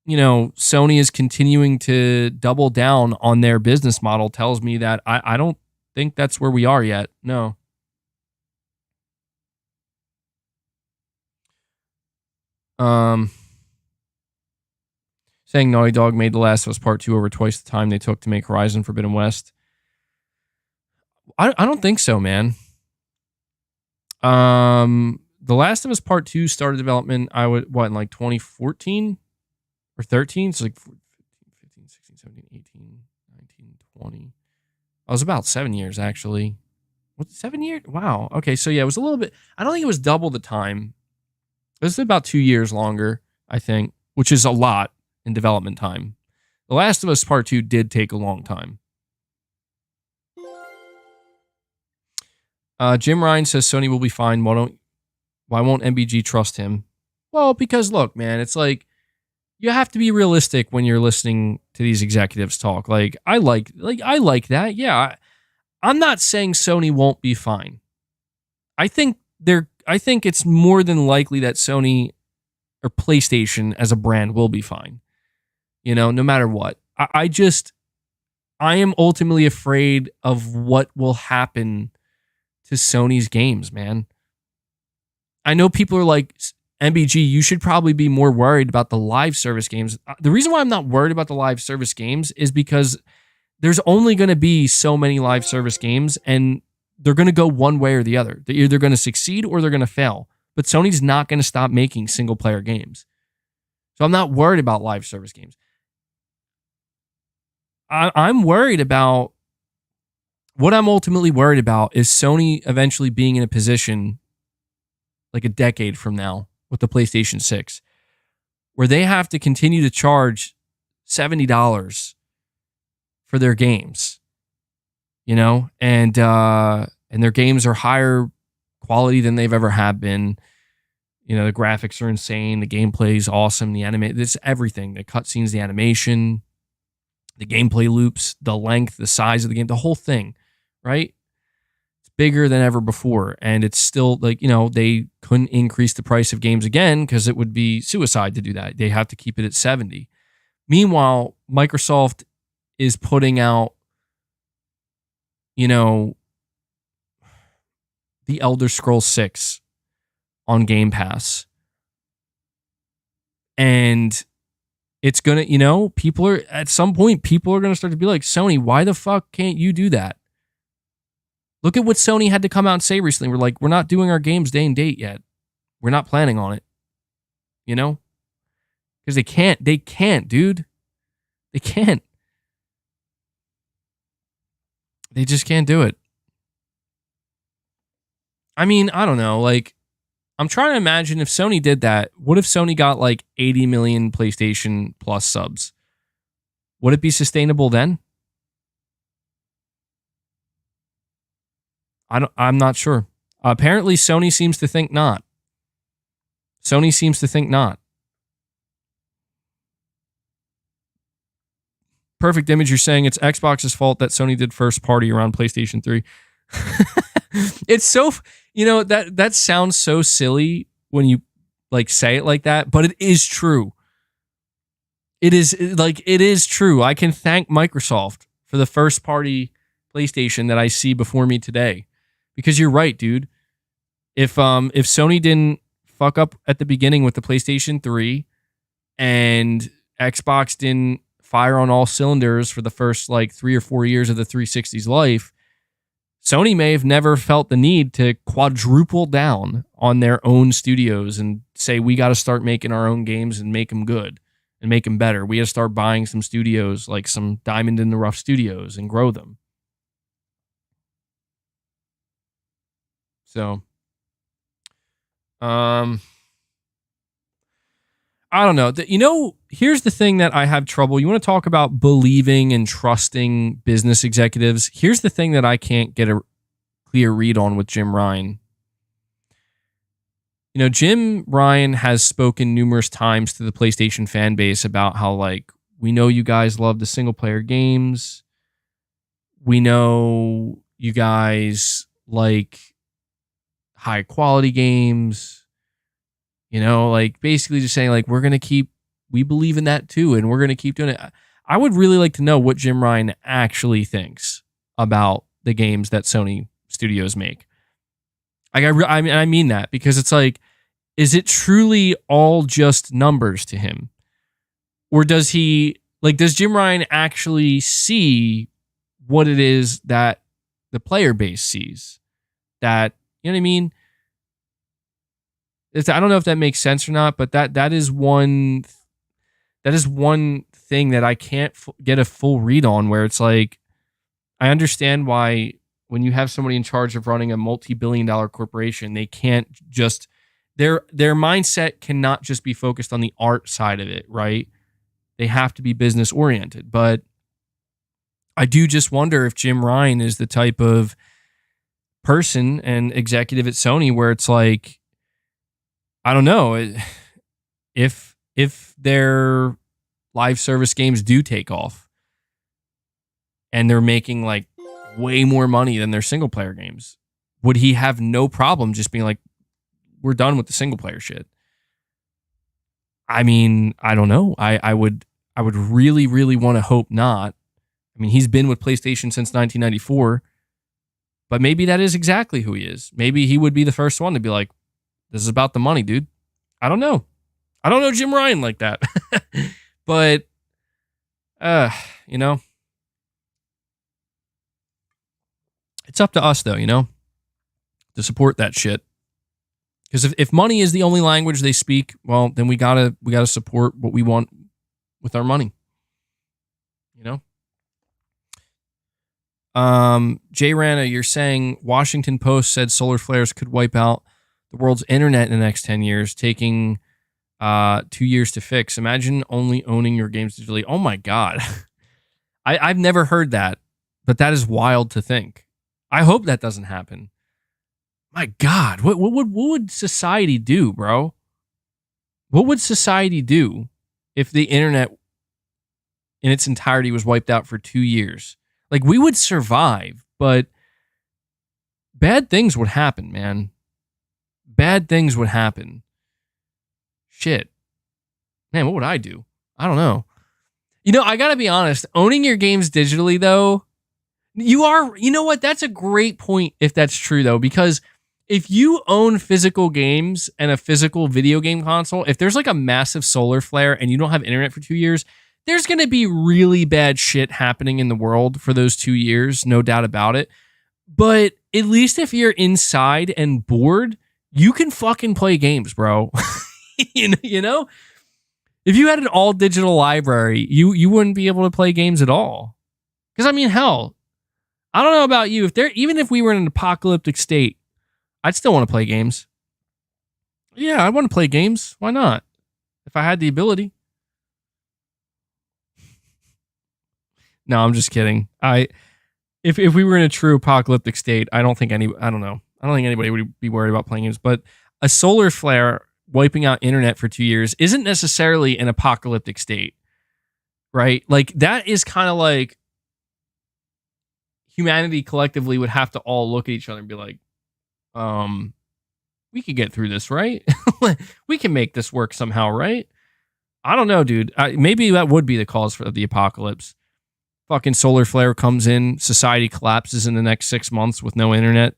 Sony is continuing to double down on their business model tells me that I don't think that's where we are yet. No. Saying Naughty Dog made The Last of Us Part 2 over twice the time they took to make Horizon Forbidden West. I don't think so, man. The Last of Us Part 2 started development, in like 2014? Or 13, so like 15, 16, 17, 18, 19, 20. I was about 7 years, actually. What, 7 years? Wow. Okay, so yeah, it was a little bit, I don't think it was double the time. It was about 2 years longer, I think, which is a lot in development time. The Last of Us Part 2 did take a long time. Jim Ryan says Sony will be fine. Why won't MBG trust him? Well, because look, man, it's like, you have to be realistic when you're listening to these executives talk. Like I like that. Yeah. I'm not saying Sony won't be fine. I think it's more than likely that Sony or PlayStation as a brand will be fine. No matter what. I am ultimately afraid of what will happen to Sony's games, man. I know people are like, MBG, you should probably be more worried about the live service games. The reason why I'm not worried about the live service games is because there's only going to be so many live service games, and they're going to go one way or the other. They're either going to succeed or they're going to fail. but Sony's not going to stop making single player games. So I'm not worried about live service games. I'm worried about, what I'm ultimately worried about is Sony eventually being in a position like a decade from now with the PlayStation 6 where they have to continue to charge $70 for their games, you know, and their games are higher quality than they've ever have been. You know, the graphics are insane, the gameplay is awesome, the anime, this everything, the cutscenes, the animation, the gameplay loops, the length, the size of the game, the whole thing, right? It's bigger than ever before, and it's still like, you know, they couldn't increase the price of games again because it would be suicide to do that. They have to keep it at 70. Meanwhile, Microsoft is putting out, you know, The Elder Scrolls 6 on Game Pass. And it's going to, you know, at some point, people are going to start to be like, Sony, why the fuck can't you do that? Look at what Sony had to come out and say recently. We're like, we're not doing our games day and date yet. We're not planning on it. You know? Because they can't, dude. They can't. They just can't do it. I mean, I don't know. Like, I'm trying to imagine if Sony did that. What if Sony got like 80 million PlayStation Plus subs? Would it be sustainable then? I'm not sure. Apparently, Sony seems to think not. Sony seems to think not. Perfect Image, you're saying it's Xbox's fault that Sony did first party around PlayStation 3. It's so, you know, that sounds so silly when you like say it like that, but it is true. It is true. I can thank Microsoft for the first party PlayStation that I see before me today, because you're right, dude. If Sony didn't fuck up at the beginning with the PlayStation 3 and Xbox didn't fire on all cylinders for the first like 3 or 4 years of the 360's life, Sony may have never felt the need to quadruple down on their own studios and say, we got to start making our own games and make them good and make them better. We got to start buying some studios, like some diamond in the rough studios, and grow them. So, I don't know. You know, here's the thing that I have trouble. You want to talk about believing and trusting business executives? Here's the thing that I can't get a clear read on with Jim Ryan. You know, Jim Ryan has spoken numerous times to the PlayStation fan base about how, like, we know you guys love the single player games. We know you guys like high quality games. You know, like basically just saying like, we believe in that too, and we're going to keep doing it. I would really like to know what Jim Ryan actually thinks about the games that Sony Studios make. Like, I mean that, because it's like, is it truly all just numbers to him? Or does Jim Ryan actually see what it is that the player base sees? That, you know what I mean? I don't know if that makes sense or not, but that is one thing that I can't get a full read on, where it's like, I understand why when you have somebody in charge of running a multi-billion-dollar corporation, they can't just, their mindset cannot just be focused on the art side of it, right? They have to be business oriented. But I do just wonder if Jim Ryan is the type of person and executive at Sony where it's like, I don't know, if their live service games do take off and they're making like way more money than their single player games, would he have no problem just being like, we're done with the single player shit? I mean, I don't know. I would really, really want to hope not. I mean, he's been with PlayStation since 1994, but maybe that is exactly who he is. Maybe he would be the first one to be like, this is about the money, dude. I don't know. I don't know Jim Ryan like that. But, you know, it's up to us, though, you know, to support that shit. Because if money is the only language they speak, well, then we gotta support what we want with our money. You know? Jay Rana, you're saying Washington Post said solar flares could wipe out the world's internet in the next 10 years, taking 2 years to fix. Imagine only owning your games digitally. Oh my God. I've never heard that, but that is wild to think. I hope that doesn't happen. My God, what would society do, bro? What would society do if the internet in its entirety was wiped out for 2 years? Like, we would survive, but bad things would happen, man. Bad things would happen. Shit. Man, what would I do? I don't know. You know, I gotta be honest, owning your games digitally, though, you know what? That's a great point if that's true, though, because if you own physical games and a physical video game console, if there's like a massive solar flare and you don't have internet for 2 years, there's going to be really bad shit happening in the world for those 2 years, no doubt about it. But at least if you're inside and bored, you can fucking play games, bro. You know? If you had an all digital library, you wouldn't be able to play games at all. Because I mean, hell, I don't know about you. Even if we were in an apocalyptic state, I'd still want to play games. Yeah, I want to play games. Why not? If I had the ability. No, I'm just kidding. If we were in a true apocalyptic state, I don't think anybody would be worried about playing games. But a solar flare wiping out internet for 2 years isn't necessarily an apocalyptic state, right? Like, that is kind of like humanity collectively would have to all look at each other and be like, we could get through this, right? We can make this work somehow, right? I don't know, dude. Maybe that would be the cause for the apocalypse. Fucking solar flare comes in, society collapses in the next 6 months with no internet.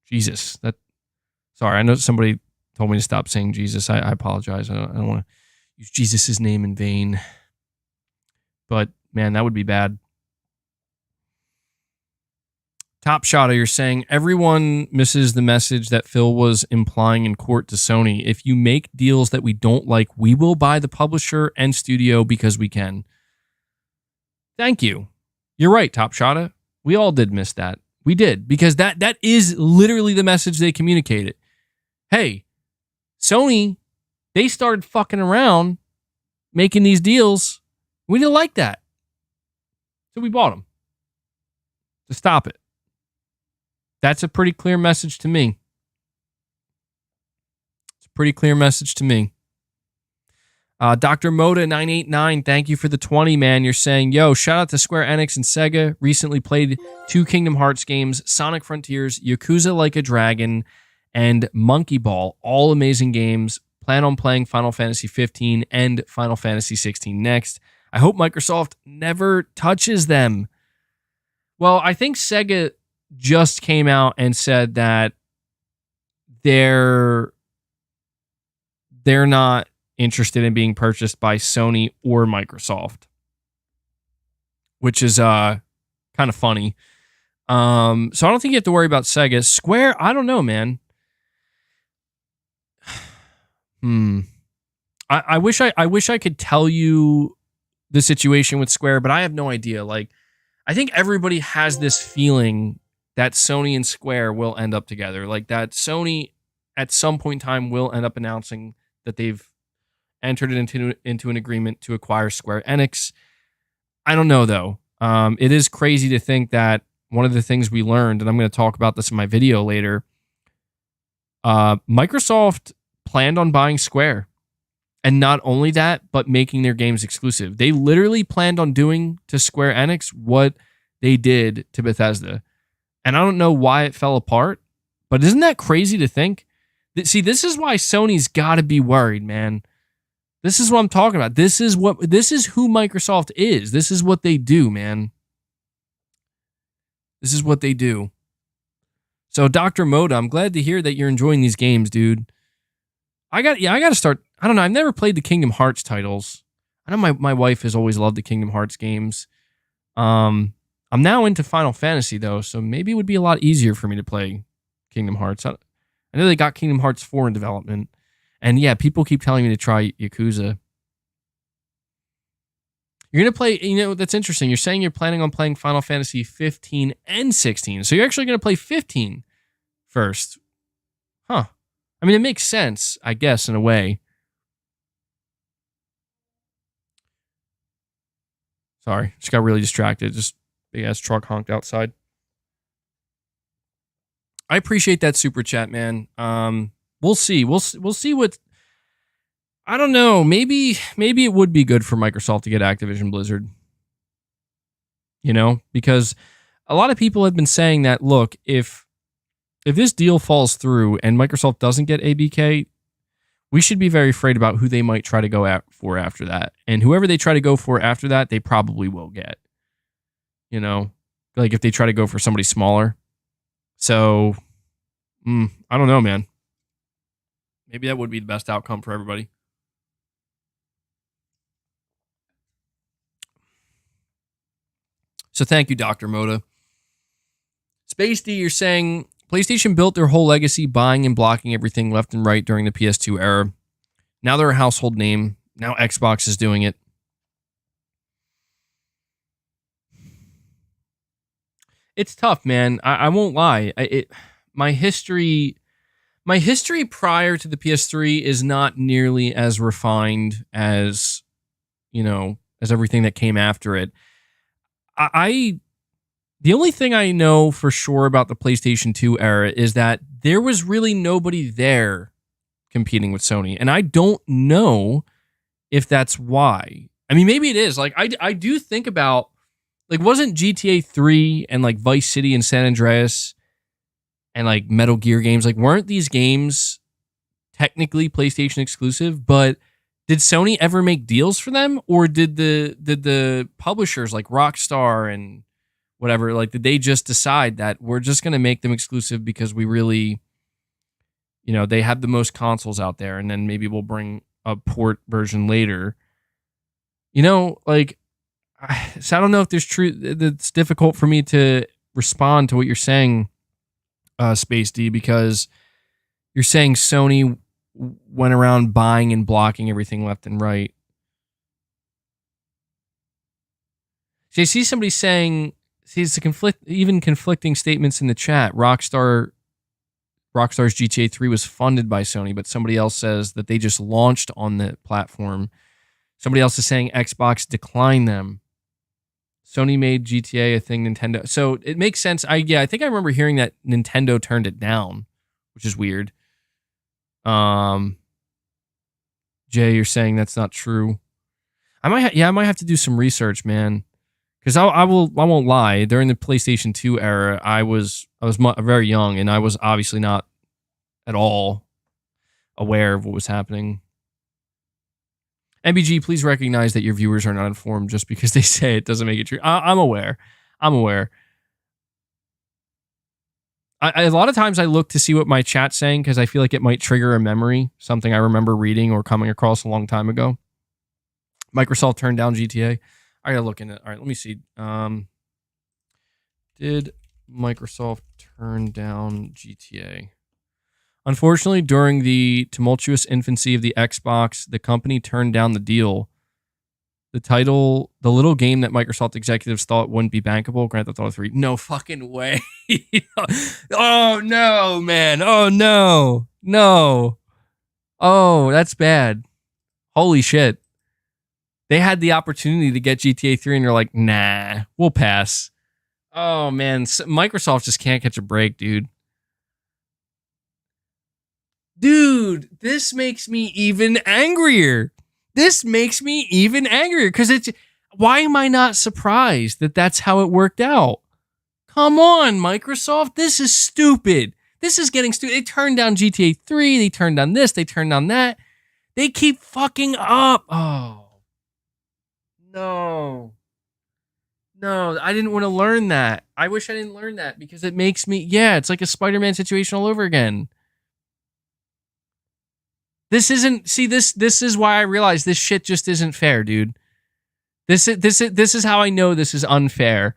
Jesus, sorry, I know somebody told me to stop saying Jesus. I apologize. I don't want to use Jesus' name in vain. But man, that would be bad. Top Shotter, you're saying everyone misses the message that Phil was implying in court to Sony. If you make deals that we don't like, we will buy the publisher and studio because we can. Thank you. You're right, Top Shotter. We all did miss that. We did, because that is literally the message they communicated. Hey, Sony, they started fucking around making these deals. We didn't like that. So we bought them to stop it. That's a pretty clear message to me. It's a pretty clear message to me. Dr. Moda989, thank you for the 20, man. You're saying, yo, shout out to Square Enix and Sega. Recently played 2 Kingdom Hearts games, Sonic Frontiers, Yakuza Like a Dragon, and Monkey Ball. All amazing games. Plan on playing Final Fantasy 15 and Final Fantasy 16 next. I hope Microsoft never touches them. Well, I think Sega just came out and said that they're not interested in being purchased by Sony or Microsoft, which is kind of funny. So I don't think you have to worry about Sega. Square, I don't know, man. I wish I could tell you the situation with Square, but I have no idea. Like, I think everybody has this feeling that Sony and Square will end up together. Like, that Sony at some point in time will end up announcing that they've entered into an agreement to acquire Square Enix. I don't know, though. It is crazy to think that one of the things we learned, and I'm going to talk about this in my video later, Microsoft planned on buying Square. And not only that, but making their games exclusive. They literally planned on doing to Square Enix what they did to Bethesda. And I don't know why it fell apart, but isn't that crazy to think? See, this is why Sony's got to be worried, man. This is what I'm talking about. This is who Microsoft is. This is what they do, man. This is what they do. So, Dr. Moda, I'm glad to hear that you're enjoying these games, dude. I got to start. I don't know. I've never played the Kingdom Hearts titles. I know my wife has always loved the Kingdom Hearts games. I'm now into Final Fantasy, though, so maybe it would be a lot easier for me to play Kingdom Hearts. I know they got Kingdom Hearts 4 in development. And yeah, people keep telling me to try Yakuza. You're going to play, that's interesting. You're saying you're planning on playing Final Fantasy 15 and 16. So you're actually going to play 15 first. Huh. I mean, it makes sense, I guess, in a way. Sorry, just got really distracted. Just big ass truck honked outside. I appreciate that super chat, man. We'll see. We'll see what. I don't know. Maybe it would be good for Microsoft to get Activision Blizzard. Because a lot of people have been saying that, look, if this deal falls through and Microsoft doesn't get ABK, we should be very afraid about who they might try to go for after that. And whoever they try to go for after that, they probably will get. Like if they try to go for somebody smaller. So, I don't know, man. Maybe that would be the best outcome for everybody. So thank you, Dr. Moda. Space D, you're saying PlayStation built their whole legacy buying and blocking everything left and right during the PS2 era. Now they're a household name. Now Xbox is doing it. It's tough, man. I won't lie. My history prior to the PS3 is not nearly as refined as, as everything that came after it. The only thing I know for sure about the PlayStation 2 era is that there was really nobody there competing with Sony. And I don't know if that's why. I mean, maybe it is. Like, I do think about, like, wasn't GTA 3 and, like, Vice City and San Andreas and, like, Metal Gear games, like, weren't these games technically PlayStation exclusive, but did Sony ever make deals for them, or did the publishers like Rockstar and whatever, like, did they just decide that we're just going to make them exclusive because we really, they have the most consoles out there, and then maybe we'll bring a port version later. Like, so I don't know if there's truth. It's difficult for me to respond to what you're saying, Space D, because you're saying Sony went around buying and blocking everything left and right. So I see somebody saying, it's conflicting statements in the chat. Rockstar's GTA 3 was funded by Sony, but somebody else says that they just launched on the platform. Somebody else is saying Xbox declined them. Sony made GTA a thing, Nintendo. So it makes sense. I think I remember hearing that Nintendo turned it down, which is weird. Jay, you're saying that's not true. I might have to do some research, man. Because I won't lie. During the PlayStation 2 era, I was very young, and I was obviously not at all aware of what was happening. MBG, please recognize that your viewers are not informed just because they say it doesn't make it true. I'm aware. A lot of times I look to see what my chat's saying because I feel like it might trigger a memory, something I remember reading or coming across a long time ago. Microsoft turned down GTA. I gotta look in it. All right, let me see. Did Microsoft turn down GTA? Unfortunately, during the tumultuous infancy of the Xbox, the company turned down the deal. The little game that Microsoft executives thought wouldn't be bankable, Grand Theft Auto 3. No fucking way. Oh, no, man. Oh, no. No. Oh, that's bad. Holy shit. They had the opportunity to get GTA 3 and they're like, nah, we'll pass. Oh, man. Microsoft just can't catch a break, dude. Dude, this makes me even angrier. Because why am I not surprised that that's how it worked out? Come on, Microsoft. This is stupid. This is getting stupid. They turned down GTA 3. They turned down this. They turned down that. They keep fucking up. Oh. No. No, I didn't want to learn that. I wish I didn't learn that because it makes me, it's like a Spider-Man situation all over again. This is why I realize this shit just isn't fair, dude. This is how I know this is unfair.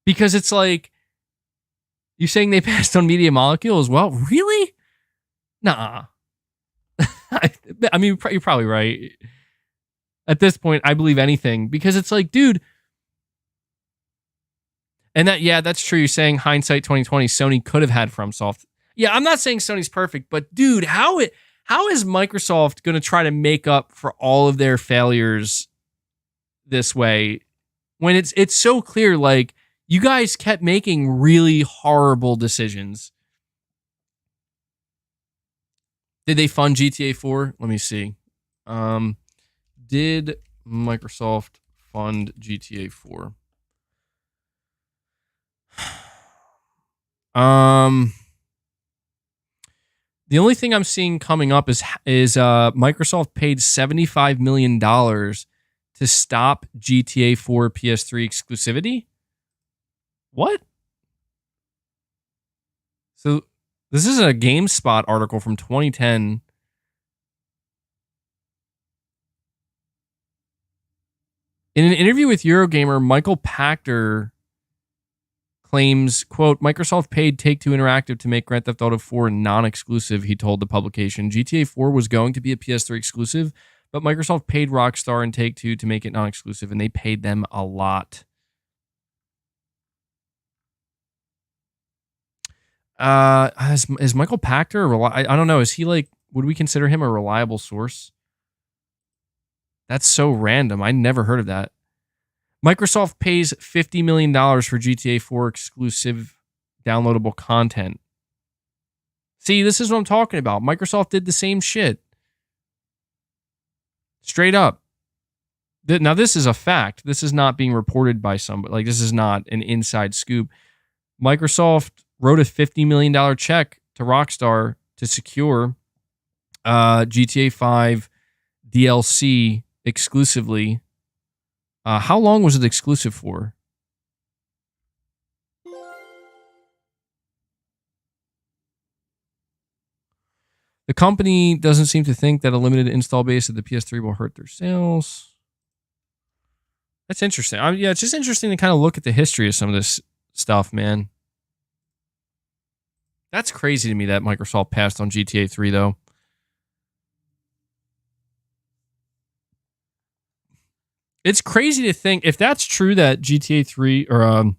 Because it's like, you're saying they passed on Media Molecule as well? Really? Nah. I mean, you're probably right. At this point, I believe anything because it's like, dude. And that's true. You're saying hindsight 2020, Sony could have had FromSoft. Yeah, I'm not saying Sony's perfect, but dude, how is Microsoft going to try to make up for all of their failures this way when it's so clear? Like, you guys kept making really horrible decisions. Did they fund GTA 4? Let me see. Did Microsoft fund GTA 4? The only thing I'm seeing coming up is Microsoft paid $75 million to stop GTA 4 PS3 exclusivity. What? So this is a GameSpot article from 2010. In an interview with Eurogamer, Michael Pachter claims, quote, Microsoft paid Take-Two Interactive to make Grand Theft Auto 4 non-exclusive, he told the publication. GTA 4 was going to be a PS3 exclusive, but Microsoft paid Rockstar and Take-Two to make it non-exclusive, and they paid them a lot. Is Michael Pachter I don't know, is he like, would we consider him a reliable source? That's so random. I never heard of that. Microsoft pays $50 million for GTA 4 exclusive downloadable content. See, this is what I'm talking about. Microsoft did the same shit. Straight up. Now, this is a fact. This is not being reported by somebody. Like, this is not an inside scoop. Microsoft wrote a $50 million check to Rockstar to secure GTA 5 DLC exclusively. How long was it exclusive for? The company doesn't seem to think that a limited install base of the PS3 will hurt their sales. That's interesting. Yeah, it's just interesting to kind of look at the history of some of this stuff, man. That's crazy to me that Microsoft passed on GTA 3, though. It's crazy to think, if that's true that GTA 3 or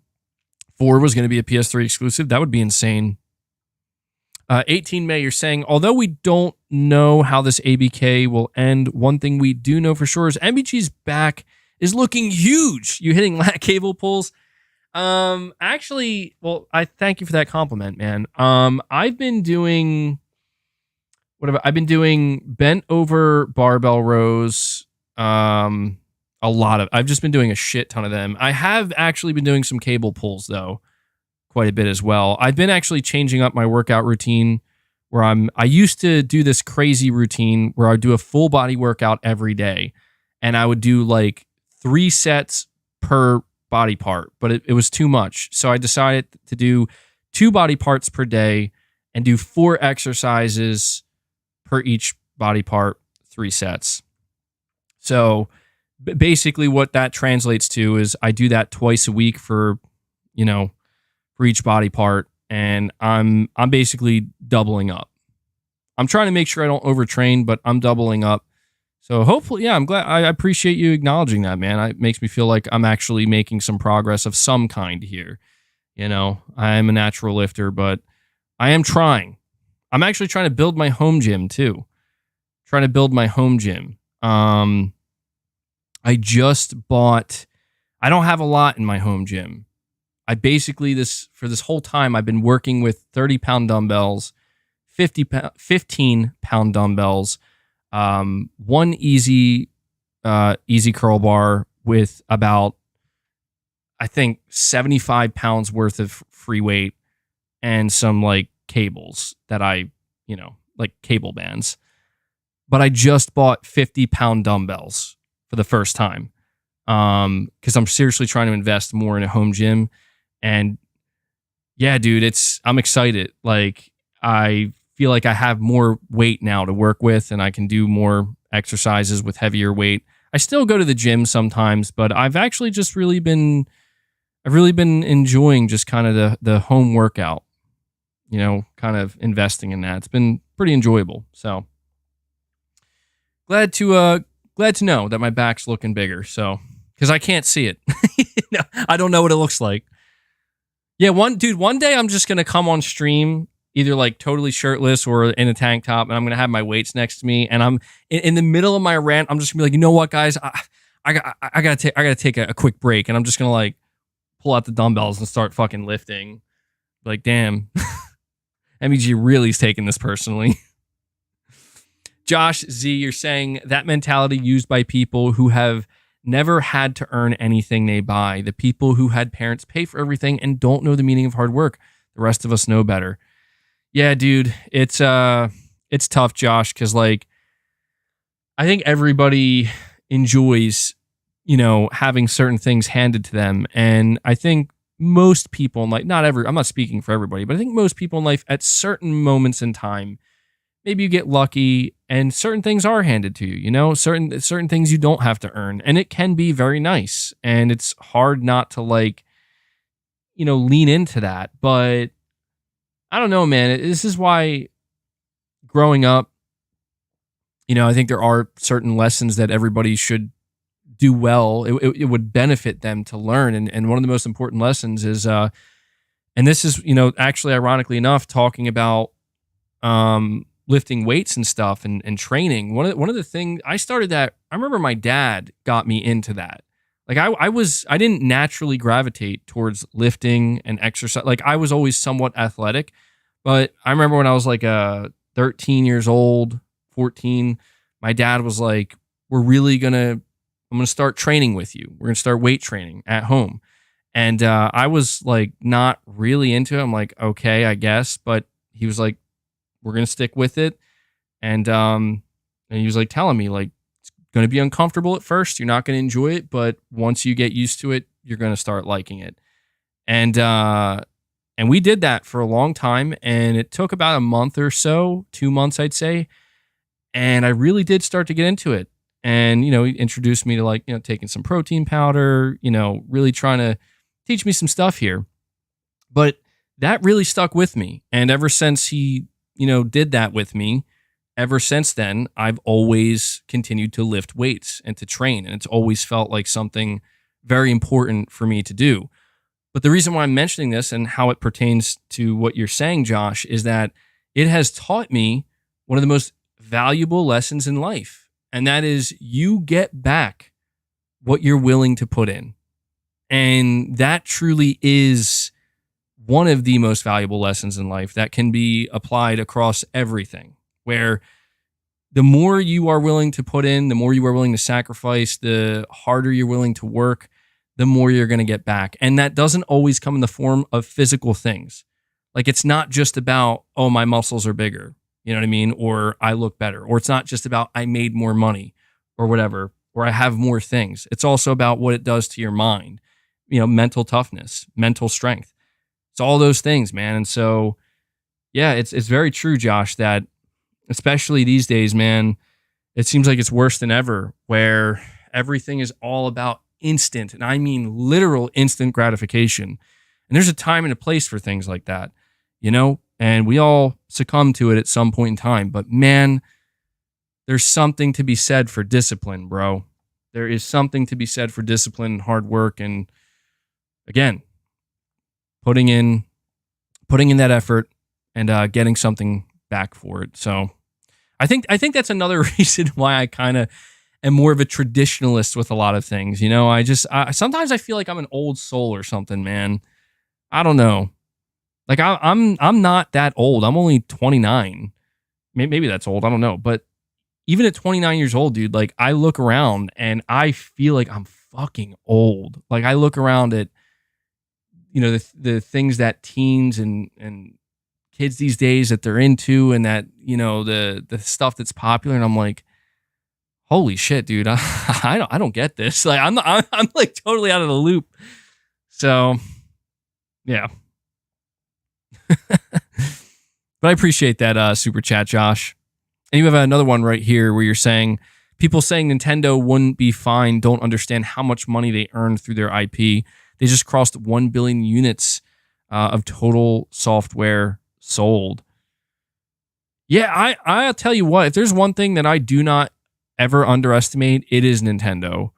4 was going to be a PS3 exclusive, that would be insane. 18 May, you're saying, although we don't know how this ABK will end, one thing we do know for sure is MBG's back is looking huge. You hitting lat cable pulls? Actually, well, I thank you for that compliment, man. I've been doing bent over barbell rows. I've just been doing a shit ton of them. I have actually been doing some cable pulls though, quite a bit as well. I've been actually changing up my workout routine where I used to do this crazy routine where I'd do a full body workout every day and I would do like 3 sets per body part, but it was too much. So I decided to do 2 body parts per day and do 4 exercises per each body part, 3 sets. So basically what that translates to is I do that twice a week for each body part, and I'm basically doubling up. I'm trying to make sure I don't overtrain, but I'm doubling up. So hopefully, yeah, I'm glad. I appreciate you acknowledging that, man. It makes me feel like I'm actually making some progress of some kind here. I am a natural lifter, but I am trying. I'm actually trying to build my home gym too. I just bought, I don't have a lot in my home gym. I basically, for this whole time, I've been working with 30-pound dumbbells, 15-pound dumbbells, one easy curl bar with about, I think, 75 pounds worth of free weight and some like cables that like cable bands. But I just bought 50-pound dumbbells for the first time because I'm seriously trying to invest more in a home gym. And yeah, dude, I'm excited. Like, I feel like I have more weight now to work with and I can do more exercises with heavier weight. I still go to the gym sometimes, but I've actually just really been enjoying just kind of the home workout. kind of investing in that. It's been pretty enjoyable. So glad to know that my back's looking bigger. So, because I can't see it. No, I don't know what it looks like. Yeah, one day I'm just going to come on stream either like totally shirtless or in a tank top, and I'm going to have my weights next to me, and I'm in the middle of my rant. I'm just going to be like, you know what, guys, I got to take a quick break, and I'm just going to like pull out the dumbbells and start fucking lifting. Like, damn. MEG really is taking this personally. Josh Z, you're saying that mentality used by people who have never had to earn anything they buy. The people who had parents pay for everything and don't know the meaning of hard work. The rest of us know better. Yeah, dude, it's tough, Josh, because like I think everybody enjoys, having certain things handed to them, and I think most people in life, I'm not speaking for everybody, but I think most people in life at certain moments in time, maybe you get lucky and certain things are handed to you, certain things you don't have to earn, and it can be very nice, and it's hard not to lean into that. But I don't know, man. This is why growing up, I think there are certain lessons that everybody should do well. It would benefit them to learn. And one of the most important lessons is, and this is, actually ironically enough, talking about lifting weights and stuff and training. One of the things I started that, I remember my dad got me into that. Like I didn't naturally gravitate towards lifting and exercise. Like I was always somewhat athletic, but I remember when I was like 13 years old, 14, my dad was like, I'm going to start training with you. We're going to start weight training at home. And I was like, not really into it. I'm like, okay, I guess. But he was like, we're going to stick with it. And he was like telling me like, it's going to be uncomfortable at first. You're not going to enjoy it. But once you get used to it, you're going to start liking it. And we did that for a long time. And it took about a month or so, 2 months, I'd say. And I really did start to get into it. And, he introduced me to taking some protein powder, really trying to teach me some stuff here. But that really stuck with me. And ever since he, did that with me, ever since then, I've always continued to lift weights and to train. And it's always felt like something very important for me to do. But the reason why I'm mentioning this and how it pertains to what you're saying, Josh, is that it has taught me one of the most valuable lessons in life. And that is you get back what you're willing to put in. And that truly is one of the most valuable lessons in life that can be applied across everything, where the more you are willing to put in, the more you are willing to sacrifice, the harder you're willing to work, the more you're going to get back. And that doesn't always come in the form of physical things. Like it's not just about, oh, my muscles are bigger. You know what I mean? Or I look better. Or it's not just about I made more money or whatever, or I have more things. It's also about what it does to your mind, mental toughness, mental strength. It's all those things, man. And so, yeah, it's very true, Josh, that especially these days, man, it seems like it's worse than ever, where everything is all about instant. And I mean literal instant gratification. And there's a time and a place for things like that, and we all succumb to it at some point in time. But man, there's something to be said for discipline, bro. There is something to be said for discipline and hard work. And again, putting in that effort and getting something back for it. So I think that's another reason why I kind of am more of a traditionalist with a lot of things. Sometimes I feel like I'm an old soul or something, man. I don't know. Like I'm not that old. I'm only 29. Maybe that's old. I don't know. But even at 29 years old, dude, like I look around and I feel like I'm fucking old. Like I look around at, the things that teens and kids these days that they're into, and that, the stuff that's popular. And I'm like, holy shit, dude, I don't get this. Like I'm like totally out of the loop. So yeah. But I appreciate that super chat, Josh. And you have another one right here where you're saying people saying Nintendo wouldn't be fine don't understand how much money they earned through their IP. They just crossed 1 billion units of total software Sold. Yeah, I'll tell you what, if there's one thing that I do not ever underestimate, it is Nintendo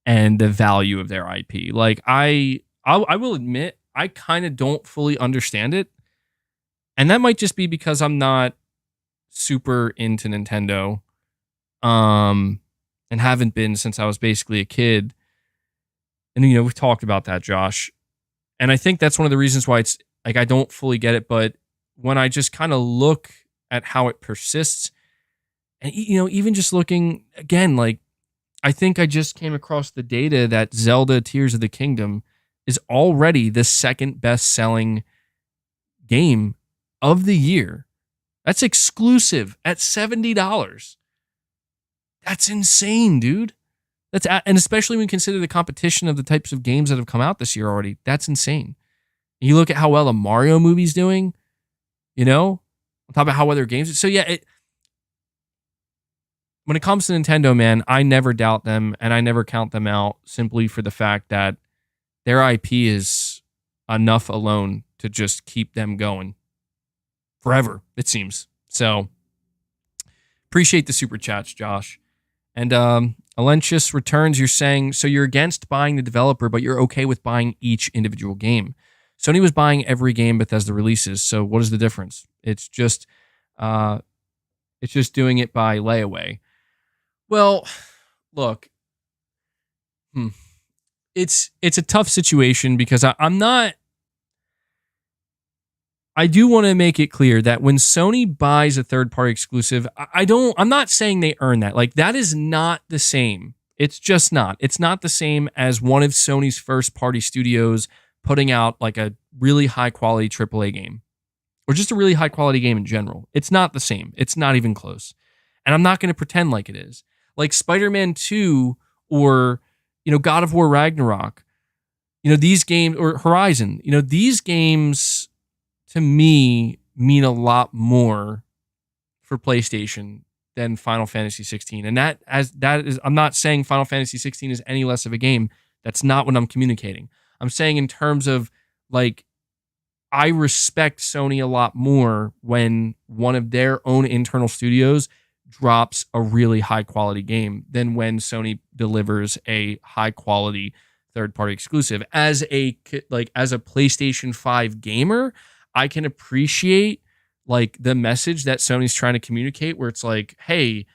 and the value of their IP. Like I will admit, I kind of don't fully understand it. And that might just be because I'm not super into Nintendo. And haven't been since I was basically a kid. And we've talked about that, Josh. And I think that's one of the reasons why it's like I don't fully get it, but when I just kind of look at how it persists, and even just looking again, like I think I just came across the data that Zelda Tears of the Kingdom is already the second best selling game of the year. That's exclusive at $70. That's insane, dude. And especially when you consider the competition of the types of games that have come out this year already, that's insane. You look at how well the Mario movie's doing, on top of how well their games. So yeah, when it comes to Nintendo, man, I never doubt them and I never count them out simply for the fact that their IP is enough alone to just keep them going forever, it seems. So appreciate the super chats, Josh. And Alentius returns, you're saying, so you're against buying the developer, but you're okay with buying each individual game. Sony was buying every game Bethesda releases, so what is the difference? It's just doing it by layaway. Well, look, it's a tough situation because I do want to make it clear that when Sony buys a third-party exclusive, I'm not saying they earn that. Like, that is not the same. It's just not. It's not the same as one of Sony's first-party studios putting out like a really high-quality AAA game or just a really high-quality game in general. It's not the same. It's not even close. And I'm not going to pretend like it is. Like Spider-Man 2 or, God of War Ragnarok, these games, or Horizon, these games to me mean a lot more for PlayStation than Final Fantasy 16. And that is, I'm not saying Final Fantasy 16 is any less of a game. That's not what I'm communicating. I'm saying in terms of like, I respect Sony a lot more when one of their own internal studios drops a really high quality game than when Sony delivers a high quality third party exclusive. As a PlayStation 5 gamer, I can appreciate like the message that Sony's trying to communicate where it's like, hey,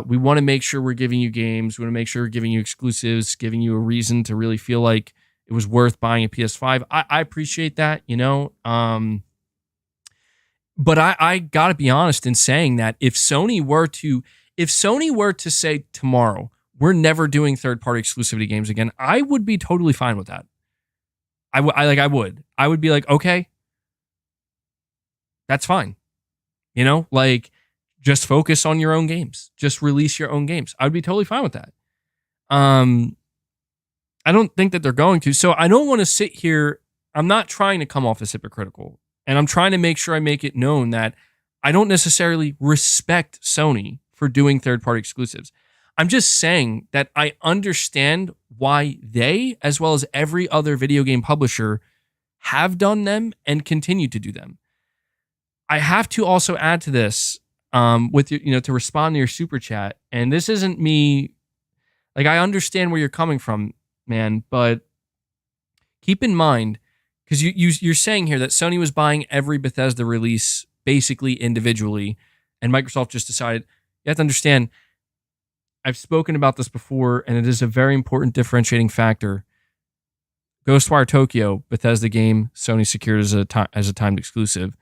we want to make sure we're giving you games. We want to make sure we're giving you exclusives, giving you a reason to really feel like it was worth buying a PS5. I appreciate that, but I gotta be honest in saying that if Sony were to say tomorrow, we're never doing third-party exclusivity games again, I would be totally fine with that. I would be like, okay, that's fine. Just focus on your own games. Just release your own games. I would be totally fine with that. I don't think that they're going to. So I don't want to sit here. I'm not trying to come off as hypocritical. And I'm trying to make sure I make it known that I don't necessarily respect Sony for doing third-party exclusives. I'm just saying that I understand why they, as well as every other video game publisher, have done them and continue to do them. I have to also add to this with your, to respond to your super chat. And this isn't me. Like, I understand where you're coming from, man, but keep in mind, because you're saying here that Sony was buying every Bethesda release basically individually, and Microsoft just decided. You have to understand, I've spoken about this before, and it is a very important differentiating factor. Ghostwire Tokyo, Bethesda game, Sony secured as a timed exclusive.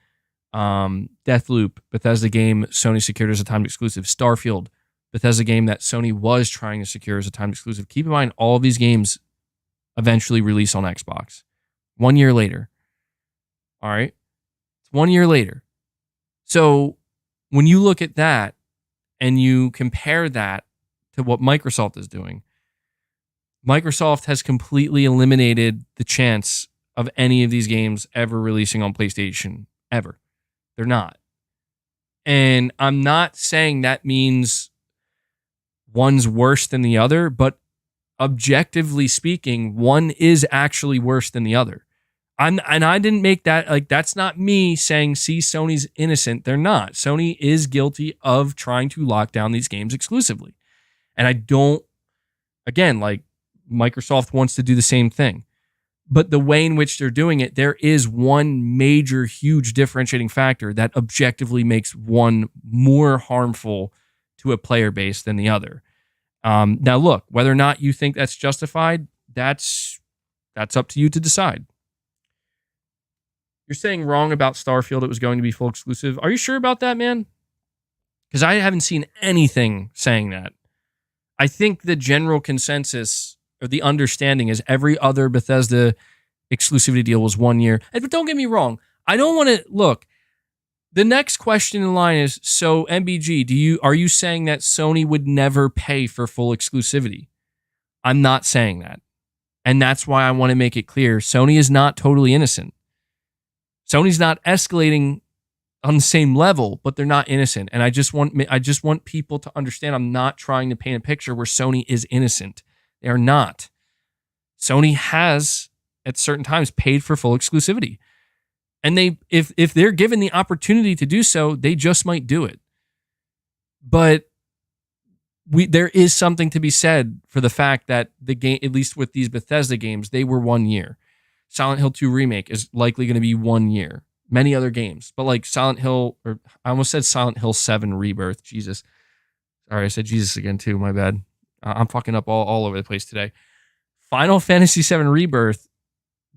Deathloop, Bethesda game, Sony secured as a timed exclusive. Starfield, Bethesda game that Sony was trying to secure as a timed exclusive. Keep in mind, all of these games eventually release on Xbox. 1 year later. All right? It's 1 year later. So when you look at that and you compare that to what Microsoft is doing, Microsoft has completely eliminated the chance of any of these games ever releasing on PlayStation, ever. They're not. And I'm not saying that means one's worse than the other, but objectively speaking, one is actually worse than the other. I didn't make that, like, that's not me saying, see, Sony's innocent. They're not. Sony is guilty of trying to lock down these games exclusively. And I don't, again, like, Microsoft wants to do the same thing. But the way in which they're doing it, there is one major, huge differentiating factor that objectively makes one more harmful to a player base than the other. Now, look, whether or not you think that's justified, that's up to you to decide. You're saying wrong about Starfield. It was going to be full exclusive. Are you sure about that, man? Because I haven't seen anything saying that. I think the general consensus or the understanding is every other Bethesda exclusivity deal was 1 year. And don't get me wrong. I don't want to look. The next question in line is, so MBG, are you saying that Sony would never pay for full exclusivity? I'm not saying that. And that's why I want to make it clear. Sony is not totally innocent. Sony's not escalating on the same level, but they're not innocent. And I just want people to understand I'm not trying to paint a picture where Sony is innocent. They are not. Sony has, at certain times, paid for full exclusivity. And if they're given the opportunity to do so, they just might do it. But there is something to be said for the fact that the game, at least with these Bethesda games, they were 1 year. Silent Hill 2 Remake is likely going to be 1 year. Many other games, but like Silent Hill, or I almost said Silent Hill 7 Rebirth. Jesus. Sorry, I said Jesus again too. My bad. I'm fucking up all over the place today. Final Fantasy 7 Rebirth,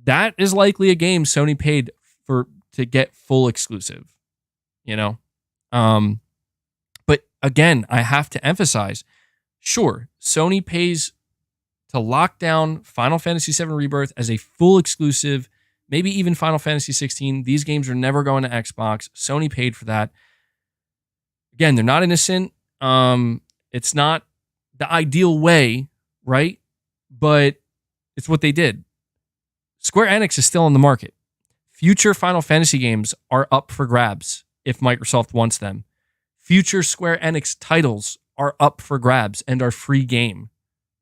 that is likely a game Sony paid for to get full exclusive, you know? But again, I have to emphasize, sure, Sony pays to lock down Final Fantasy 7 Rebirth as a full exclusive, maybe even Final Fantasy 16. These games are never going to Xbox. Sony paid for that. Again, they're not innocent. It's not the ideal way, right? But it's what they did. Square Enix is still on the market. Future Final Fantasy games are up for grabs if Microsoft wants them. Future Square Enix titles are up for grabs and are free game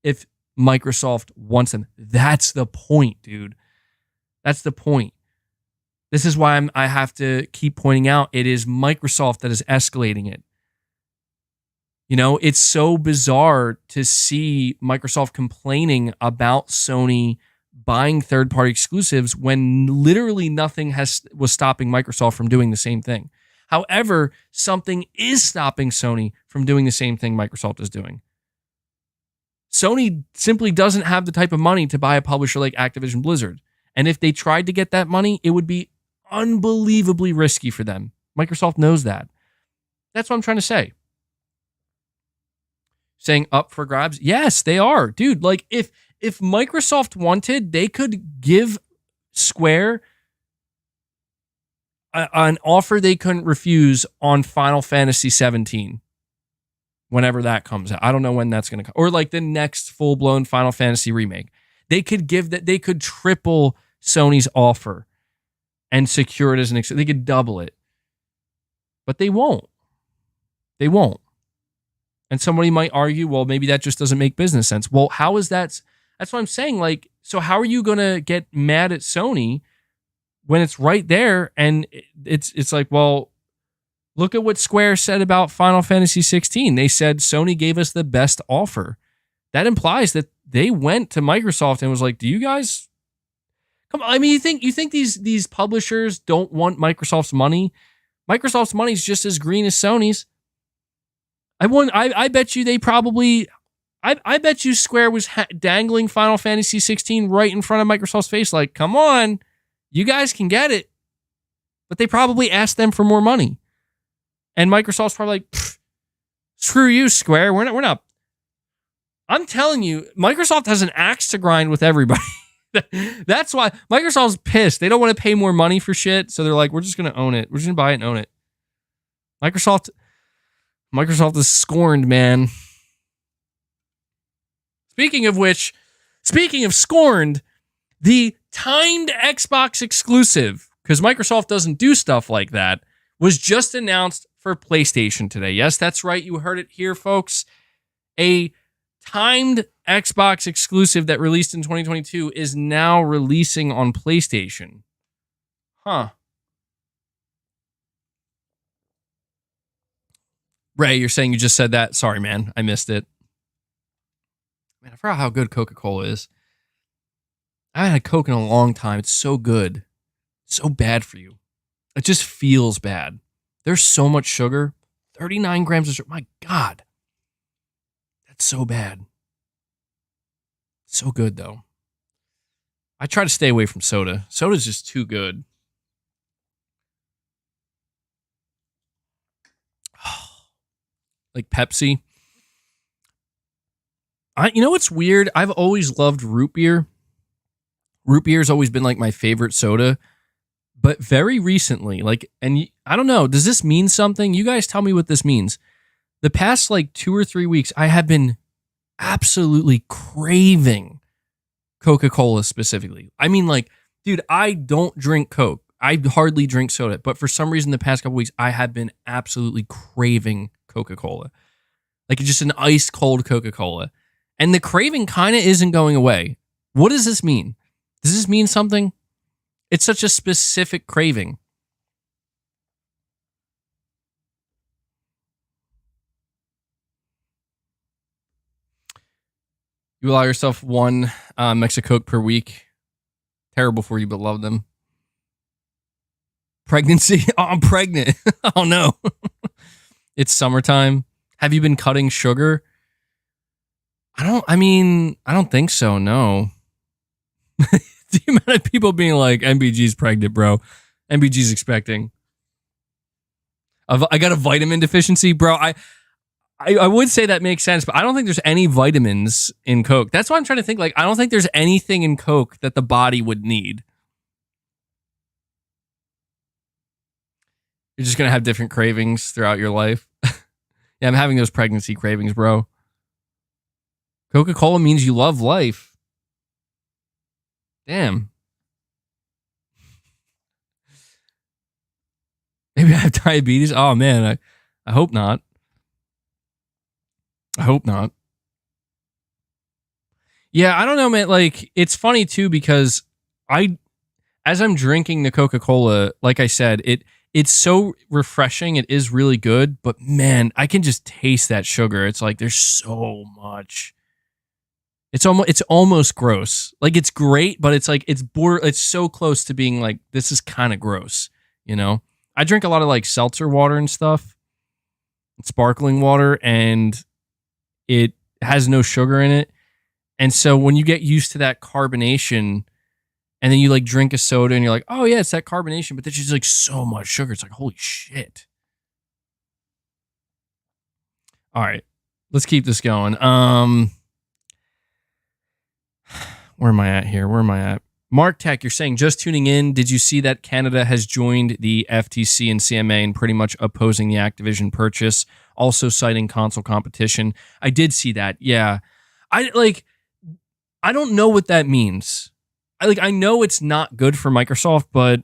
if Microsoft wants them. That's the point, dude. That's the point. This is why I have to keep pointing out it is Microsoft that is escalating it. You know, it's so bizarre to see Microsoft complaining about Sony buying third-party exclusives when literally nothing was stopping Microsoft from doing the same thing. However, something is stopping Sony from doing the same thing Microsoft is doing. Sony simply doesn't have the type of money to buy a publisher like Activision Blizzard. And if they tried to get that money, it would be unbelievably risky for them. Microsoft knows that. That's what I'm trying to say. Saying up for grabs? Yes, they are. Dude, like if Microsoft wanted, they could give Square an offer they couldn't refuse on Final Fantasy 17. Whenever that comes out. I don't know when that's going to come. Or like the next full-blown Final Fantasy remake. They could give that. They could triple Sony's offer and secure it as an they could double it. But they won't. They won't. And somebody might argue, well, maybe that just doesn't make business sense. Well, how is that? That's what I'm saying. Like, so how are you going to get mad at Sony when it's right there? And it's like, well, look at what Square said about Final Fantasy 16. They said Sony gave us the best offer. That implies that they went to Microsoft and was like, do you guys come on? I mean, you think these publishers don't want Microsoft's money? Microsoft's money is just as green as Sony's. I bet you they probably, I bet you Square was dangling Final Fantasy 16 right in front of Microsoft's face. Like, come on, you guys can get it. But they probably asked them for more money. And Microsoft's probably like, screw you, Square. We're not. I'm telling you, Microsoft has an axe to grind with everybody. That's why Microsoft's pissed. They don't want to pay more money for shit. So they're like, we're just going to own it. We're just going to buy it and own it. Microsoft is scorned, man. Speaking of scorned, the timed Xbox exclusive, because Microsoft doesn't do stuff like that, was just announced for PlayStation today. Yes, that's right. You heard it here, folks. A timed Xbox exclusive that released in 2022 is now releasing on PlayStation. Huh. Ray, you're saying you just said that? Sorry, man. I missed it. Man, I forgot how good Coca-Cola is. I haven't had Coke in a long time. It's so good. So bad for you. It just feels bad. There's so much sugar. 39 grams of sugar. My God. That's so bad. So good, though. I try to stay away from soda. Soda's just too good. Like Pepsi. You know what's weird? I've always loved root beer. Root beer has always been like my favorite soda. But very recently, I don't know, does this mean something? You guys tell me what this means. The past 2 or 3 weeks, I have been absolutely craving Coca-Cola specifically. I mean, dude, I don't drink Coke. I hardly drink soda. But for some reason, the past couple weeks, I have been absolutely craving Coca-Cola. Just an ice cold Coca-Cola. And the craving kind of isn't going away. What does this mean? Does this mean something? It's such a specific craving. You allow yourself one Mexicoke per week. Terrible for you, but love them. Pregnancy? Oh, I'm pregnant. Oh, no. It's summertime. Have you been cutting sugar? I don't think so, no. The amount of people being like, MBG's pregnant, bro. MBG's expecting. I got a vitamin deficiency, bro. I would say that makes sense, but I don't think there's any vitamins in Coke. That's why I'm trying to think. I don't think there's anything in Coke that the body would need. You're just going to have different cravings throughout your life. Yeah, I'm having those pregnancy cravings, bro. Coca-Cola means you love life. Damn. Maybe I have diabetes. Oh, man. I hope not. I hope not. Yeah, I don't know, man. It's funny, too, because as I'm drinking the Coca-Cola, like I said, it's so refreshing. It is really good. But, man, I can just taste that sugar. It's there's so much. It's almost gross. It's great, but it's it's so close to being this is kind of gross, you know? I drink a lot of seltzer water and stuff, sparkling water, and it has no sugar in it. And so when you get used to that carbonation and then you drink a soda and you're like, oh yeah, it's that carbonation, but there's just so much sugar. It's holy shit. All right, let's keep this going. Where am I at here? Where am I at? Mark Tech, you're saying, just tuning in, did you see that Canada has joined the FTC and CMA and pretty much opposing the Activision purchase, also citing console competition? I did see that, yeah. I don't know what that means. I know it's not good for Microsoft, but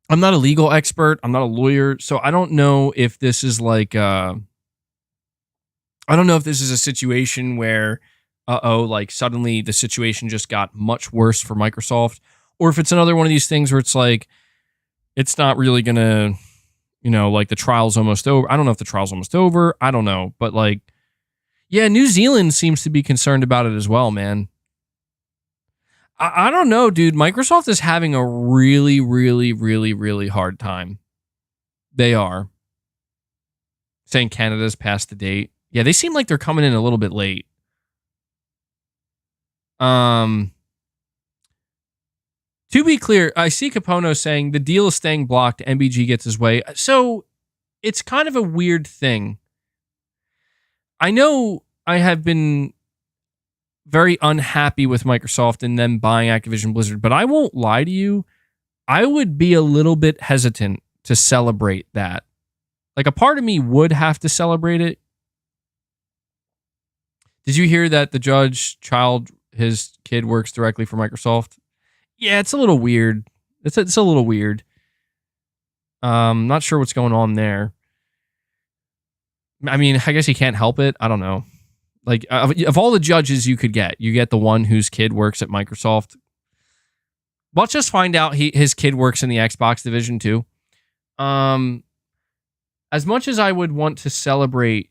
I'm not a legal expert. I'm not a lawyer, so I don't know if this is I don't know if this is a situation where suddenly the situation just got much worse for Microsoft, or if it's another one of these things where it's it's not really gonna, the trial's almost over. I don't know if the trial's almost over. I don't know, but yeah, New Zealand seems to be concerned about it as well, man. I don't know, dude. Microsoft is having a really, really, really, really hard time. They are. Saying Canada's past the date. Yeah, they seem like they're coming in a little bit late. To be clear, I see Capono saying the deal is staying blocked. MBG gets his way. So it's kind of a weird thing. I know I have been very unhappy with Microsoft and them buying Activision Blizzard, but I won't lie to you. I would be a little bit hesitant to celebrate that. A part of me would have to celebrate it. Did you hear that the his kid works directly for Microsoft? Yeah, it's a little weird. It's a little weird. Not sure what's going on there. I mean, I guess he can't help it. I don't know. Of all the judges you could get, you get the one whose kid works at Microsoft. let's just find out his kid works in the Xbox division too. As much as I would want to celebrate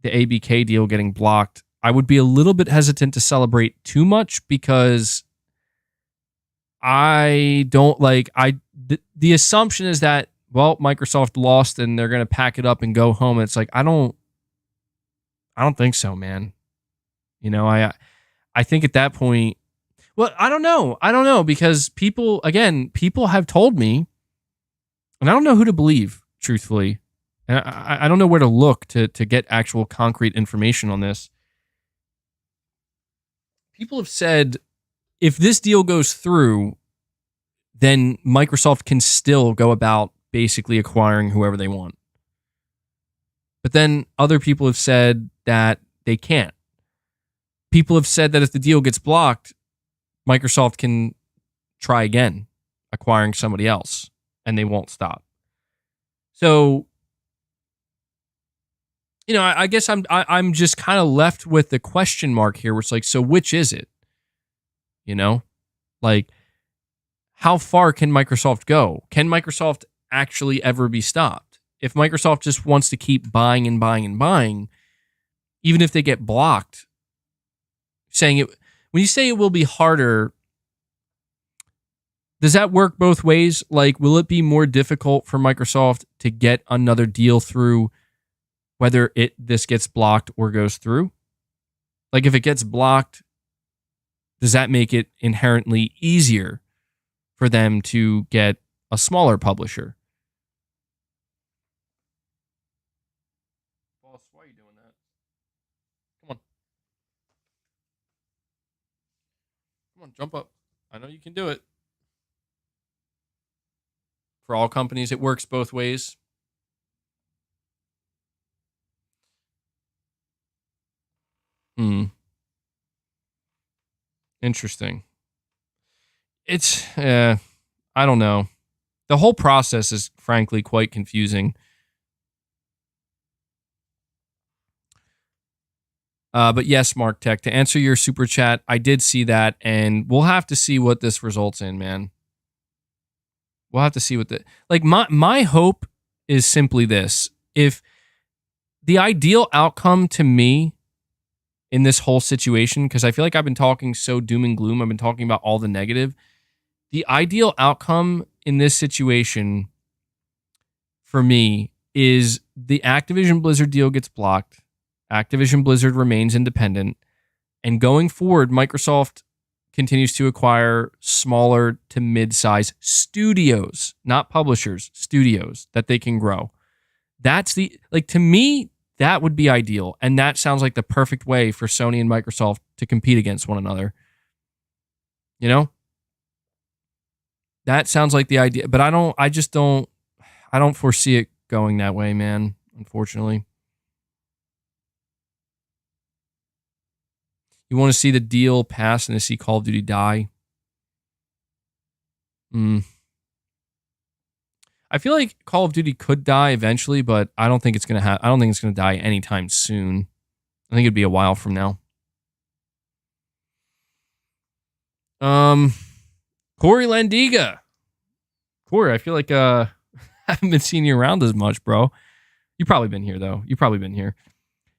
the ABK deal getting blocked, I would be a little bit hesitant to celebrate too much because I don't like the assumption is that, well, Microsoft lost and they're going to pack it up and go home. It's like I don't think so, man. You know, I think at that point, well, I don't know because people have told me, and I don't know who to believe, truthfully. And I don't know where to look to get actual concrete information on this. People have said if this deal goes through, then Microsoft can still go about basically acquiring whoever they want. But then other people have said that they can't. People have said that if the deal gets blocked, Microsoft can try again, acquiring somebody else, and they won't stop. So, you know, I guess I'm just kind of left with the question mark here, where it's like, so which is it? You know, like, how far can Microsoft go? Can Microsoft actually ever be stopped? If Microsoft just wants to keep buying and buying and buying, even if they get blocked, saying it, when you say it will be harder, does that work both ways? Like, will it be more difficult for Microsoft to get another deal through, whether this gets blocked or goes through? Like, if it gets blocked, does that make it inherently easier for them to get a smaller publisher? Boss, why are you doing that? Come on. Come on, jump up. I know you can do it. For all companies, it works both ways. Interesting. It's, I don't know. The whole process is frankly quite confusing. But yes, Mark Tech, to answer your super chat, I did see that, and we'll have to see what this results in, man. We'll have to see what my hope is simply this. If the ideal outcome to me in this whole situation, because I feel like I've been talking so doom and gloom, I've been talking about all the negative. The ideal outcome in this situation for me is the Activision Blizzard deal gets blocked. Activision Blizzard remains independent. And going forward, Microsoft continues to acquire smaller to mid-size studios, not publishers, studios that they can grow. That's to me, that would be ideal. And that sounds like the perfect way for Sony and Microsoft to compete against one another. You know? That sounds like the idea, but I don't foresee it going that way, man, unfortunately. You want to see the deal pass and to see Call of Duty die? I feel like Call of Duty could die eventually, but I don't think it's going to I don't think it's going to die anytime soon. I think it'd be a while from now. Corey Landiga. Corey, I feel like I haven't been seeing you around as much, bro. You've probably been here, though. You've probably been here.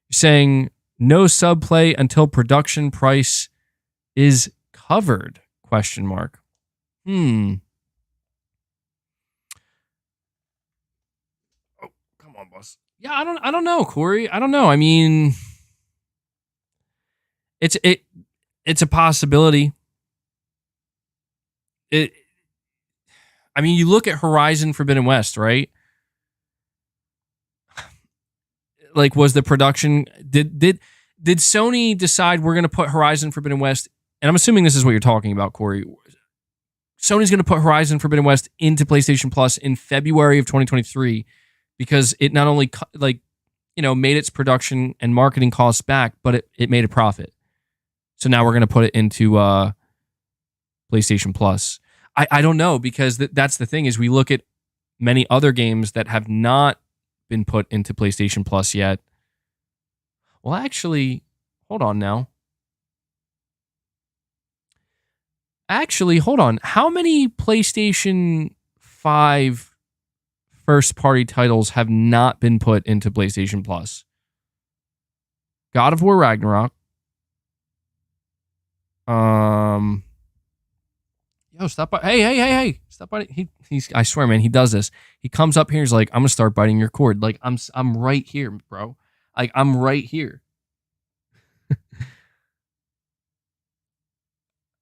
You're saying no subplay until production price is covered? Question mark. Oh, come on, boss. Yeah, I don't know, Corey. I don't know. I mean, it's a possibility. I mean, you look at Horizon Forbidden West, right? Like, was the production did Sony decide we're going to put Horizon Forbidden West? And I'm assuming this is what you're talking about, Corey. Sony's going to put Horizon Forbidden West into PlayStation Plus in February of 2023 because it not only made its production and marketing costs back, but it made a profit. So now we're going to put it into PlayStation Plus. I don't know, because that's the thing is we look at many other games that have not been put into PlayStation Plus yet. Well, actually, hold on now. Actually, hold on. How many PlayStation 5 first-party titles have not been put into PlayStation Plus? God of War Ragnarok. Yo, stop by. Hey. Stop biting. He's I swear, man, he does this. He comes up here, he's like, I'm gonna start biting your cord. Like, I'm right here, bro. Like, I'm right here.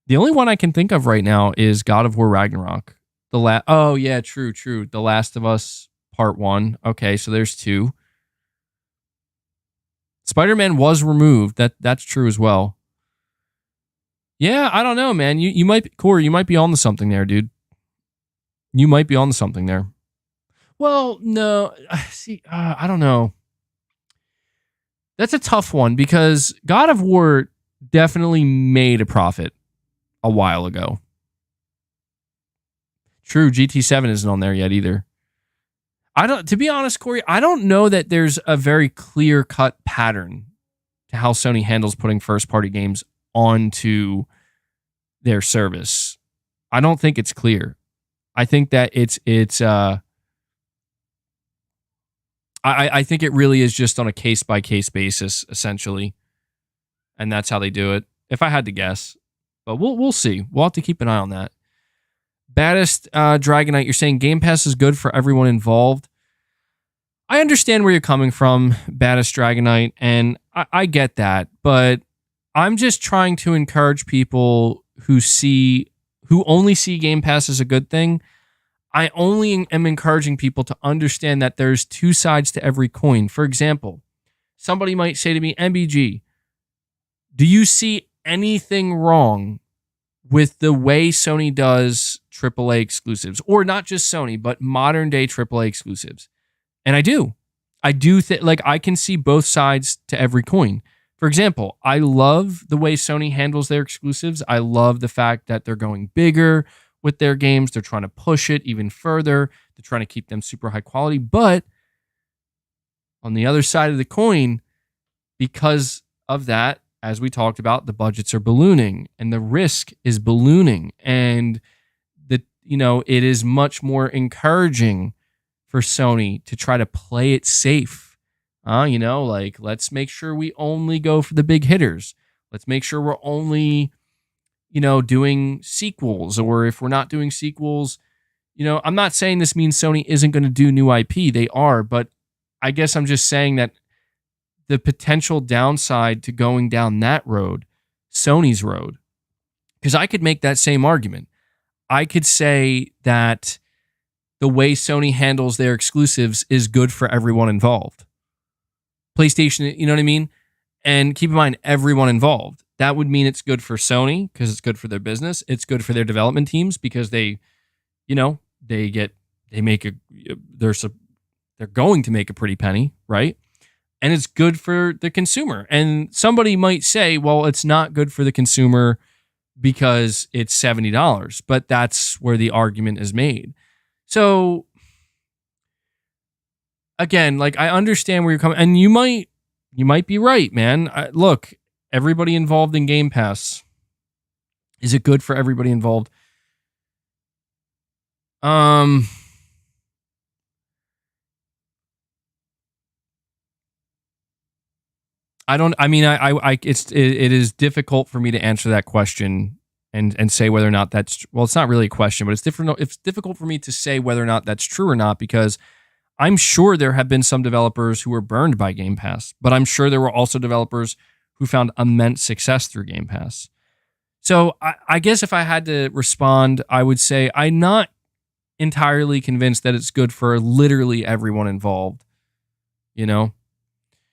The only one I can think of right now is God of War Ragnarok. Oh yeah, true. The Last of Us Part 1. Okay, so there's 2. Spider-Man was removed. That's true as well. Yeah, I don't know, man. You might, Corey, you might be on to something there, dude. You might be on to something there. Well, no. See, I don't know. That's a tough one because God of War definitely made a profit a while ago. True, GT7 isn't on there yet either. To be honest, Corey, I don't know that there's a very clear-cut pattern to how Sony handles putting first-party games onto their service. I don't think it's clear. I think that I think it really is just on a case-by-case basis, essentially. And that's how they do it, if I had to guess. But we'll see. We'll have to keep an eye on that. Baddest Dragonite, you're saying Game Pass is good for everyone involved. I understand where you're coming from, Baddest Dragonite, and I get that. But I'm just trying to encourage people who only see Game Pass as a good thing. I only am encouraging people to understand that there's two sides to every coin. For example, somebody might say to me, MBG, do you see anything wrong with the way Sony does AAA exclusives? Or not just Sony, but modern day AAA exclusives. And I do. I can see both sides to every coin. For example, I love the way Sony handles their exclusives. I love the fact that they're going bigger with their games. They're trying to push it even further. They're trying to keep them super high quality. But on the other side of the coin, because of that, as we talked about, the budgets are ballooning and the risk is ballooning. And it is much more encouraging for Sony to try to play it safe. Let's make sure we only go for the big hitters. Let's make sure we're only, doing sequels, or if we're not doing sequels, I'm not saying this means Sony isn't going to do new IP. They are, but I guess I'm just saying that the potential downside to going down that road, Sony's road, because I could make that same argument. I could say that the way Sony handles their exclusives is good for everyone involved. PlayStation, you know what I mean? And keep in mind, everyone involved. That would mean it's good for Sony because it's good for their business. It's good for their development teams because they're going to make a pretty penny, right? And it's good for the consumer. And somebody might say, well, it's not good for the consumer because it's $70, but that's where the argument is made. So again, I understand where you're coming, and you might be right, man. Look, everybody involved in Game Pass. Is it good for everybody involved? It is difficult for me to answer that question and say whether or not that's, well, it's not really a question, but it's difficult for me to say whether or not that's true or not, because I'm sure there have been some developers who were burned by Game Pass, but I'm sure there were also developers who found immense success through Game Pass. So I guess if I had to respond, I would say I'm not entirely convinced that it's good for literally everyone involved. Saying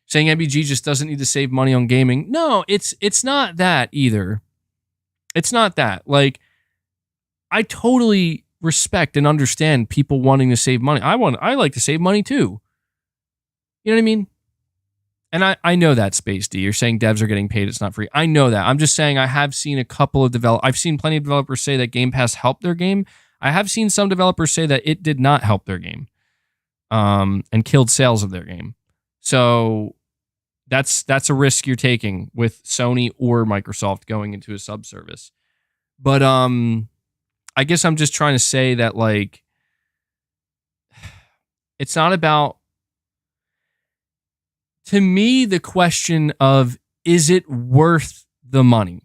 MBG just doesn't need to save money on gaming. No, it's not that either. It's not that. I totally respect and understand people wanting to save money. I like to save money too. You know what I mean? And I know that, Space D. You're saying devs are getting paid, it's not free. I know that. I'm just saying I have seen a couple of I've seen plenty of developers say that Game Pass helped their game. I have seen some developers say that it did not help their game. And killed sales of their game. So that's a risk you're taking with Sony or Microsoft going into a subservice. But I guess I'm just trying to say that, like, it's not about, to me, the question of, is it worth the money?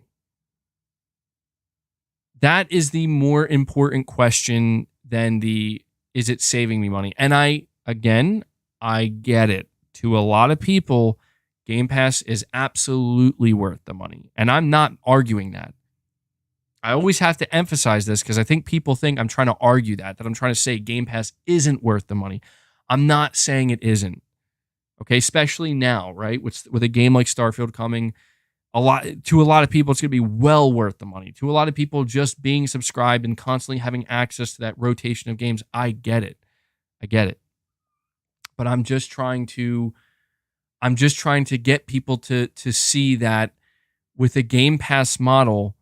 That is the more important question than the, is it saving me money? And I get it. To a lot of people, Game Pass is absolutely worth the money. And I'm not arguing that. I always have to emphasize this because I think people think I'm trying to argue that I'm trying to say Game Pass isn't worth the money. I'm not saying it isn't. Okay, especially now, right? With a game like Starfield coming, a lot of people, it's going to be well worth the money. To a lot of people, just being subscribed and constantly having access to that rotation of games, I get it. But I'm just trying to get people to see that with a Game Pass model,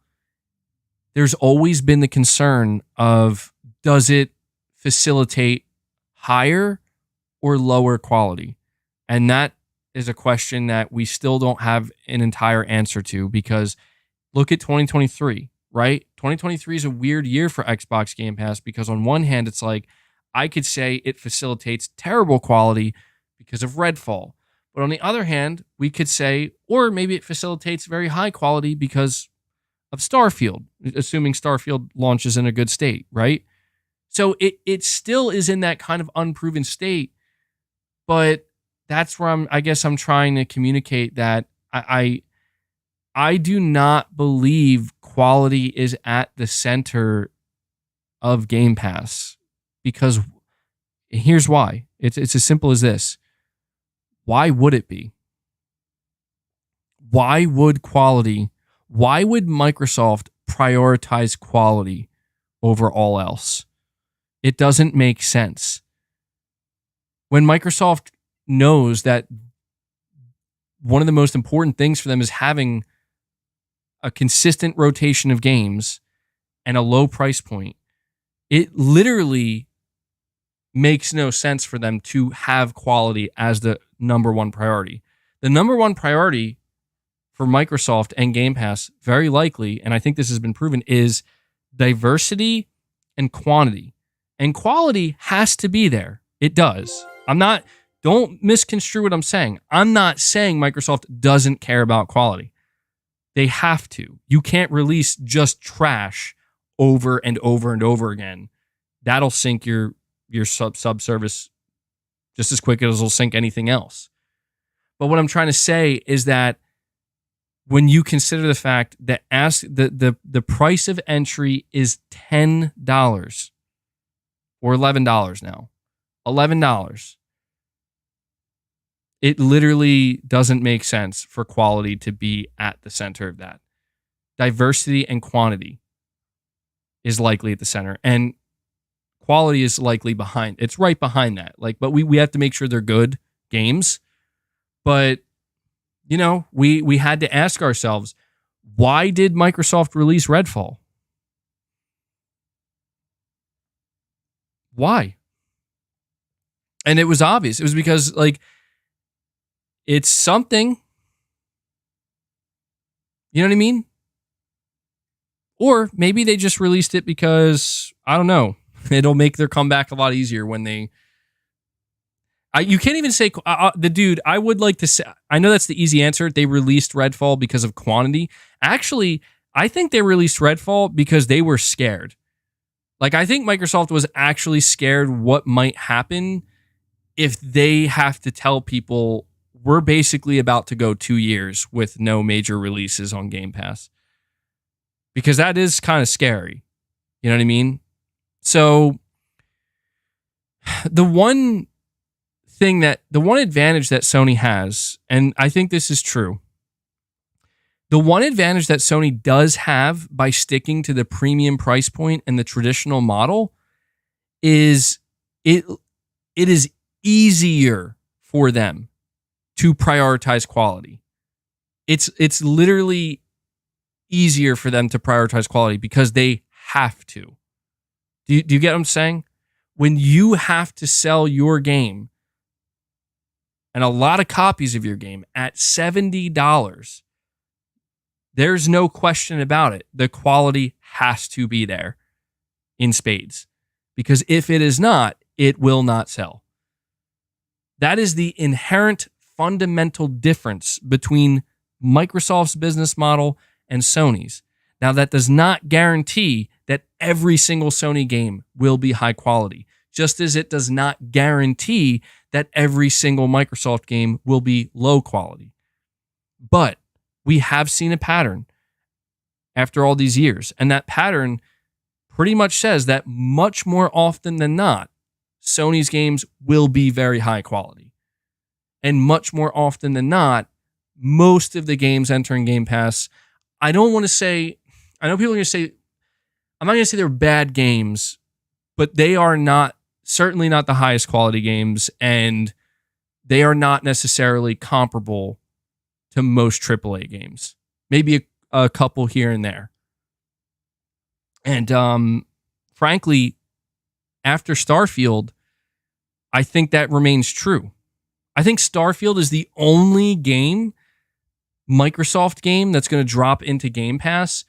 there's always been the concern of, does it facilitate higher or lower quality? And that is a question that we still don't have an entire answer to, because look at 2023, right? 2023 is a weird year for Xbox Game Pass because on one hand, it's like, I could say it facilitates terrible quality because of Redfall. But on the other hand, we could say, or maybe it facilitates very high quality because of Starfield, assuming Starfield launches in a good state, right? So it still is in that kind of unproven state, but that's where I guess I'm trying to communicate that I do not believe quality is at the center of Game Pass, because here's why. It's as simple as this. Why would it be? Why would Microsoft prioritize quality over all else? It doesn't make sense. When Microsoft knows that one of the most important things for them is having a consistent rotation of games and a low price point, it literally makes no sense for them to have quality as the number one priority. The number one priority for Microsoft and Game Pass, very likely, and I think this has been proven, is diversity and quantity. And quality has to be there. It does. Don't misconstrue what I'm saying. I'm not saying Microsoft doesn't care about quality. They have to. You can't release just trash over and over and over again. That'll sink your sub service just as quick as it'll sink anything else. But what I'm trying to say is that when you consider the fact that the price of entry is $10 or $11 now, $11, it literally doesn't make sense for quality to be at the center of that. Diversity and quantity is likely at the center, and quality is likely behind. It's right behind that. But we have to make sure they're good games. But we had to ask ourselves, why did Microsoft release Redfall? Why? And it was obvious. It was because it's something. You know what I mean? Or maybe they just released it because, I don't know, it'll make their comeback a lot easier when they... you can't even say... I would like to say... I know that's the easy answer. They released Redfall because of quantity. Actually, I think they released Redfall because they were scared. I think Microsoft was actually scared what might happen if they have to tell people, we're basically about to go 2 years with no major releases on Game Pass. Because that is kind of scary. You know what I mean? So the one advantage that Sony has, and I think this is true, the one advantage that Sony does have by sticking to the premium price point and the traditional model is it is easier for them to prioritize quality. It's literally easier for them to prioritize quality because they have to. Do you get what I'm saying? When you have to sell your game and a lot of copies of your game at $70, there's no question about it. The quality has to be there in spades. Because if it is not, it will not sell. That is the inherent fundamental difference between Microsoft's business model and Sony's. Now, that does not guarantee that every single Sony game will be high quality, just as it does not guarantee that every single Microsoft game will be low quality. But we have seen a pattern after all these years, and that pattern pretty much says that much more often than not, Sony's games will be very high quality. And much more often than not, most of the games entering Game Pass, I don't want to say, I know people are going to say, I'm not going to say they're bad games, but they are not, certainly not the highest quality games, and they are not necessarily comparable to most AAA games. Maybe a couple here and there. And frankly, after Starfield, I think that remains true. I think Starfield is the only Microsoft game that's going to drop into Game Pass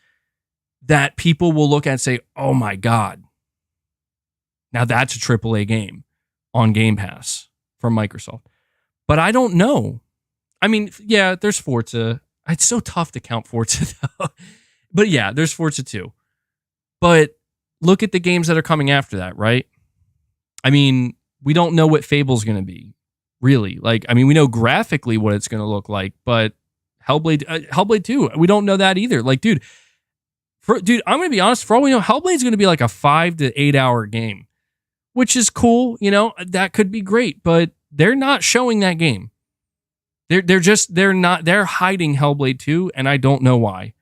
that people will look at and say, oh my God, now that's a AAA game on Game Pass from Microsoft. But I don't know. I mean, yeah, there's Forza. It's so tough to count Forza though. But yeah, there's Forza 2. But look at the games that are coming after that, right? I mean, we don't know what Fable's going to be, really. Like, I mean, we know graphically what it's going to look like, but Hellblade 2, we don't know that either. Like, dude, I'm going to be honest, for all we know, Hellblade's going to be like a 5 to 8 hour game, which is cool. You know, that could be great, but they're not showing that game. They're hiding Hellblade 2, and I don't know why.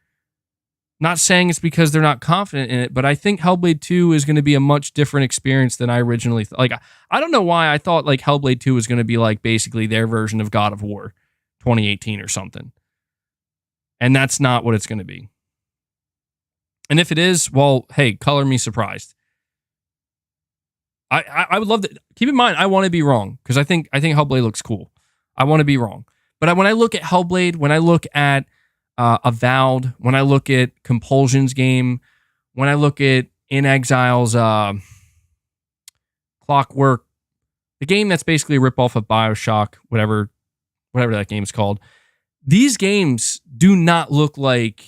Not saying it's because they're not confident in it, but I think Hellblade 2 is going to be a much different experience than I originally thought. Like, I don't know why I thought like Hellblade 2 was going to be like basically their version of God of War 2018 or something. And that's not what it's going to be. And if it is, well, hey, color me surprised. I would love to keep in mind, I want to be wrong because I think Hellblade looks cool. I want to be wrong. But when I look at Hellblade, when I look at Avowed, when I look at Compulsion's game, when I look at In Exile's Clockwork, the game that's basically a ripoff of BioShock, whatever that game's called, these games do not look like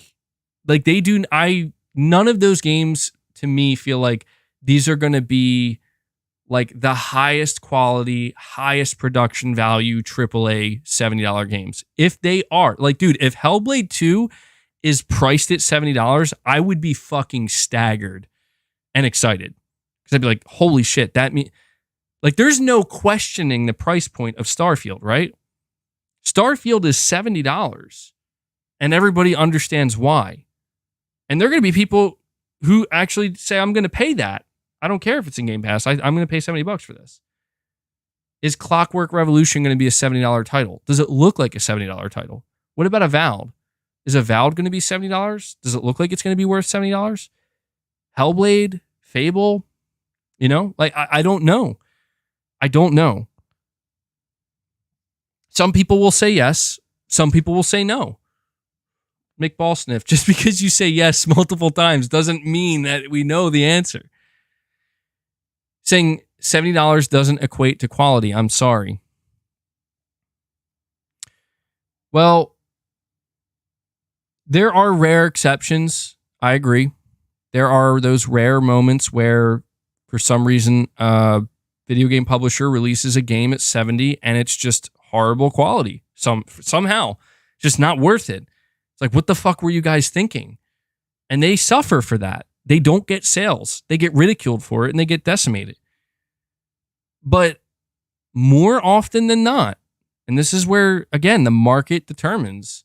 they do. None of those games to me feel like these are going to be like the highest quality, highest production value AAA $70 games. If they are, like, dude, if Hellblade 2 is priced at $70, I would be fucking staggered and excited. Because I'd be like, holy shit, like, there's no questioning the price point of Starfield, right? Starfield is $70, and everybody understands why. And there are going to be people who actually say, I'm going to pay that. I don't care if it's in Game Pass. I'm going to pay $70 for this. Is Clockwork Revolution going to be a $70 title? Does it look like a $70 title? What about Avowed? Is Avowed going to be $70? Does it look like it's going to be worth $70? Hellblade? Fable? You know? Like, I don't know. I don't know. Some people will say yes. Some people will say no. McBall sniff. Just because you say yes multiple times doesn't mean that we know the answer. Saying $70 doesn't equate to quality. I'm sorry. Well, there are rare exceptions. I agree. There are those rare moments where, for some reason, a video game publisher releases a game at $70 and it's just horrible quality. Somehow, just not worth it. It's like, what the fuck were you guys thinking? And they suffer for that. They don't get sales. They get ridiculed for it and they get decimated. But more often than not, and this is where, again, the market determines,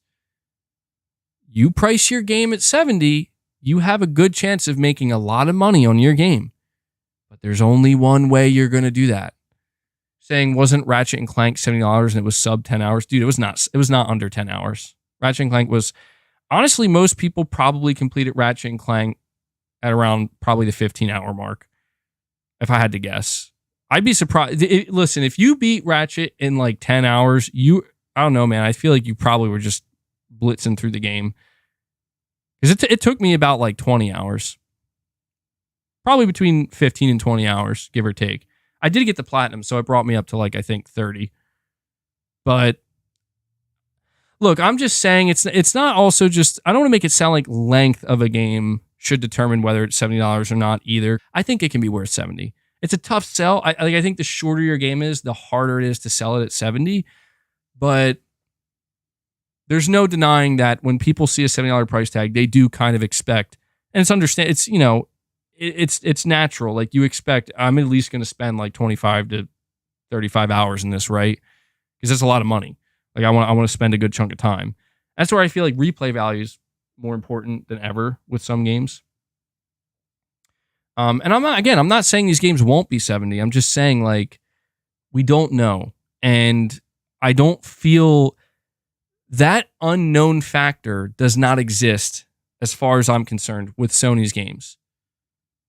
you price your game at $70, you have a good chance of making a lot of money on your game. But there's only one way you're going to do that. Saying, wasn't Ratchet and Clank $70 and it was sub 10 hours? Dude, it was not under 10 hours. Ratchet and Clank was, honestly, most people probably completed Ratchet and Clank at around probably the 15-hour mark, if I had to guess. I'd be surprised. Listen, if you beat Ratchet in like 10 hours, I don't know, man. I feel like you probably were just blitzing through the game. Because it took me about like 20 hours. Probably between 15 and 20 hours, give or take. I did get the platinum, so it brought me up to like, I think 30. But look, I'm just saying it's not also just, I don't want to make it sound like length of a game should determine whether it's $70 or not either. I think it can be worth 70. It's a tough sell. I think the shorter your game is, the harder it is to sell it at 70. But there's no denying that when people see a $70 price tag, they do kind of expect, and it's natural. Like you expect, I'm at least going to spend like 25 to 35 hours in this, right? Because that's a lot of money. Like I want to spend a good chunk of time. That's where I feel like replay value is more important than ever with some games. And I'm not saying these games won't be 70. I'm just saying like we don't know. And I don't feel that unknown factor does not exist as far as I'm concerned with Sony's games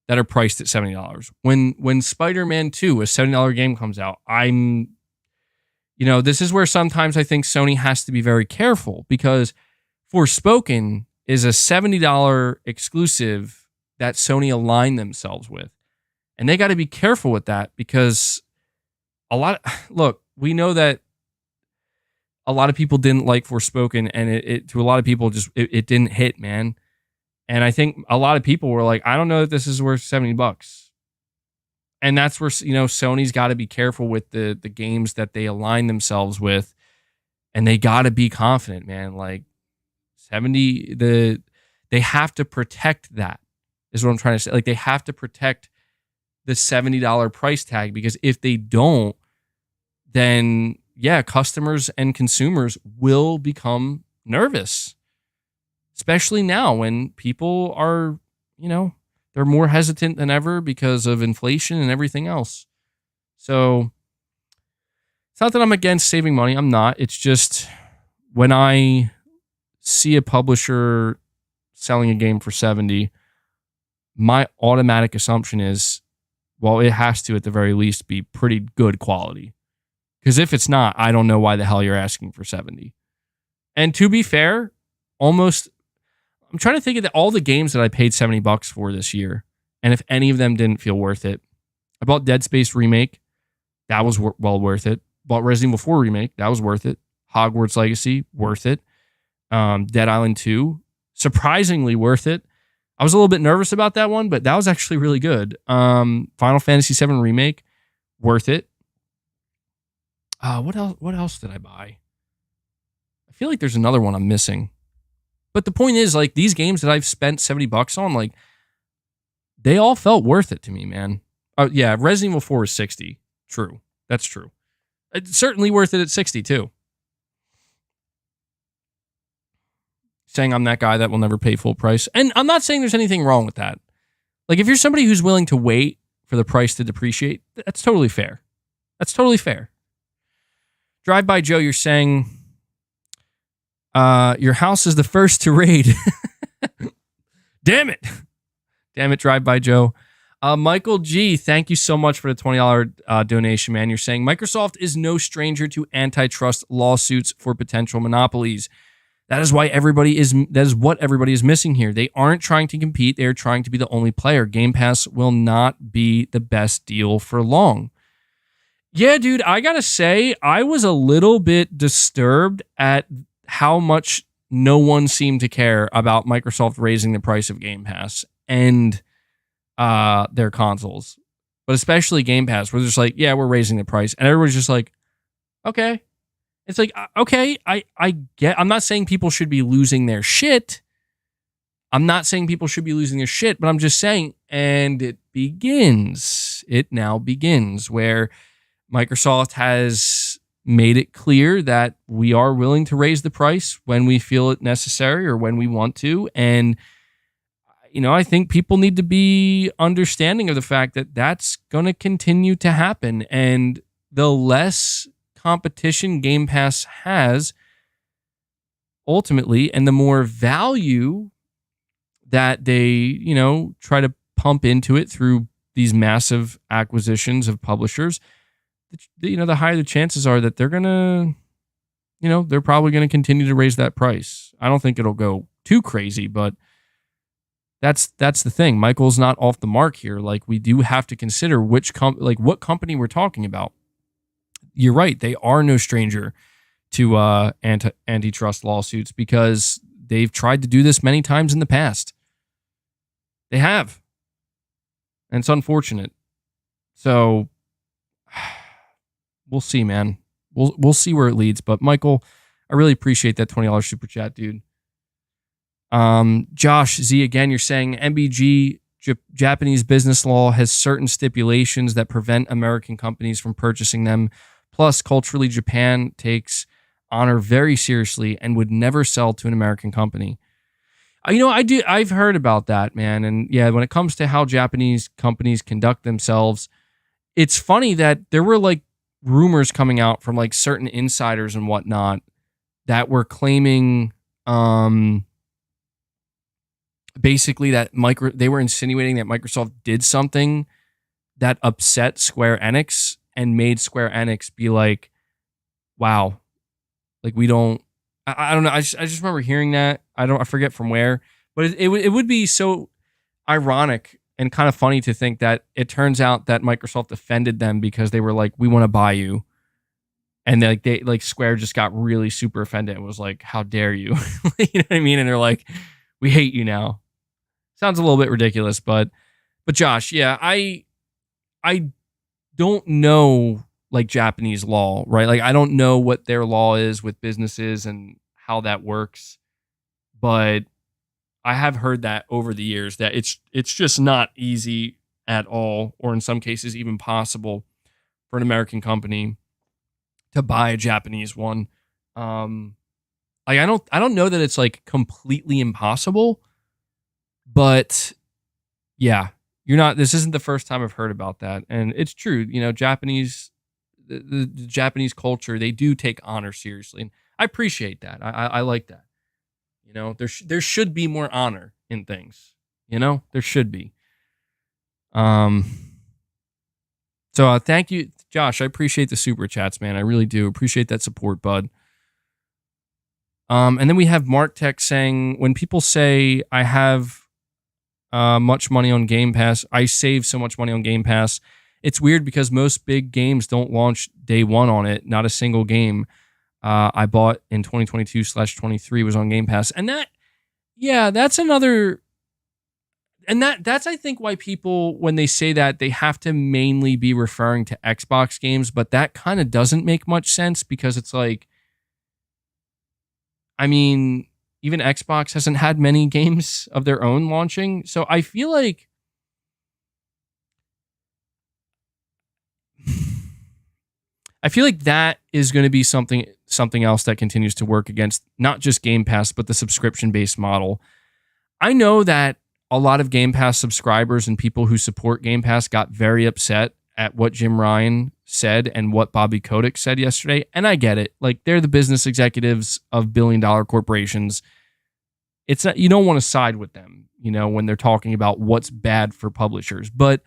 that are priced at $70. When Spider-Man 2, a $70 game comes out, this is where sometimes I think Sony has to be very careful because Forspoken is a $70 exclusive that Sony aligned themselves with. And they got to be careful with that because we know that a lot of people didn't like Forspoken and it to a lot of people just, it didn't hit, man. And I think a lot of people were like, I don't know that this is worth $70. And that's where, Sony's got to be careful with the games that they align themselves with. And they got to be confident, man. Like 70, they have to protect that, is what I'm trying to say. Like they have to protect the $70 price tag because if they don't, then yeah, customers and consumers will become nervous. Especially now when people are, they're more hesitant than ever because of inflation and everything else. So it's not that I'm against saving money. I'm not. It's just when I see a publisher selling a game for 70, my automatic assumption is, well, it has to at the very least be pretty good quality. Because if it's not, I don't know why the hell you're asking for 70. And to be fair, I'm trying to think of all the games that I paid $70 for this year, and if any of them didn't feel worth it. I bought Dead Space Remake. That was well worth it. Bought Resident Evil 4 Remake. That was worth it. Hogwarts Legacy, worth it. Dead Island 2, surprisingly worth it. I was a little bit nervous about that one, but that was actually really good. Final Fantasy VII Remake, worth it. What else did I buy? I feel like there's another one I'm missing. But the point is, like, these games that I've spent $70 on, like, they all felt worth it to me, man. Yeah, Resident Evil 4 is 60. True. That's true. It's certainly worth it at 60, too. Saying I'm that guy that will never pay full price. And I'm not saying there's anything wrong with that. Like, if you're somebody who's willing to wait for the price to depreciate, that's totally fair. That's totally fair. Drive by Joe, you're saying your house is the first to raid. Damn it. Damn it, Drive by Joe. Michael G, thank you so much for the $20 donation, man. You're saying Microsoft is no stranger to antitrust lawsuits for potential monopolies. That is what everybody is missing here. They aren't trying to compete. They're trying to be the only player. Game Pass will not be the best deal for long. Yeah, dude, I gotta say, I was a little bit disturbed at how much no one seemed to care about Microsoft raising the price of Game Pass and their consoles. But especially Game Pass, where they're just like, yeah, we're raising the price. And everybody's just like, okay. It's like, okay, I get, I'm not saying people should be losing their shit. But I'm just saying, and it now begins where Microsoft has made it clear that we are willing to raise the price when we feel it necessary or when we want to. And, I think people need to be understanding of the fact that that's going to continue to happen. And the less competition Game Pass has, ultimately, and the more value that they, try to pump into it through these massive acquisitions of publishers, the higher the chances are that they're going to, they're probably going to continue to raise that price. I don't think it'll go too crazy, but That's the thing. Michael's not off the mark here. Like, we do have to consider what company we're talking about. You're right. They are no stranger to antitrust lawsuits because they've tried to do this many times in the past. They have. And it's unfortunate. So we'll see, man. We'll see where it leads. But Michael, I really appreciate that $20 super chat, dude. Josh Z, again, you're saying MBG Japanese business law has certain stipulations that prevent American companies from purchasing them. Plus, culturally, Japan takes honor very seriously and would never sell to an American company. I've heard about that, man. And yeah, when it comes to how Japanese companies conduct themselves, it's funny that there were like rumors coming out from like certain insiders and whatnot that were claiming, basically that they were insinuating that Microsoft did something that upset Square Enix and made Square Enix be like, wow, like we don't, I don't know. I just remember hearing that. I forget from where, but it would be so ironic and kind of funny to think that it turns out that Microsoft offended them because they were like, we want to buy you. And they Square just got really super offended and was like, how dare you? You know what I mean? And they're like, we hate you now. Sounds a little bit ridiculous, but Josh, yeah, I don't know like Japanese law, right? Like I don't know what their law is with businesses and how that works, but I have heard that over the years that it's just not easy at all, or in some cases even possible for an American company to buy a Japanese one. Like I don't know that it's like completely impossible, but yeah, this isn't the first time I've heard about that. And it's true, the Japanese culture, they do take honor seriously. And I appreciate that. I like that. There should be more honor in things, there should be. So thank you, Josh. I appreciate the super chats, man. I really do appreciate that support, bud. And then we have Mark Tech saying, when people say I have much money on Game Pass, I save so much money on Game Pass. It's weird because most big games don't launch day one on it. Not a single game I bought in 2022/23 was on Game Pass. And that's another, and that's I think why people, when they say that, they have to mainly be referring to Xbox games, but that kind of doesn't make much sense because it's like, I mean, even Xbox hasn't had many games of their own launching. So I feel like that is going to be something else that continues to work against not just Game Pass, but the subscription-based model. I know that a lot of Game Pass subscribers and people who support Game Pass got very upset at what Jim Ryan said and what Bobby Kotick said yesterday. And I get it. Like, they're the business executives of billion-dollar corporations. It's not, you don't want to side with them, when they're talking about what's bad for publishers. But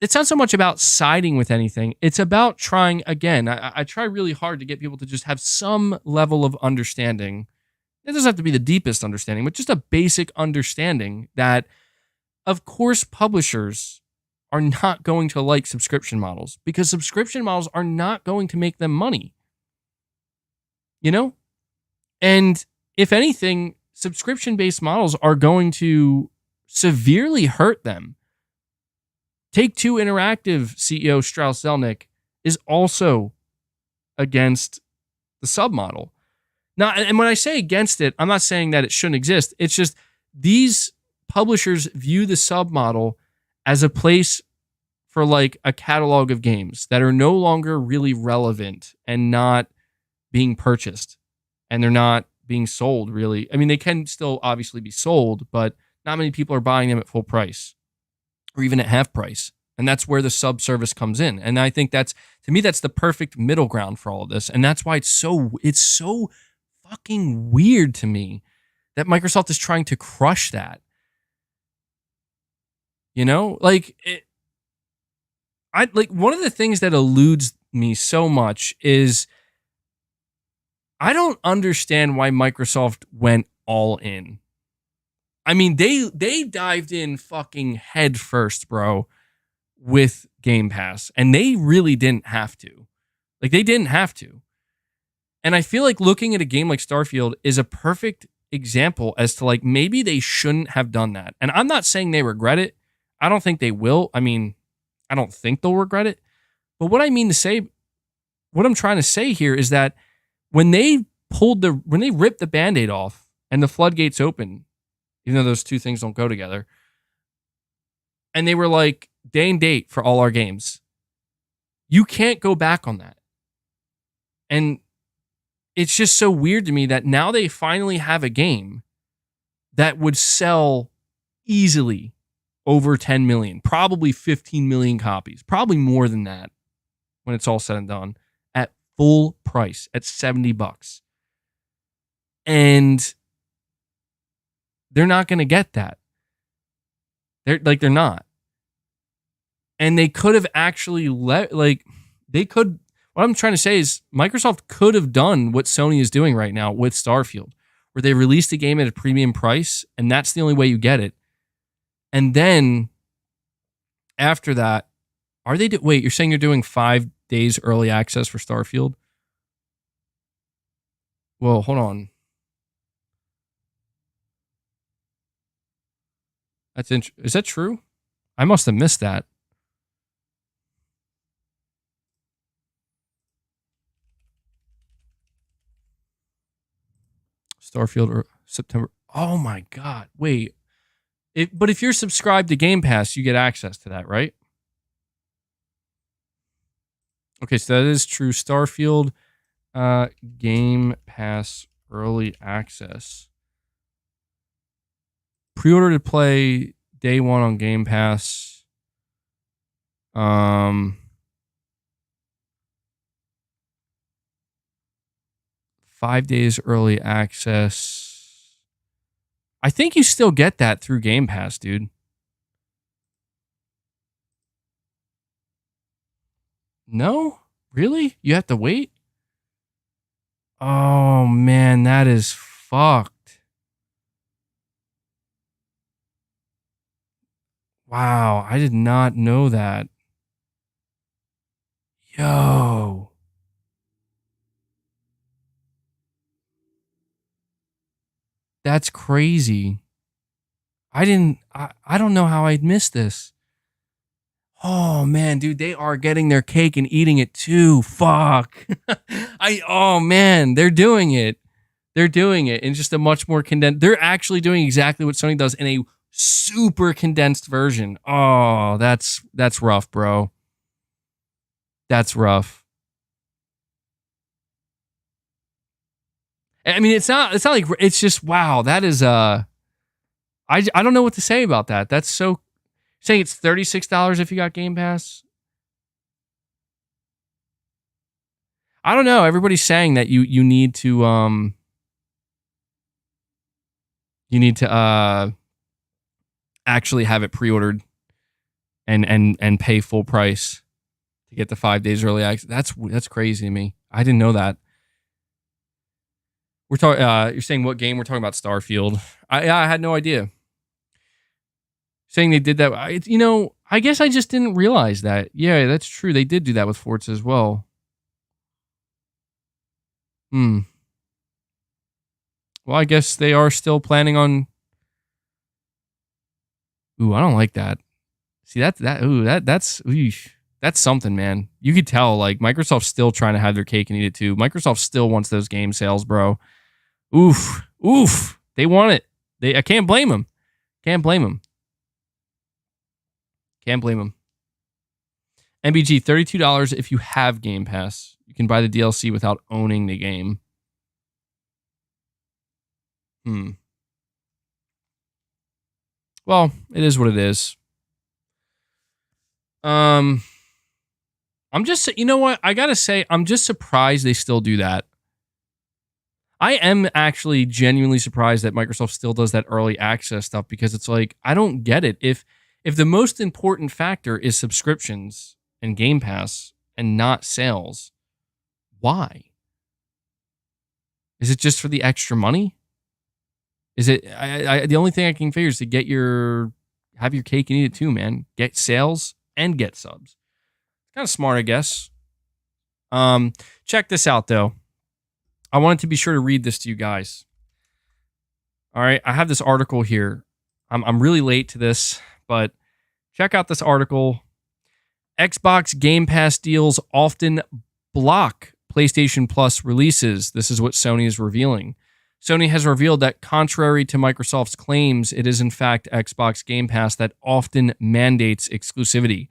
it's not so much about siding with anything. It's about trying, again, I try really hard to get people to just have some level of understanding. It doesn't have to be the deepest understanding, but just a basic understanding that, of course, publishers are not going to like subscription models because subscription models are not going to make them money. And if anything, subscription-based models are going to severely hurt them. Take-Two Interactive CEO Strauss Zelnick is also against the sub model. Now, and when I say against it, I'm not saying that it shouldn't exist. It's just these publishers view the sub model as a place for like a catalog of games that are no longer really relevant and not being purchased. And they're not being sold, really. I mean, they can still obviously be sold, but not many people are buying them at full price or even at half price. And that's where the sub service comes in. And I think to me, that's the perfect middle ground for all of this. And that's why it's so fucking weird to me that Microsoft is trying to crush that. One of the things that eludes me so much is I don't understand why Microsoft went all in. I mean, they dived in fucking head first, bro, with Game Pass, and they really didn't have to. Like, they didn't have to. And I feel like looking at a game like Starfield is a perfect example as to, like, maybe they shouldn't have done that. And I'm not saying they regret it. I don't think they will. I mean, I don't think they'll regret it. But what I'm trying to say here is that when they ripped the Band-Aid off and the floodgates open, even though those two things don't go together, and they were like, day and date for all our games, you can't go back on that. And it's just so weird to me that now they finally have a game that would sell easily over 10 million, probably 15 million copies, probably more than that when it's all said and done, at full price, at $70. And they're not going to get that. They're not. And they could have actually what I'm trying to say is Microsoft could have done what Sony is doing right now with Starfield, where they released the game at a premium price, and that's the only way you get it. And then after that, wait, you're saying you're doing 5 days early access for Starfield? Well, hold on. Is that true? I must have missed that. Starfield or September. Oh my God. Wait. But if you're subscribed to Game Pass, you get access to that, right? Okay, so that is true. Starfield Game Pass early access. Pre-order to play day one on Game Pass. 5 days early access. I think you still get that through Game Pass, dude. No? Really? You have to wait? Oh, man, that is fucked. Wow, I did not know that. Yo. That's crazy. I don't know how I'd miss this. Oh man, dude, they are getting their cake and eating it too. Fuck. Oh man, they're doing it. They're doing it in just a much more condensed. They're actually doing exactly what Sony does in a super condensed version. Oh, that's rough, bro. That's rough. I mean, it's not like, it's just, wow, that is I don't know what to say about that. That's so, saying it's $36 if you got Game Pass. I don't know. Everybody's saying that you need to actually have it pre-ordered and pay full price to get the 5 days early access. That's crazy to me. I didn't know that. We're talking. You're saying what game? We're talking about Starfield. I had no idea. Saying they did that. I guess I just didn't realize that. Yeah, that's true. They did do that with Forza as well. Well, I guess they are still planning on. Ooh, I don't like that. See that's something, man. You could tell like Microsoft's still trying to have their cake and eat it too. Microsoft still wants those game sales, bro. Oof. They want it. I can't blame them. Can't blame them. MBG, $32 if you have Game Pass. You can buy the DLC without owning the game. Well, it is what it is. I'm just, you know what? I gotta say, I'm just surprised they still do that. I am actually genuinely surprised that Microsoft still does that early access stuff because it's like, I don't get it. If the most important factor is subscriptions and Game Pass and not sales, why? Is it just for the extra money? Is it? The only thing I can figure is to have your cake and eat it too, man. Get sales and get subs. Kind of smart, I guess. Check this out though. I wanted to be sure to read this to you guys. All right, I have this article here. I'm really late to this, but check out this article. Xbox Game Pass deals often block PlayStation Plus releases. This is what Sony is revealing. Sony has revealed that contrary to Microsoft's claims, it is in fact Xbox Game Pass that often mandates exclusivity,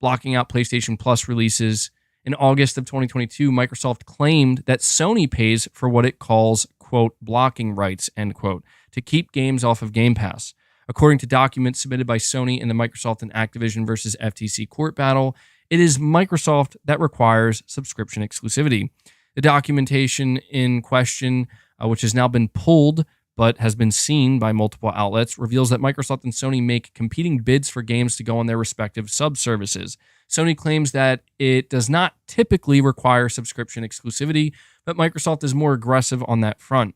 blocking out PlayStation Plus releases. In August of 2022, Microsoft claimed that Sony pays for what it calls, quote, blocking rights, end quote, to keep games off of Game Pass. According to documents submitted by Sony in the Microsoft and Activision versus FTC court battle, it is Microsoft that requires subscription exclusivity. The documentation in question, which has now been pulled but has been seen by multiple outlets, reveals that Microsoft and Sony make competing bids for games to go on their respective sub-services. Sony claims that it does not typically require subscription exclusivity, but Microsoft is more aggressive on that front.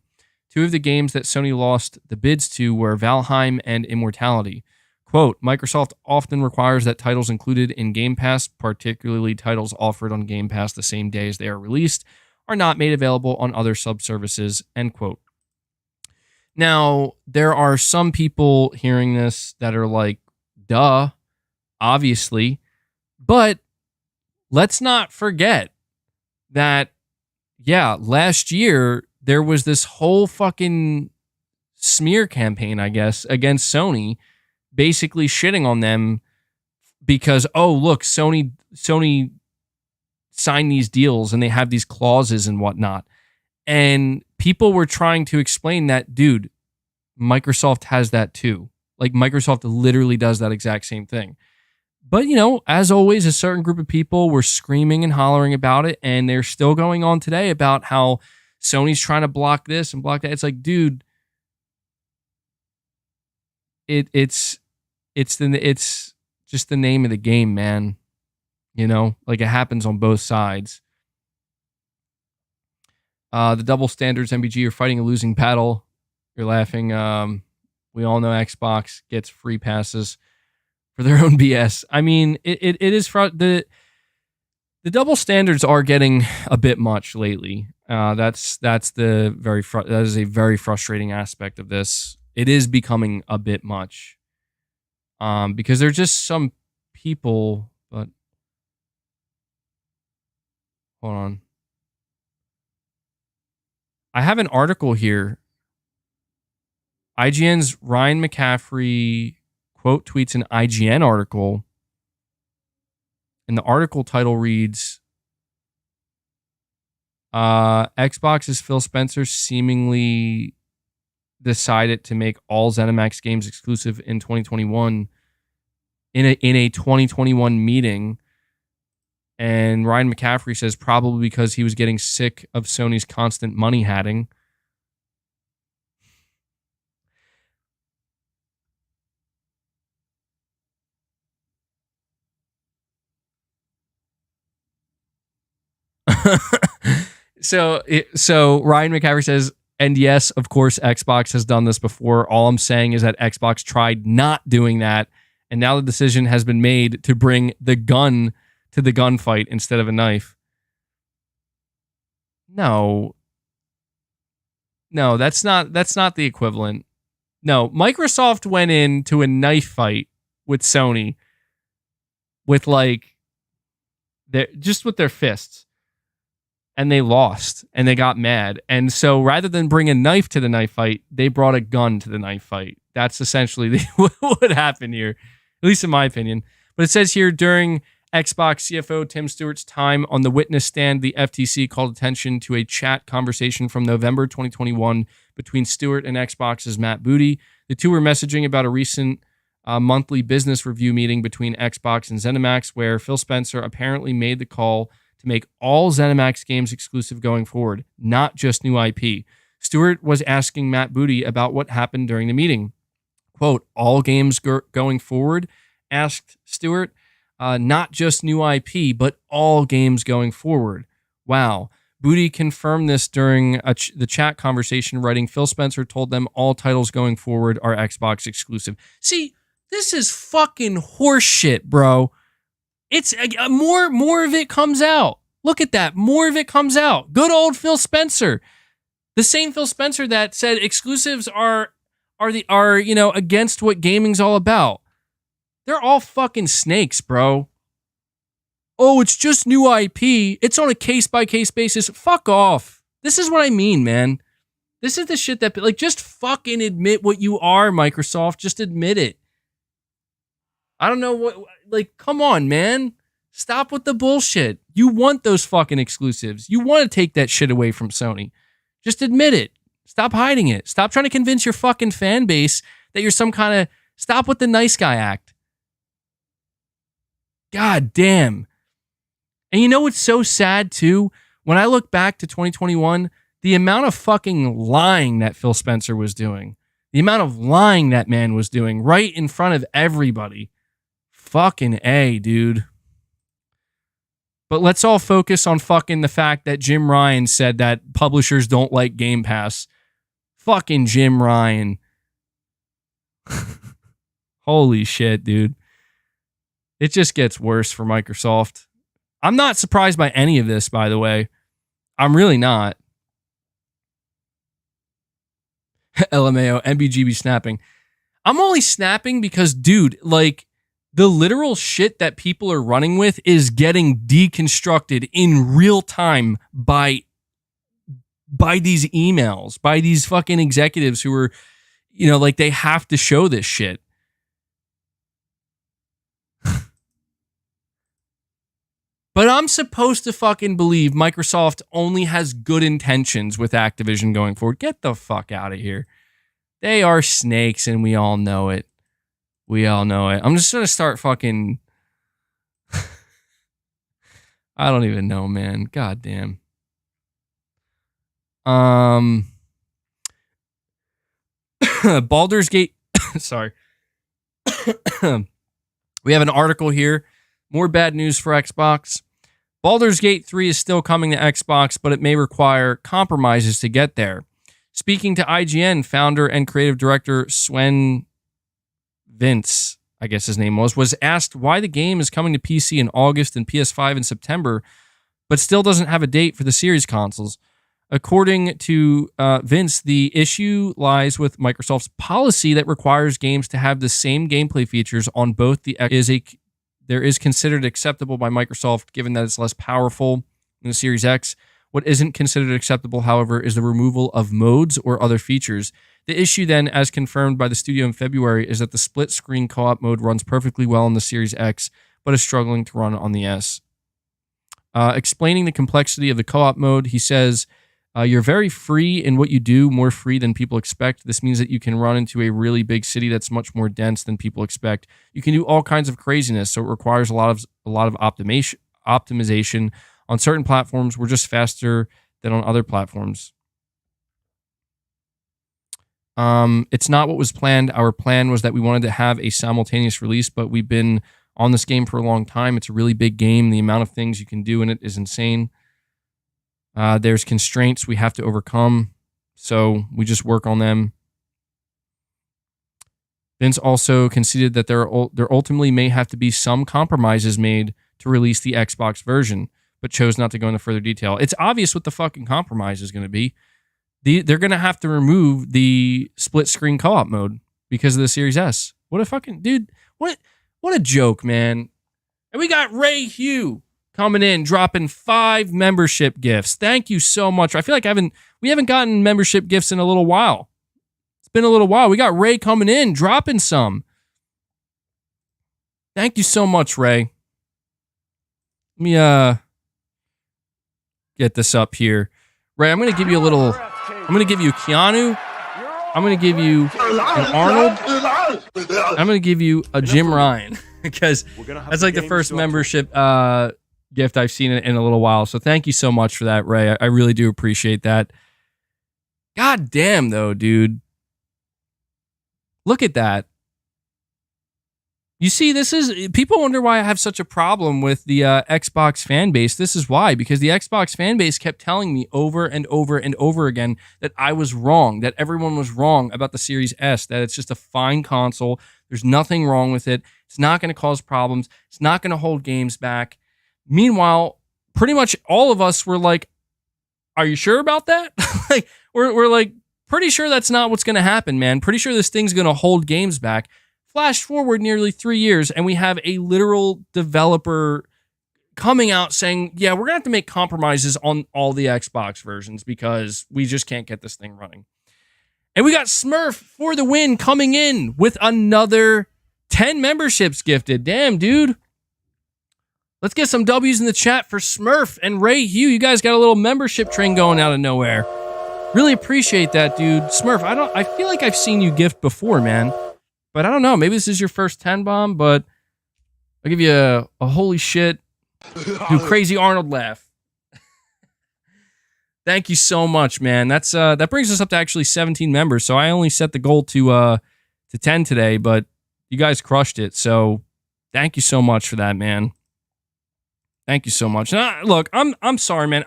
Two of the games that Sony lost the bids to were Valheim and Immortality. Quote, Microsoft often requires that titles included in Game Pass, particularly titles offered on Game Pass the same day as they are released, are not made available on other sub-services, end quote. Now, there are some people hearing this that are like, duh, obviously, but let's not forget that, yeah, last year there was this whole fucking smear campaign, I guess, against Sony, basically shitting on them because, oh, look, Sony signed these deals and they have these clauses and whatnot. And people were trying to explain that, dude, Microsoft has that too. Like, Microsoft literally does that exact same thing. But, you know, as always, a certain group of people were screaming and hollering about it, and they're still going on today about how Sony's trying to block this and block that. It's like, dude, it's just the name of the game, man. You know, like, it happens on both sides. The double standards MBG are fighting a losing battle. You're laughing. We all know Xbox gets free passes for their own BS. I mean, it is the double standards are getting a bit much lately. That is a very frustrating aspect of this. It is becoming a bit much. Because there's just some people, but hold on. I have an article here. IGN's Ryan McCaffrey quote tweets an IGN article, and the article title reads, Xbox's Phil Spencer seemingly decided to make all ZeniMax games exclusive in 2021 in a 2021 meeting. And Ryan McCaffrey says probably because he was getting sick of Sony's constant money hatting. So Ryan McCaffrey says, and yes, of course, Xbox has done this before. All I'm saying is that Xbox tried not doing that, and now the decision has been made to bring the gun to the gunfight instead of a knife. No, that's not the equivalent. No, Microsoft went into a knife fight with Sony with with their fists. And they lost, and they got mad. And so rather than bring a knife to the knife fight, they brought a gun to the knife fight. That's essentially what happened here, at least in my opinion. But it says here, during Xbox CFO Tim Stewart's time on the witness stand, the FTC called attention to a chat conversation from November 2021 between Stewart and Xbox's Matt Booty. The two were messaging about a recent monthly business review meeting between Xbox and ZeniMax, where Phil Spencer apparently made the call to make all ZeniMax games exclusive going forward, not just new IP. Stewart was asking Matt Booty about what happened during the meeting. Quote, all games going forward, asked Stewart. Not just new IP, but all games going forward. Wow. Booty confirmed this during the chat conversation, writing, Phil Spencer told them all titles going forward are Xbox exclusive. See, this is fucking horseshit, bro. It's more of it comes out. Look at that. More of it comes out. Good old Phil Spencer. The same Phil Spencer that said exclusives are against what gaming's all about. They're all fucking snakes, bro. Oh, it's just new IP. It's on a case-by-case basis. Fuck off. This is what I mean, man. This is the shit that, just fucking admit what you are, Microsoft. Just admit it. I don't know what, come on, man. Stop with the bullshit. You want those fucking exclusives. You want to take that shit away from Sony. Just admit it. Stop hiding it. Stop trying to convince your fucking fan base that you're some kind of, stop with the nice guy act. God damn. And you know what's so sad too? When I look back to 2021, the amount of fucking lying that Phil Spencer was doing, the amount of lying that man was doing right in front of everybody. Fucking A, dude. But let's all focus on fucking the fact that Jim Ryan said that publishers don't like Game Pass. Fucking Jim Ryan. Holy shit, dude. It just gets worse for Microsoft. I'm not surprised by any of this, by the way. I'm really not. LMAO, MBGB snapping. I'm only snapping because, dude, the literal shit that people are running with is getting deconstructed in real time by these emails, by these fucking executives who are, they have to show this shit. But I'm supposed to fucking believe Microsoft only has good intentions with Activision going forward. Get the fuck out of here. They are snakes and we all know it. We all know it. I'm just going to start fucking... I don't even know, man. God damn. Baldur's Gate... Sorry. We have an article here. More bad news for Xbox. Baldur's Gate 3 is still coming to Xbox, but it may require compromises to get there. Speaking to IGN, founder and creative director Sven Vince, I guess his name was asked why the game is coming to PC in August and PS5 in September, but still doesn't have a date for the series consoles. According to Vince, the issue lies with Microsoft's policy that requires games to have the same gameplay features on both there is considered acceptable by Microsoft, given that it's less powerful than the Series X. What isn't considered acceptable, however, is the removal of modes or other features. The issue then, as confirmed by the studio in February, is that the split-screen co-op mode runs perfectly well on the Series X, but is struggling to run on the S. Explaining the complexity of the co-op mode, he says, you're very free in what you do, more free than people expect. This means that you can run into a really big city that's much more dense than people expect. You can do all kinds of craziness, so it requires a lot of optimization. On certain platforms, we're just faster than on other platforms. It's not what was planned. Our plan was that we wanted to have a simultaneous release, but we've been on this game for a long time. It's a really big game. The amount of things you can do in it is insane. There's constraints we have to overcome, so we just work on them. Vince also conceded that there ultimately may have to be some compromises made to release the Xbox version, but chose not to go into further detail. It's obvious what the fucking compromise is going to be. They're going to have to remove the split-screen co-op mode because of the Series S. What a fucking... Dude, what a joke, man. And we got Ray Hugh coming in, dropping 5 membership gifts. Thank you so much. I feel like we haven't gotten membership gifts in a little while. It's been a little while. We got Ray coming in, dropping some. Thank you so much, Ray. Let me get this up here. Ray, I'm going to give you I'm going to give you Keanu. I'm going to give you an Arnold. I'm going to give you a Jim Ryan because that's like the first membership gift I've seen in a little while. So thank you so much for that, Ray. I really do appreciate that. God damn, though, dude. Look at that. You see, this is people wonder why I have such a problem with the Xbox fan base. This is why, because the Xbox fan base kept telling me over and over and over again that I was wrong, that everyone was wrong about the Series S, that it's just a fine console. There's nothing wrong with it. It's not going to cause problems. It's not going to hold games back. Meanwhile, pretty much all of us were like, "Are you sure about that?" Like we're like pretty sure that's not what's going to happen, man. Pretty sure this thing's going to hold games back. Flash forward nearly 3 years, and we have a literal developer coming out saying, yeah, we're going to have to make compromises on all the Xbox versions because we just can't get this thing running. And we got Smurf for the win coming in with another 10 memberships gifted. Damn, dude. Let's get some W's in the chat for Smurf and Ray Hugh. You guys got a little membership train going out of nowhere. Really appreciate that, dude. Smurf, I feel like I've seen you gift before, man. But I don't know. Maybe this is your first 10 bomb, but I'll give you a holy shit, do crazy Arnold laugh. Thank you so much, man. That brings us up to actually 17 members. So I only set the goal to 10 today, but you guys crushed it. So thank you so much for that, man. Thank you so much. Look, I'm sorry, man.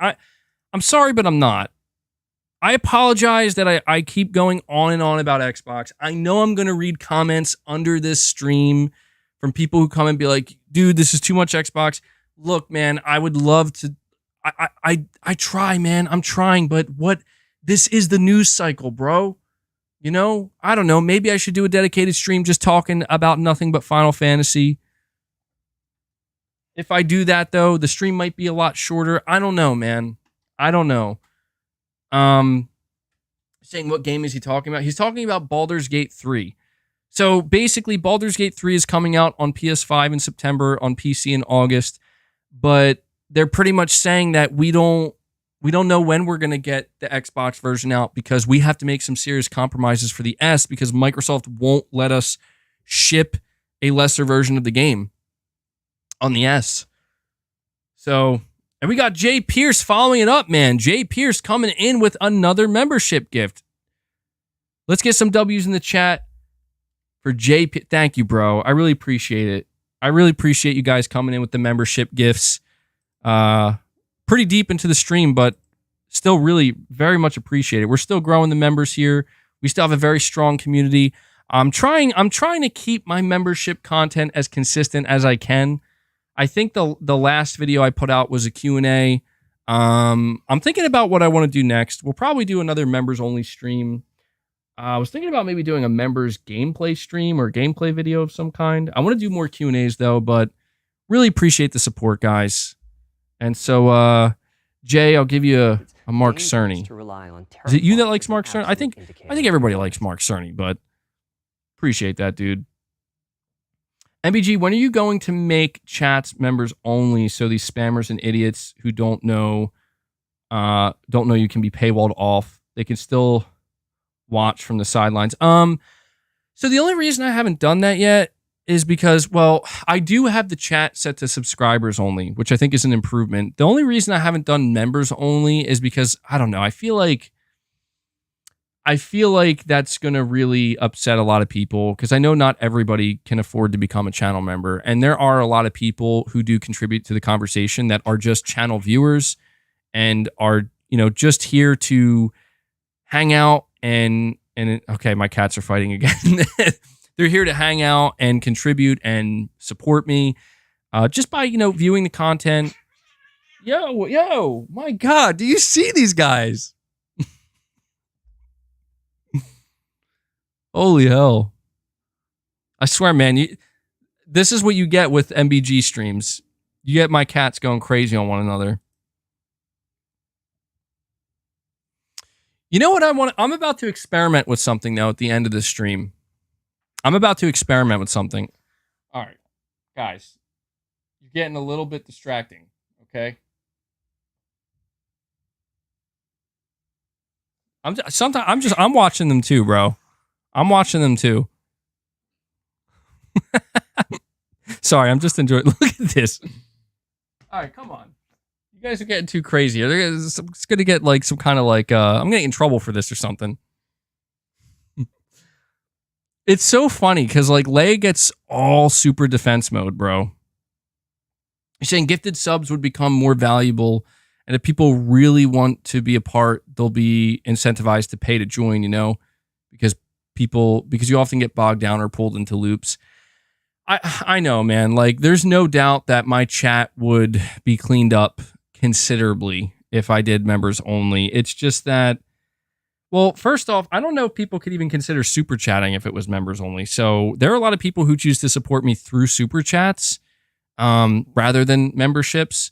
I'm sorry, but I'm not. I apologize that I keep going on and on about Xbox. I know I'm going to read comments under this stream from people who come and be like, dude, this is too much Xbox. Look, man, I would love to. I try, man. I'm trying, but this is the news cycle, bro. You know, I don't know. Maybe I should do a dedicated stream just talking about nothing but Final Fantasy. If I do that, though, the stream might be a lot shorter. I don't know, man. I don't know. Saying what game is he talking about? He's talking about Baldur's Gate 3. So basically, Baldur's Gate 3 is coming out on PS5 in September, on PC in August, but they're pretty much saying that we don't know when we're going to get the Xbox version out because we have to make some serious compromises for the S because Microsoft won't let us ship a lesser version of the game on the S. So, and we got Jay Pierce following it up, man. Jay Pierce coming in with another membership gift. Let's get some W's in the chat for Jay. Thank you, bro. I really appreciate it. I really appreciate you guys coming in with the membership gifts. Pretty deep into the stream, but still really very much appreciate it. We're still growing the members here. We still have a very strong community. I'm trying to keep my membership content as consistent as I can. I think the last video I put out was a Q&A. I'm thinking about what I want to do next. We'll probably do another members only stream. I was thinking about maybe doing a members gameplay stream or gameplay video of some kind. I want to do more Q&As though, but really appreciate the support, guys. And so, Jay, I'll give you a Mark Cerny. Is it you that likes Mark Cerny? I think everybody likes Mark Cerny, but appreciate that, dude. MBG, when are you going to make chats members only so these spammers and idiots who don't know you can be paywalled off? They can still watch from the sidelines. So the only reason I haven't done that yet is because, well, I do have the chat set to subscribers only, which I think is an improvement. The only reason I haven't done members only is because, I don't know, I feel like that's going to really upset a lot of people because I know not everybody can afford to become a channel member. And there are a lot of people who do contribute to the conversation that are just channel viewers and are, just here to hang out and okay, my cats are fighting again. They're here to hang out and contribute and support me just by, viewing the content. Yo, my God, do you see these guys? Holy hell. I swear, man, this is what you get with MBG streams. You get my cats going crazy on one another. You know what I want? I'm about to experiment with something now at the end of this stream. I'm about to experiment with something. All right, guys, you're getting a little bit distracting, okay? I'm watching them too, bro. I'm watching them too. Sorry, I'm just enjoying. Look at this. All right, come on. You guys are getting too crazy. It's going to get like some kind of like, I'm going to get in trouble for this or something. It's so funny because like Leia gets all super defense mode, bro. You're saying gifted subs would become more valuable, and if people really want to be a part, they'll be incentivized to pay to join, because because you often get bogged down or pulled into loops. I know, man. Like, there's no doubt that my chat would be cleaned up considerably if I did members only. It's just that, well, first off, I don't know if people could even consider super chatting if it was members only. So there are a lot of people who choose to support me through super chats rather than memberships.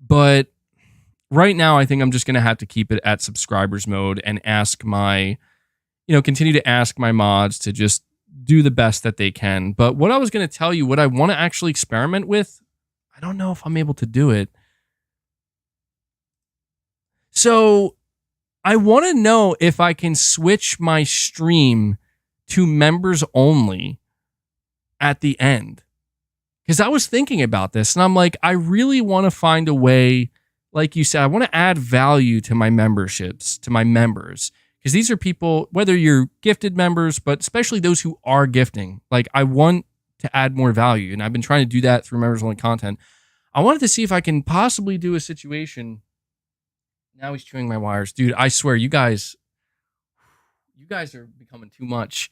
But right now, I think I'm just going to have to keep it at subscribers mode and continue to ask my mods to just do the best that they can. But what I was going to tell you, what I want to actually experiment with, I don't know if I'm able to do it. So I want to know if I can switch my stream to members only at the end. Because I was thinking about this and I'm like, I really want to find a way, like you said, I want to add value to my memberships, to my members. Because these are people, whether you're gifted members, but especially those who are gifting. Like, I want to add more value. And I've been trying to do that through members only content. I wanted to see if I can possibly do a situation. Now he's chewing my wires. Dude, I swear, you guys are becoming too much.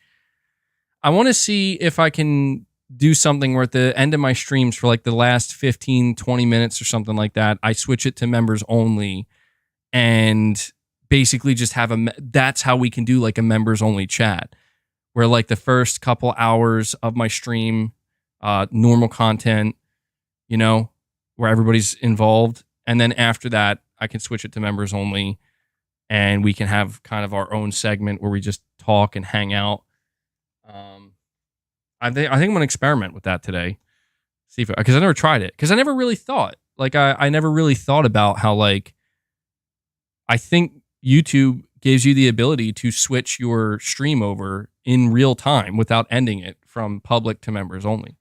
I want to see if I can do something where at the end of my streams for like the last 15, 20 minutes or something like that, I switch it to members only and basically just have that's how we can do like a members only chat where like the first couple hours of my stream, normal content, where everybody's involved. And then after that, I can switch it to members only and we can have kind of our own segment where we just talk and hang out. I think I'm going to experiment with that today. See if, because I never tried it. Because I never really thought. Like, I never really thought about how, like, I think YouTube gives you the ability to switch your stream over in real time without ending it from public to members only.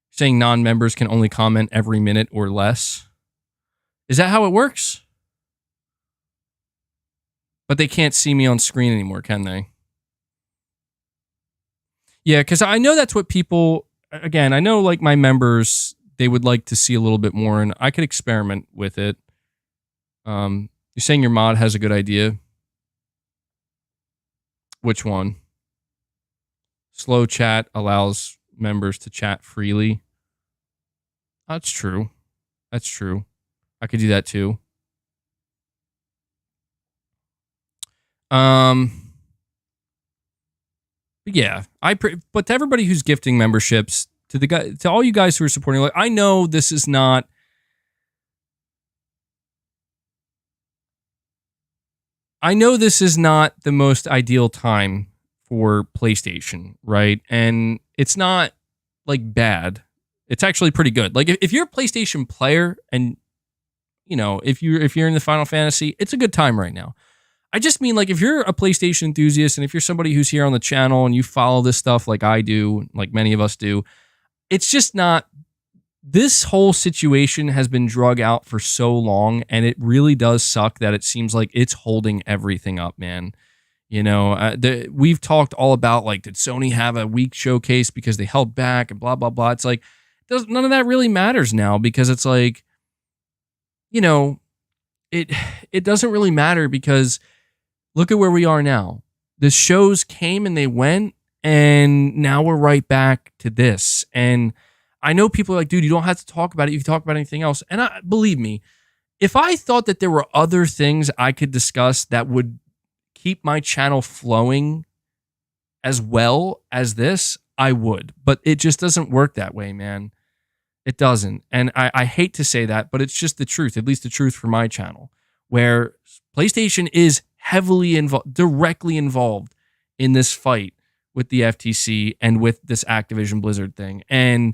Saying non-members can only comment every minute or less. Is that how it works? But they can't see me on screen anymore, can they? Yeah, because I know that's what people, again, I know like my members, they would like to see a little bit more, and I could experiment with it. You're saying your mod has a good idea? Which one? Slow chat allows members to chat freely. That's true. That's true. I could do that too. Yeah, but to everybody who's gifting memberships, to all you guys who are supporting, like, I know this is not. I know this is not the most ideal time for PlayStation, right? And it's not like bad. It's actually pretty good. Like if you're a PlayStation player and if you're in the Final Fantasy, it's a good time right now. I just mean, like, if you're a PlayStation enthusiast and if you're somebody who's here on the channel and you follow this stuff like I do, like many of us do, it's just not. This whole situation has been drug out for so long, and it really does suck that it seems like it's holding everything up, man. We've talked all about, like, did Sony have a weak showcase because they held back and blah, blah, blah. It's like, none of that really matters now because it's like, it doesn't really matter because look at where we are now. The shows came and they went, and now we're right back to this. And I know people are like, dude, you don't have to talk about it. You can talk about anything else. And believe me, if I thought that there were other things I could discuss that would keep my channel flowing as well as this, I would. But it just doesn't work that way, man. It doesn't. And I hate to say that, but it's just the truth, at least the truth for my channel, where PlayStation is heavily directly involved in this fight with the FTC and with this Activision Blizzard thing. And,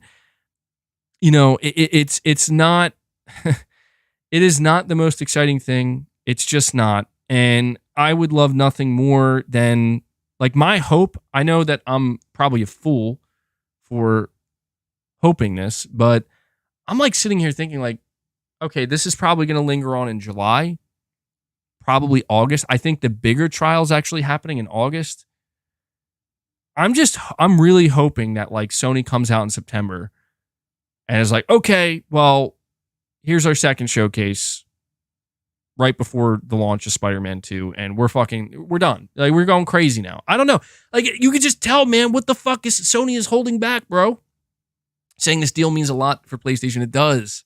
it's not, it is not the most exciting thing. It's just not. And I would love nothing more than, like, my hope. I know that I'm probably a fool for hoping this, but I'm like sitting here thinking like, okay, this is probably going to linger on in July. probably August. I think the bigger trial is actually happening in August. I'm really hoping that like Sony comes out in September and is like, okay, well, here's our second showcase right before the launch of Spider-Man 2, and we're done. Like, we're going crazy now. I don't know. Like, you could just tell, man, what the fuck is Sony is holding back, bro? Saying this deal means a lot for PlayStation. It does.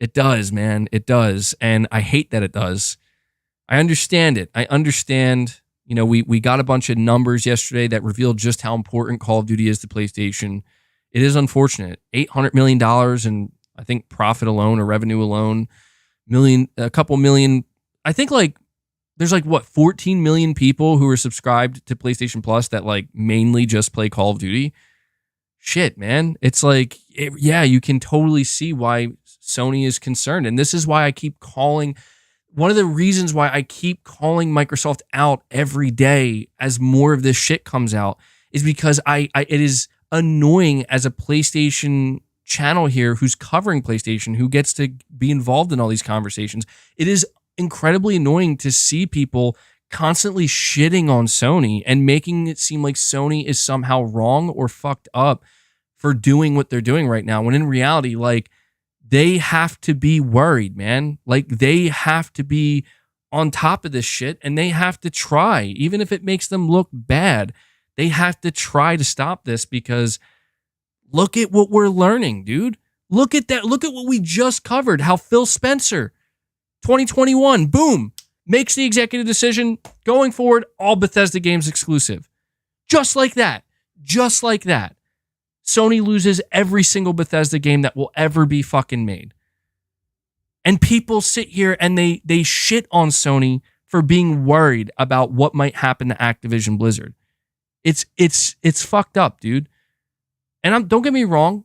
It does, man. It does. And I hate that it does. I understand it. I understand, you know, we got a bunch of numbers yesterday that revealed just how important Call of Duty is to PlayStation. It is unfortunate. $800 million in, I think, profit alone or revenue alone. A couple million. I think like there's like what 14 million people who are subscribed to PlayStation Plus that like mainly just play Call of Duty. Shit, man. It's like, yeah, you can totally see why Sony is concerned. And this is why I keep calling, one of the reasons why I keep calling Microsoft out every day as more of this shit comes out is because it is annoying as a PlayStation channel here who's covering PlayStation, who gets to be involved in all these conversations. It is incredibly annoying to see people constantly shitting on Sony and making it seem like Sony is somehow wrong or fucked up for doing what they're doing right now, when in reality, like, they have to be worried, man. Like, they have to be on top of this shit, and they have to try, even if it makes them look bad. They have to try to stop this, because look at what we're learning, dude. Look at that. Look at what we just covered. How Phil Spencer, 2021, boom, makes the executive decision going forward, all Bethesda games exclusive. Just like that. Just like that. Sony loses every single Bethesda game that will ever be fucking made. And people sit here and they shit on Sony for being worried about what might happen to Activision Blizzard. It's fucked up, dude. And don't get me wrong,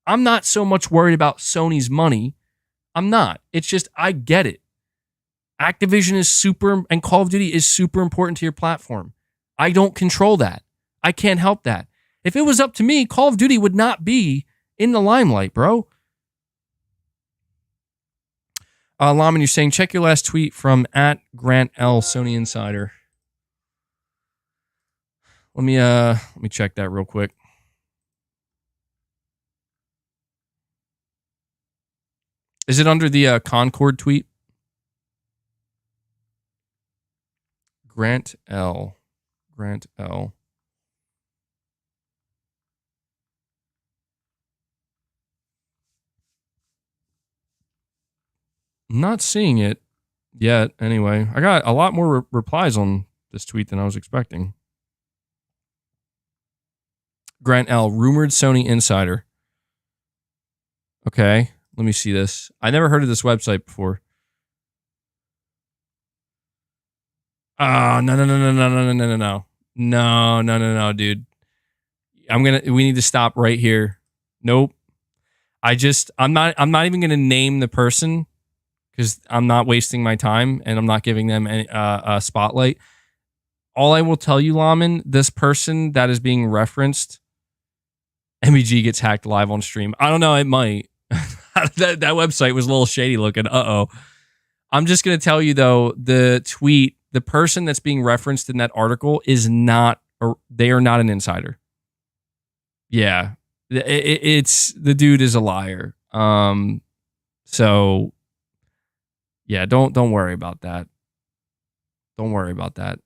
I'm not so much worried about Sony's money. I'm not. It's just, I get it. Activision is super, and Call of Duty is super important to your platform. I don't control that. I can't help that. If it was up to me, Call of Duty would not be in the limelight, bro. Laman, you're saying, check your last tweet from @GrantL Sony Insider. Let me check that real quick. Is it under the Concord tweet? Grant L. I'm not seeing it yet. Anyway, I got a lot more replies on this tweet than I was expecting. Grant L. Rumored Sony Insider. Okay. Let me see this. I never heard of this website before. Oh, no, dude. We need to stop right here. Nope. I'm not even gonna name the person because I'm not wasting my time and I'm not giving them a spotlight. All I will tell you, Laman, this person that is being referenced, MEG gets hacked live on stream. I don't know, it might. that website was a little shady looking. I'm just going to tell you, though, the tweet, the person that's being referenced in that article they are not an insider. Yeah. It's the dude is a liar. So yeah, don't worry about that. Don't worry about that.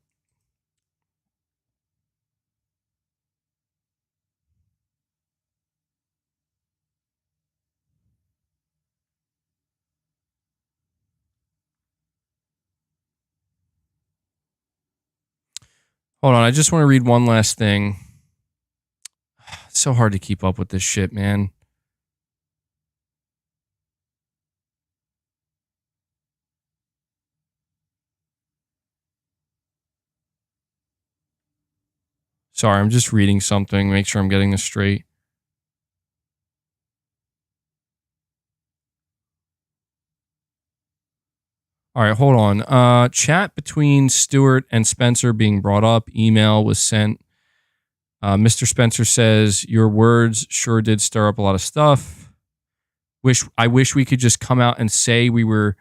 Hold on, I just want to read one last thing. It's so hard to keep up with this shit, man. Sorry, I'm just reading something. Make sure I'm getting this straight. All right, hold on. Chat between Stewart and Spencer being brought up. Email was sent. Mr. Spencer says, your words sure did stir up a lot of stuff. I wish we could just come out and say we were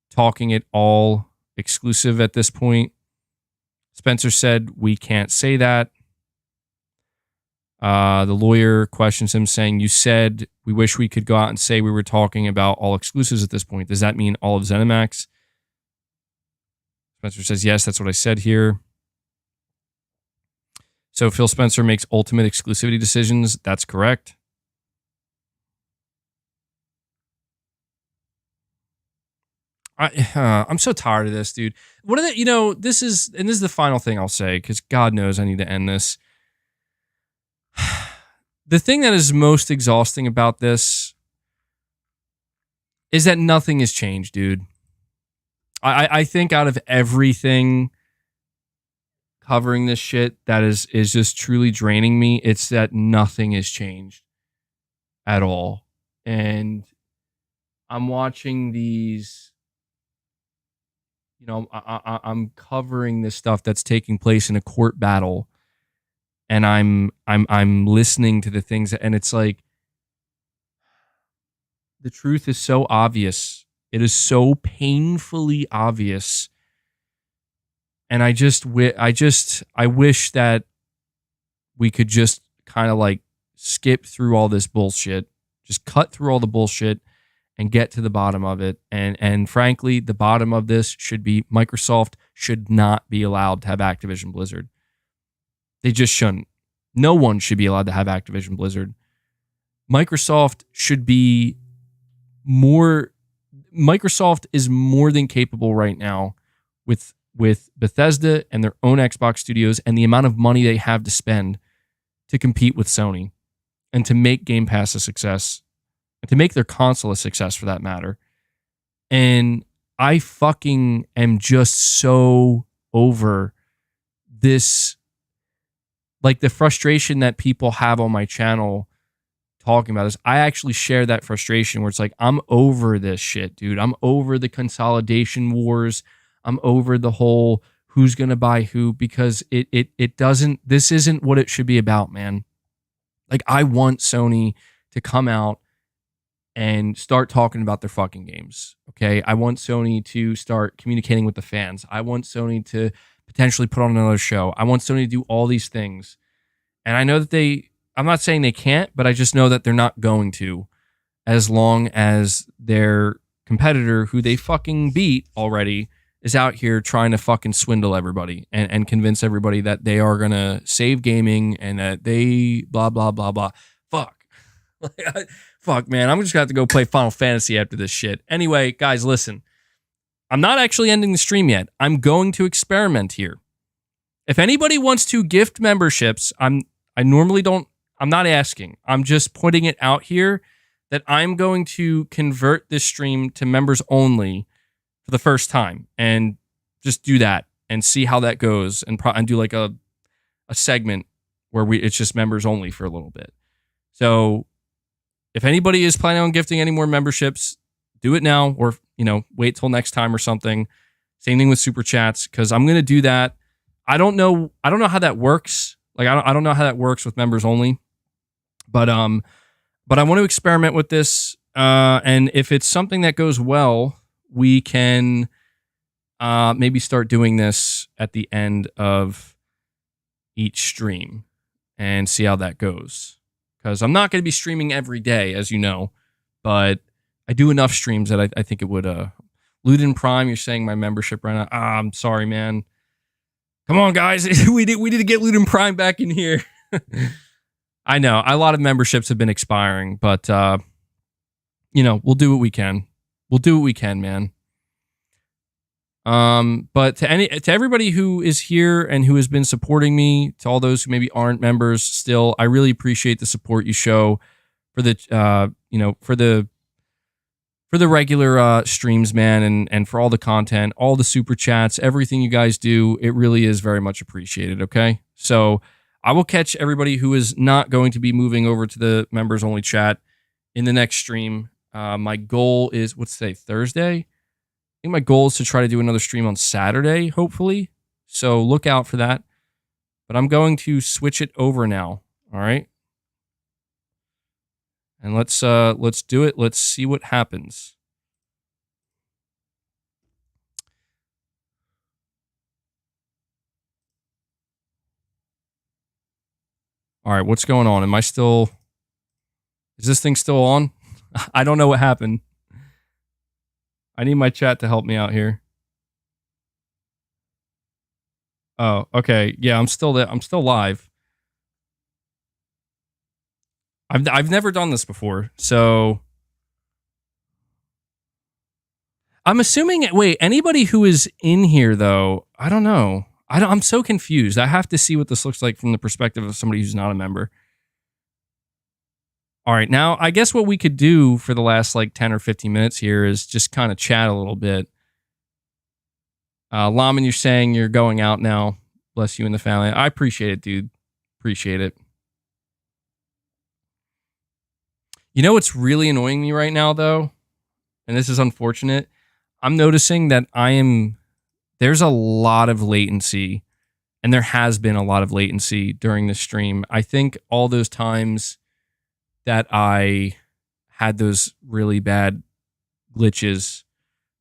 talking it all exclusive at this point. Spencer said we can't say that. The lawyer questions him saying, you said we wish we could go out and say we were talking about all exclusives at this point. Does that mean all of ZeniMax? Spencer says, yes, that's what I said here. So Phil Spencer makes ultimate exclusivity decisions. That's correct. I'm so tired of this, dude. What are the, this is the final thing I'll say, because God knows I need to end this. The thing that is most exhausting about this is that nothing has changed, dude. I think out of everything covering this shit that is just truly draining me, it's that nothing has changed at all. And I'm watching these, I'm covering this stuff that's taking place in a court battle, and I'm listening to the things, and it's like the truth is so obvious. It is so painfully obvious. And I wish that we could just kind of like skip through all this bullshit, just cut through all the bullshit and get to the bottom of it. And frankly, the bottom of this should be Microsoft should not be allowed to have Activision Blizzard. They just shouldn't. No one should be allowed to have Activision Blizzard. Microsoft is more than capable right now with Bethesda and their own Xbox studios and the amount of money they have to spend to compete with Sony and to make Game Pass a success and to make their console a success for that matter. And I fucking am just so over this, like the frustration that people have on my channel talking about this. I actually share that frustration where it's like, I'm over this shit, dude. I'm over the consolidation wars. I'm over the whole who's going to buy who, because this isn't what it should be about, man. Like, I want Sony to come out and start talking about their fucking games. Okay. I want Sony to start communicating with the fans. I want Sony to potentially put on another show. I want Sony to do all these things. And I know that I'm not saying they can't, but I just know that they're not going to, as long as their competitor, who they fucking beat already, is out here trying to fucking swindle everybody and convince everybody that they are going to save gaming and that they blah, blah, blah, blah. Fuck. Fuck, man. I'm just going to have to go play Final Fantasy after this shit. Anyway, guys, listen. I'm not actually ending the stream yet. I'm going to experiment here. If anybody wants to gift memberships, I'm not asking. I'm just putting it out here that I'm going to convert this stream to members only for the first time, and just do that and see how that goes, and do like a segment where it's just members only for a little bit. So if anybody is planning on gifting any more memberships, do it now, or wait till next time or something. Same thing with super chats, because I'm gonna do that. I don't know how that works. Like I don't know how that works with members only, but I want to experiment with this, and if it's something that goes well, we can maybe start doing this at the end of each stream and see how that goes. Because I'm not going to be streaming every day, as you know, but I do enough streams that I think it would. Luden Prime, you're saying my membership right now. I'm sorry, man. Come on, guys. we need to get Luden Prime back in here. I know a lot of memberships have been expiring, but we'll do what we can. We'll do what we can, man. But to everybody who is here and who has been supporting me, to all those who maybe aren't members still, I really appreciate the support you show for the for the regular streams, man, and for all the content, all the super chats, everything you guys do. It really is very much appreciated. Okay, so I will catch everybody who is not going to be moving over to the members only chat in the next stream. My goal is, what's today? Thursday? I think my goal is to try to do another stream on Saturday, hopefully. So look out for that. But I'm going to switch it over now. All right. And let's do it. Let's see what happens. All right, what's going on? Is this thing still on? I don't know what happened. I need my chat to help me out here. Oh, okay. Yeah, I'm still there. I'm still live. I've never done this before, so I'm assuming. Wait, anybody who is in here though, I don't know. I'm so confused. I have to see what this looks like from the perspective of somebody who's not a member. All right, now I guess what we could do for the last like 10 or 15 minutes here is just kind of chat a little bit. Laman, you're saying you're going out now. Bless you and the family. I appreciate it, dude. Appreciate it. You know what's really annoying me right now, though? And this is unfortunate. I'm noticing that there's a lot of latency, and there has been a lot of latency during the stream. I think all those times that I had those really bad glitches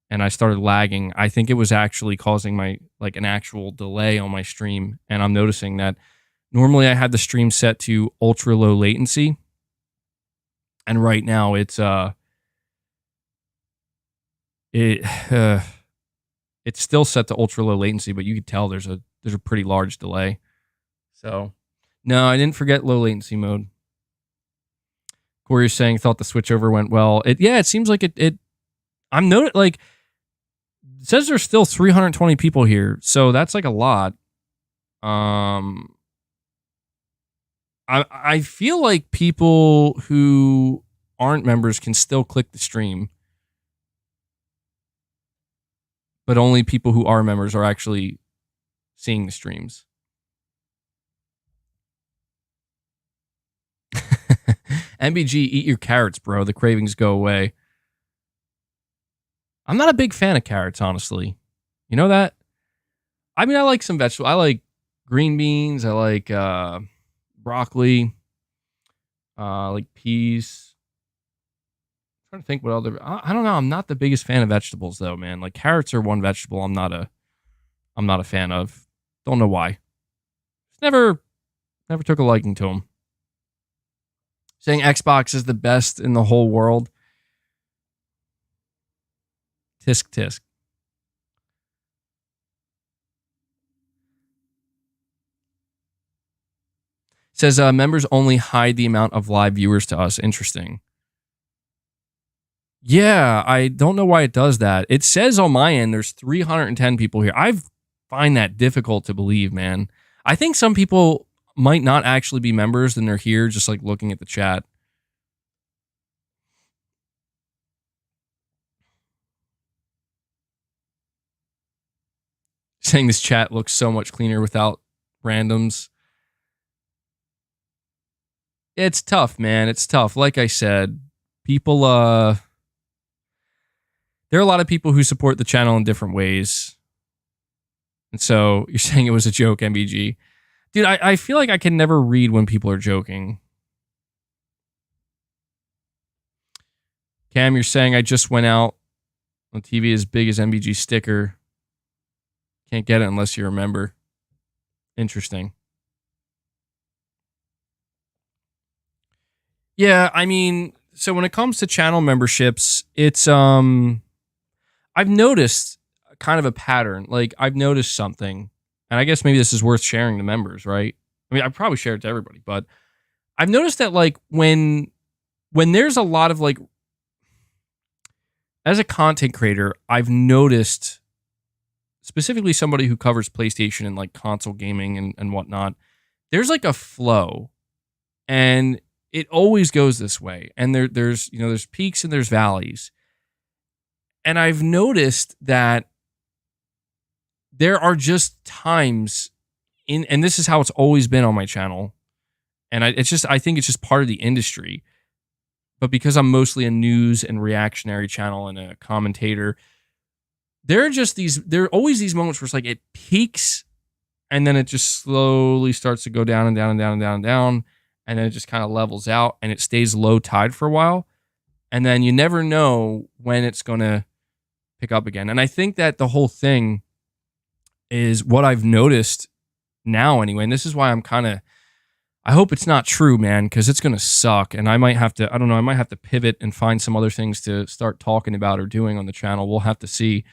and I started lagging, I think it was actually causing an actual delay on my stream. And I'm noticing that normally I had the stream set to ultra low latency. And right now it's still set to ultra low latency, but you can tell there's a pretty large delay. So no, I didn't forget low latency mode. Corey's saying thought the switchover went well. It seems like it I'm it says there's still 320 people here, so that's like a lot. I feel like people who aren't members can still click the stream, but only people who are members are actually seeing the streams. MBG, eat your carrots, bro. The cravings go away. I'm not a big fan of carrots, honestly. You know that? I mean, I like some vegetables. I like green beans. I like broccoli. I like peas. I'm trying to think what other. I don't know. I'm not the biggest fan of vegetables, though, man. Like carrots are one vegetable I'm not a fan of. Don't know why. Just never took a liking to them. Saying Xbox is the best in the whole world. Tisk tisk. Says members only hide the amount of live viewers to us. Interesting. Yeah, I don't know why it does that. It says on my end there's 310 people here. I find that difficult to believe, man. I think some people might not actually be members and they're here just like looking at the chat. Saying this chat looks so much cleaner without randoms. It's tough, man. It's tough. Like I said, people, there are a lot of people who support the channel in different ways. And so you're saying it was a joke, MBG. Dude, I feel like I can never read when people are joking. Cam, you're saying I just went out on TV as big as MBG sticker. Can't get it unless you're a member. Interesting. Yeah, I mean, so when it comes to channel memberships, it's I've noticed kind of a pattern. Like I've noticed something, and I guess maybe this is worth sharing to members, right? I mean, I probably share it to everybody, but I've noticed that like when there's a lot of like, as a content creator, I've noticed specifically somebody who covers PlayStation and like console gaming and whatnot, there's like a flow, and it always goes this way. And there's peaks and there's valleys. And I've noticed that there are just times and this is how it's always been on my channel. And I think it's just part of the industry. But because I'm mostly a news and reactionary channel and a commentator, there are always these moments where it's like it peaks and then it just slowly starts to go down and down and down and down and down. And then it just kind of levels out and it stays low tide for a while. And then you never know when it's going to pick up again. And I think that the whole thing is what I've noticed now anyway. And this is why I hope it's not true, man, because it's gonna suck, and I might have to. I don't know. I might have to pivot and find some other things to start talking about or doing on the channel. We'll have to see.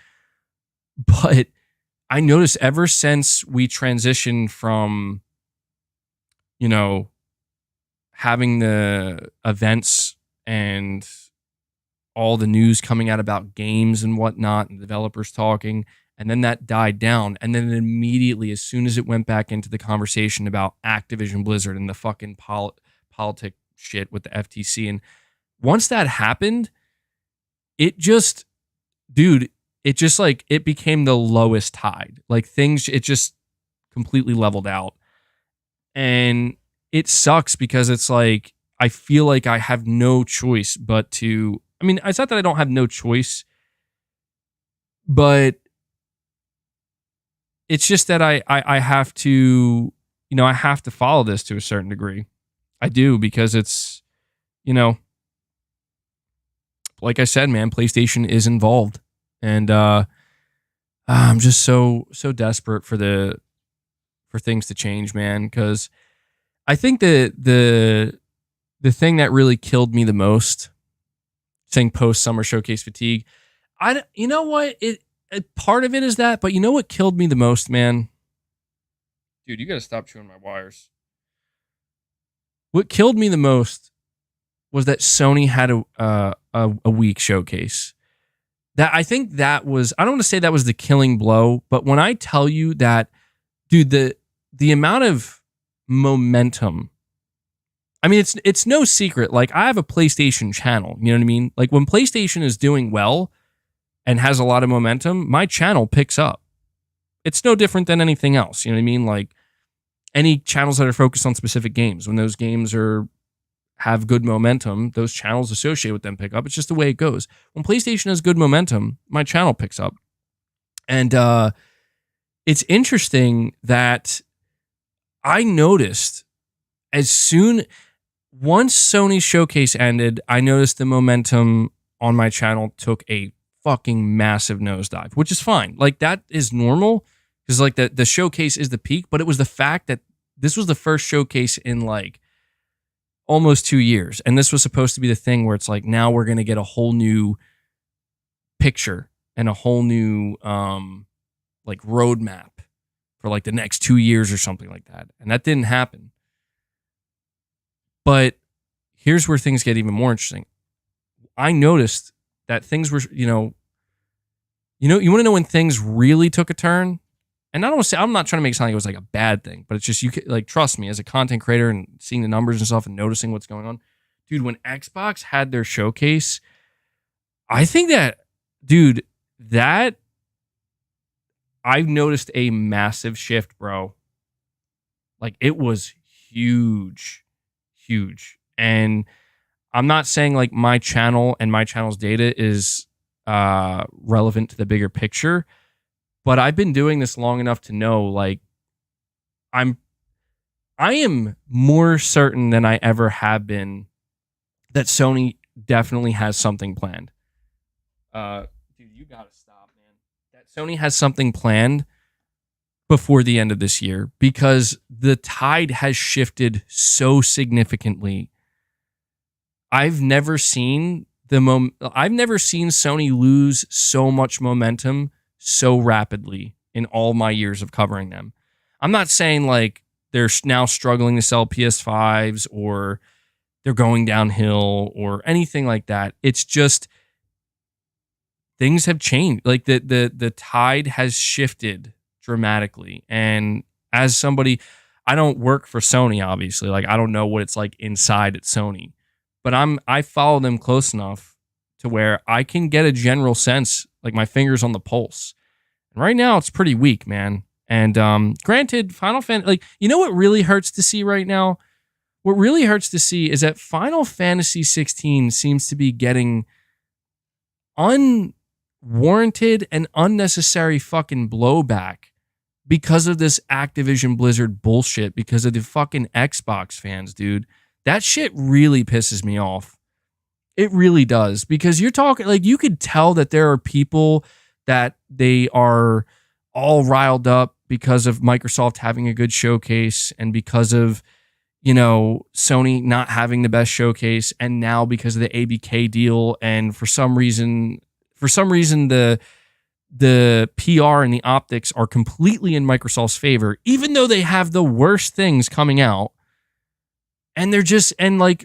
But I noticed ever since we transitioned from, you know, having the events and all the news coming out about games and whatnot and developers talking, and then that died down. And then immediately, as soon as it went back into the conversation about Activision Blizzard and the fucking politic shit with the FTC, and once that happened, it just, dude, it just like, it became the lowest tide. Like things, it just completely leveled out. And it sucks because it's like, I feel like I have no choice but to, I mean, it's not that I don't have no choice, but it's just that I have to, you know, I have to follow this to a certain degree. I do, because it's, you know, like I said, man, PlayStation is involved. And I'm just so desperate for things to change, man, because I think the thing that really killed me the most, saying post summer showcase fatigue, you know what, part of it is that, but you know what killed me the most, man? Dude, you got to stop chewing my wires. What killed me the most was that Sony had a weak showcase. That, I think that was, I don't want to say that was the killing blow, but when I tell you that, dude, the amount of momentum, I mean, it's no secret. Like, I have a PlayStation channel, you know what I mean? Like, when PlayStation is doing well and has a lot of momentum, my channel picks up. It's no different than anything else, you know what I mean? Like, any channels that are focused on specific games, when those games have good momentum, those channels associated with them pick up. It's just the way it goes. When PlayStation has good momentum, my channel picks up. And it's interesting that I noticed once Sony's showcase ended, I noticed the momentum on my channel took a fucking massive nosedive, which is fine. Like, that is normal, because like the showcase is the peak, but it was the fact that this was the first showcase in like almost 2 years. And this was supposed to be the thing where it's like, now we're going to get a whole new picture and a whole new like roadmap for like the next 2 years or something like that. And that didn't happen. But here's where things get even more interesting. I noticed that things were, you want to know when things really took a turn? And I don't want to say, I'm not trying to make it sound like it was like a bad thing, but it's just, you could, like, trust me, as a content creator and seeing the numbers and stuff and noticing what's going on. Dude, when Xbox had their showcase, I think that, dude, that I've noticed a massive shift, bro. Like, it was huge. And I'm not saying like my channel and my channel's data is relevant to the bigger picture, but I've been doing this long enough to know, like, I am more certain than I ever have been that Sony definitely has something planned. Dude, you gotta stop, man. That Sony has something planned before the end of this year, because the tide has shifted so significantly. I've never seen Sony lose so much momentum so rapidly in all my years of covering them. I'm not saying like they're now struggling to sell PS5s or they're going downhill or anything like that. It's just things have changed. Like the tide has shifted dramatically. And as somebody, I don't work for Sony, obviously. Like, I don't know what it's like inside at Sony, but I follow them close enough to where I can get a general sense, like my fingers on the pulse. And right now it's pretty weak, man. And granted, Final Fantasy, like, you know what really hurts to see right now? What really hurts to see is that Final Fantasy 16 seems to be getting unwarranted and unnecessary fucking blowback because of this Activision Blizzard bullshit, because of the fucking Xbox fans, dude. That shit really pisses me off. It really does, because you're talking, like, you could tell that there are people that they are all riled up because of Microsoft having a good showcase and because of, Sony not having the best showcase, and now because of the ABK deal, and for some reason the PR and the optics are completely in Microsoft's favor, even though they have the worst things coming out. And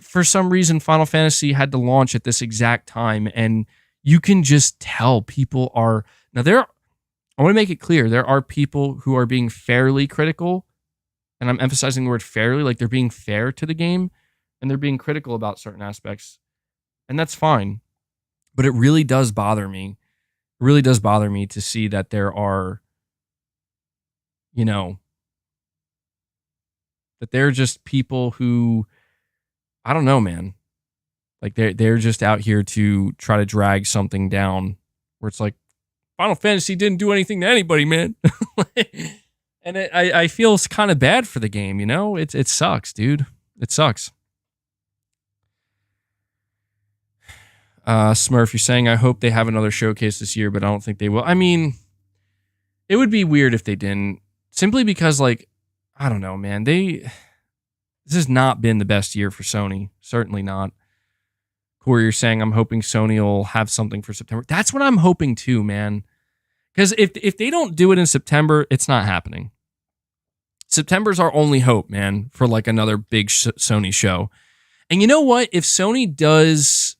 for some reason, Final Fantasy had to launch at this exact time. And you can just tell people are, I want to make it clear, there are people who are being fairly critical. And I'm emphasizing the word fairly, like they're being fair to the game and they're being critical about certain aspects. And that's fine. But it really does bother me. It really does bother me to see that there are, that they're just people who, I don't know, man. Like they're just out here to try to drag something down where it's like, Final Fantasy didn't do anything to anybody, man. And I feel kind of bad for the game, It sucks, dude. It sucks. Smurf, you're saying, I hope they have another showcase this year, but I don't think they will. I mean, it would be weird if they didn't. Simply because, I don't know, man. This has not been the best year for Sony. Certainly not. Corey, you're saying, I'm hoping Sony will have something for September. That's what I'm hoping too, man. Because if they don't do it in September, it's not happening. September's our only hope, man, for another big Sony show. And you know what? If Sony does...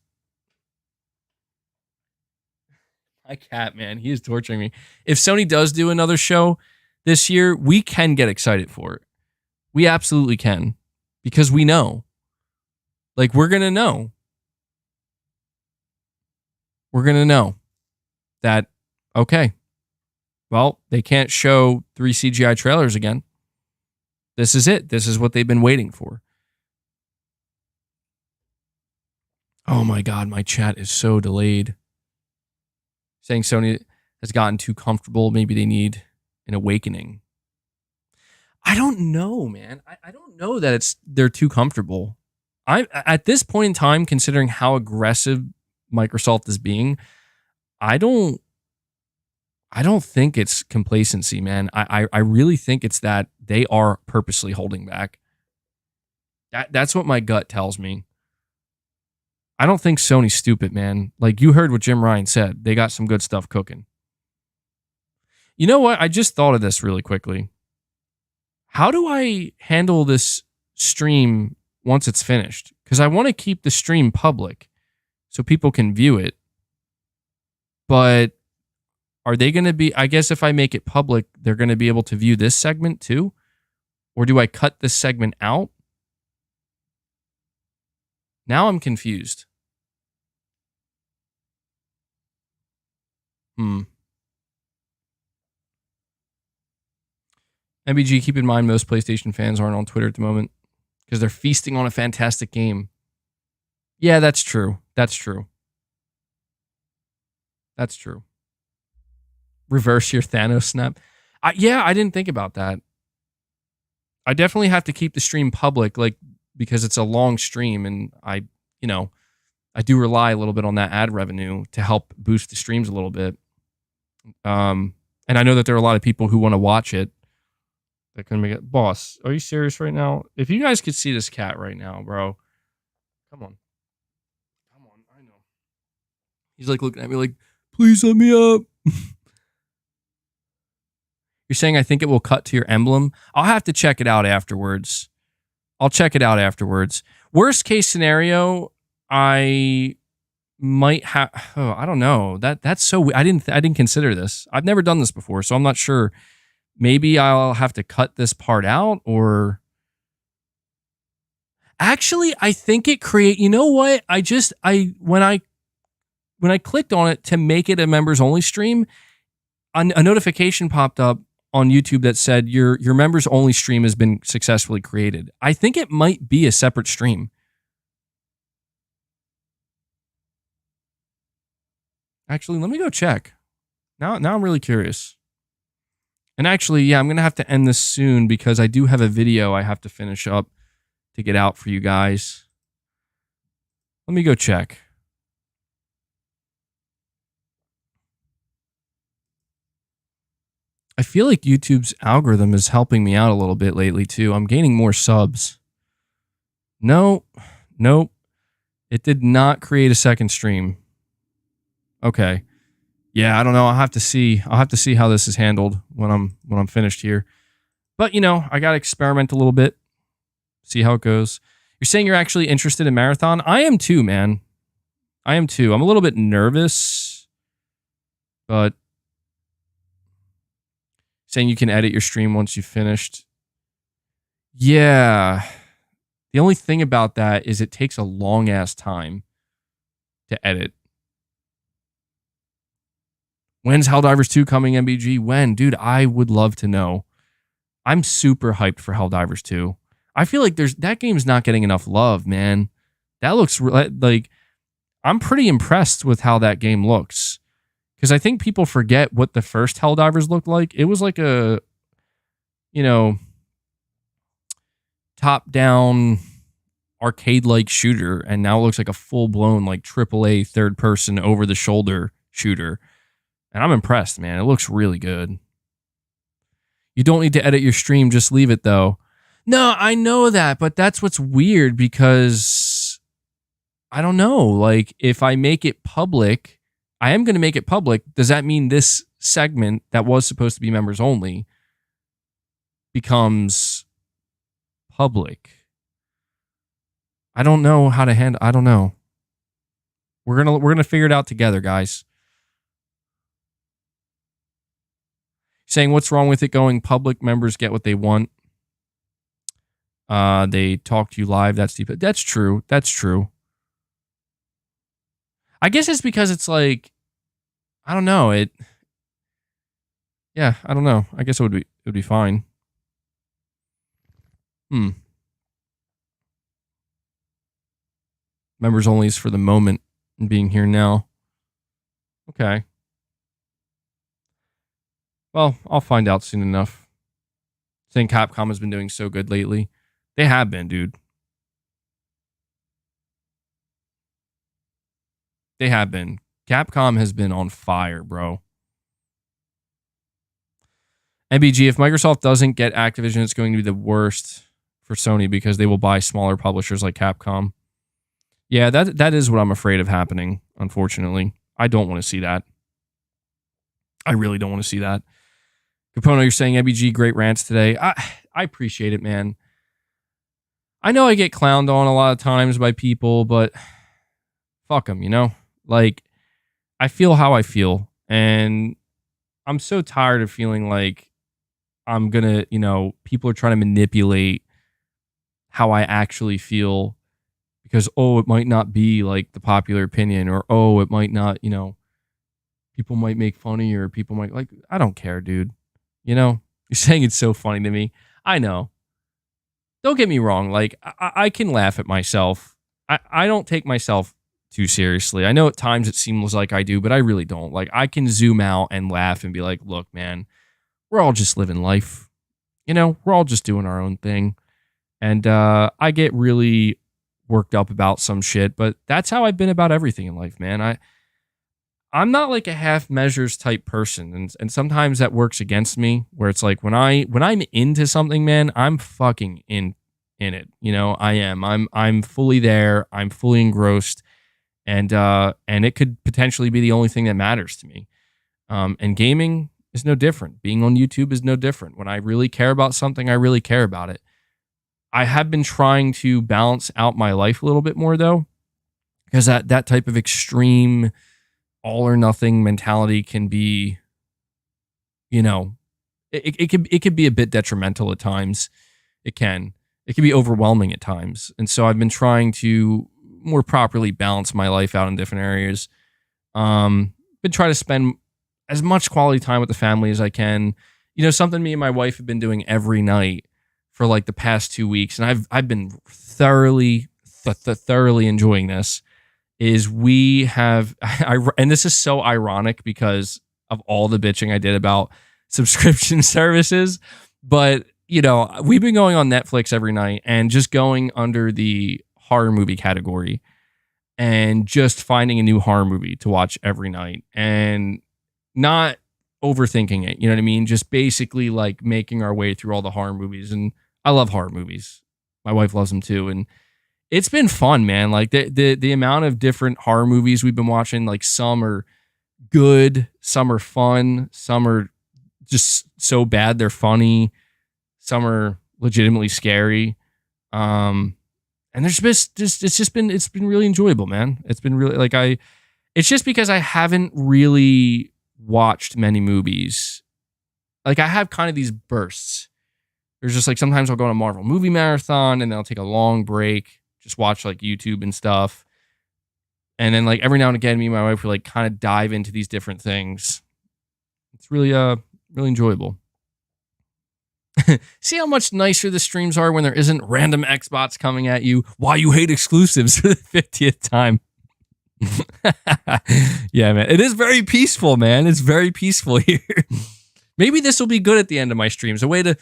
My cat, man, he is torturing me. If Sony does do another show this year, we can get excited for it. We absolutely can. Because we know. We're going to know. We're going to know that, okay, well, they can't show 3 CGI trailers again. This is it. This is what they've been waiting for. Oh my God, my chat is so delayed. Saying Sony has gotten too comfortable. Maybe they need an awakening. I don't know, man. I don't know that they're too comfortable. At this point in time, considering how aggressive Microsoft is being, I don't think it's complacency, man. I really think it's that they are purposely holding back. That's what my gut tells me. I don't think Sony's stupid, man. You heard what Jim Ryan said. They got some good stuff cooking. You know what? I just thought of this really quickly. How do I handle this stream once it's finished? Because I want to keep the stream public so people can view it. But are they going to be... I guess if I make it public, they're going to be able to view this segment too? Or do I cut this segment out? Now I'm confused. MBG, keep in mind most PlayStation fans aren't on Twitter at the moment because they're feasting on a fantastic game. Yeah, that's true. That's true. That's true. Reverse your Thanos snap. I didn't think about that. I definitely have to keep the stream public, because it's a long stream, and I do rely a little bit on that ad revenue to help boost the streams a little bit. And I know that there are a lot of people who want to watch it that couldn't make it. Boss, are you serious right now? If you guys could see this cat right now, bro. Come on. I know. He's looking at me please let me up. You're saying I think it will cut to your emblem? I'll have to check it out afterwards. Worst case scenario, I might have... Oh, I don't know. That's so... I didn't consider this. I've never done this before, so I'm not sure. Maybe I'll have to cut this part out, or... Actually, I think it create... You know what? When I clicked on it to make it a members only stream, a notification popped up on YouTube that said your members only stream has been successfully created. I think it might be a separate stream. Actually, let me go check. Now I'm really curious. And actually, yeah, I'm going to have to end this soon because I do have a video I have to finish up to get out for you guys. Let me go check. I feel like YouTube's algorithm is helping me out a little bit lately too. I'm gaining more subs. No, nope. It did not create a second stream. Okay. Yeah, I don't know. I'll have to see. I'll have to see how this is handled when I'm finished here. But I gotta experiment a little bit, see how it goes. You're saying you're actually interested in marathon? I am too, man. I am too. I'm a little bit nervous, but saying you can edit your stream once you've finished. Yeah. The only thing about that is it takes a long ass time to edit. When's Helldivers 2 coming, MBG? When? Dude, I would love to know. I'm super hyped for Helldivers 2. I feel like that game's not getting enough love, man. That looks like I'm pretty impressed with how that game looks. Because I think people forget what the first Helldivers looked like. It was like a, top-down arcade-like shooter, and now it looks like a full-blown like AAA third-person over-the-shoulder shooter. And I'm impressed, man. It looks really good. You don't need to edit your stream, just leave it though. No, I know that, but that's what's weird because I don't know. Like, if I make it public, I am going to make it public. Does that mean this segment that was supposed to be members only becomes public? I don't know how to handle. I don't know. We're gonna figure it out together, guys. Saying what's wrong with it going public? Members get what they want. They talk to you live. That's deep. That's true. That's true. I guess it's because it's like, I don't know. Yeah, I don't know. I guess it would be fine. Members only is for the moment and being here now. Okay. Well, I'll find out soon enough. Saying Capcom has been doing so good lately. They have been, dude. They have been. Capcom has been on fire, bro. MBG, if Microsoft doesn't get Activision, it's going to be the worst for Sony because they will buy smaller publishers like Capcom. Yeah, that is what I'm afraid of happening, unfortunately. I don't want to see that. I really don't want to see that. Capono, you're saying MBG, great rants today. I appreciate it, man. I know I get clowned on a lot of times by people, but fuck them, Like, I feel how I feel, and I'm so tired of feeling like I'm gonna, people are trying to manipulate how I actually feel because, it might not be like the popular opinion, or, it might not, people might make fun of you, or people might like, I don't care, dude. You're saying it's so funny to me. I know. Don't get me wrong. Like, I can laugh at myself. I don't take myself too seriously. I know at times it seems like I do, but I really don't. Like, I can zoom out and laugh and be like, look, man, we're all just living life. We're all just doing our own thing. And I get really worked up about some shit, but that's how I've been about everything in life, man. I'm not like a half measures type person, and sometimes that works against me, where it's like when I'm into something, man, I'm fucking in it. I am. I'm fully there. I'm fully engrossed, and it could potentially be the only thing that matters to me. And gaming is no different. Being on YouTube is no different. When I really care about something, I really care about it. I have been trying to balance out my life a little bit more though, because that type of extreme all or nothing mentality can be, it could be a bit detrimental at times. It can be overwhelming at times. And so I've been trying to more properly balance my life out in different areas. Been trying to spend as much quality time with the family as I can. Something me and my wife have been doing every night for like the past 2 weeks, and I've been thoroughly enjoying this, is we have, and this is so ironic because of all the bitching I did about subscription services, but we've been going on Netflix every night and just going under the horror movie category and just finding a new horror movie to watch every night and not overthinking it. You know what I mean? Just basically like making our way through all the horror movies. And I love horror movies. My wife loves them too. And it's been fun, man. Like the amount of different horror movies we've been watching, like some are good, some are fun, some are just so bad they're funny, some are legitimately scary. And there's it's been really enjoyable, man. It's been really it's just because I haven't really watched many movies. Like I have kind of these bursts. There's just like sometimes I'll go on a Marvel movie marathon and then I'll take a long break, just watch like YouTube and stuff. And then like every now and again, me and my wife will like kind of dive into these different things. It's really really enjoyable. See how much nicer the streams are when there isn't random Xbots coming at you. Why you hate exclusives for the 50th time. Yeah, man. It is very peaceful, man. It's very peaceful here. Maybe this will be good at the end of my streams. A way to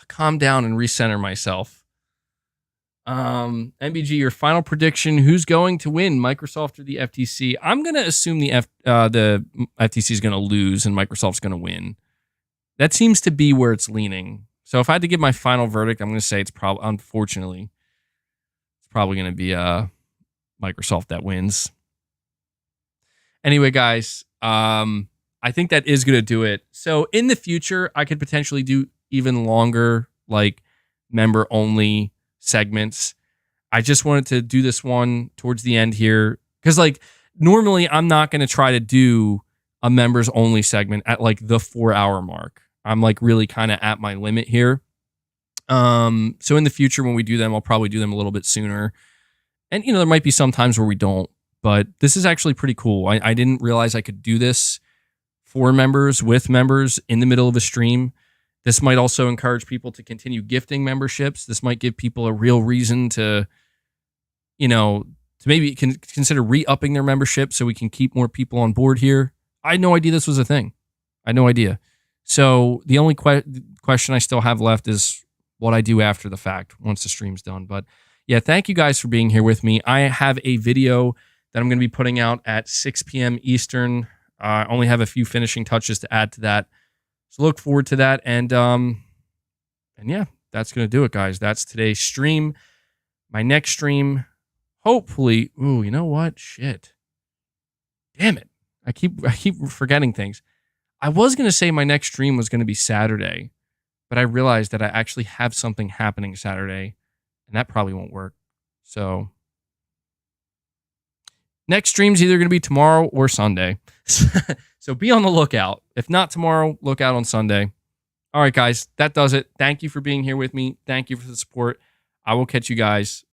calm down and recenter myself. MBG, your final prediction. Who's going to win, Microsoft or the FTC? I'm going to assume the FTC is going to lose and Microsoft's going to win. That seems to be where it's leaning. So if I had to give my final verdict, I'm going to say it's probably, unfortunately, it's probably going to be Microsoft that wins. Anyway, guys, I think that is going to do it. So in the future, I could potentially do even longer, like member-only segments. I just wanted to do this one towards the end here because, like, normally I'm not going to try to do a members-only segment at like the 4-hour mark. I'm like really kind of at my limit here. So in the future when we do them, I'll probably do them a little bit sooner. And, you know, there might be some times where we don't, but this is actually pretty cool. I didn't realize I could do this for members, with members in the middle of a stream. This might also encourage people to continue gifting memberships. This might give people a real reason to, you know, to maybe consider re-upping their membership so we can keep more people on board here. I had no idea this was a thing. I had no idea. So the only question I still have left is what I do after the fact once the stream's done. But yeah, thank you guys for being here with me. I have a video that I'm going to be putting out at 6 p.m. Eastern. I only have a few finishing touches to add to that. So look forward to that. And yeah, that's going to do it, guys. That's today's stream. My next stream, hopefully. Ooh, you know what? Shit. Damn it. I keep forgetting things. I was going to say my next stream was going to be Saturday, but I realized that I actually have something happening Saturday, and that probably won't work. So next stream's either going to be tomorrow or Sunday. So be on the lookout. If not tomorrow, look out on Sunday. All right, guys, that does it. Thank you for being here with me. Thank you for the support. I will catch you guys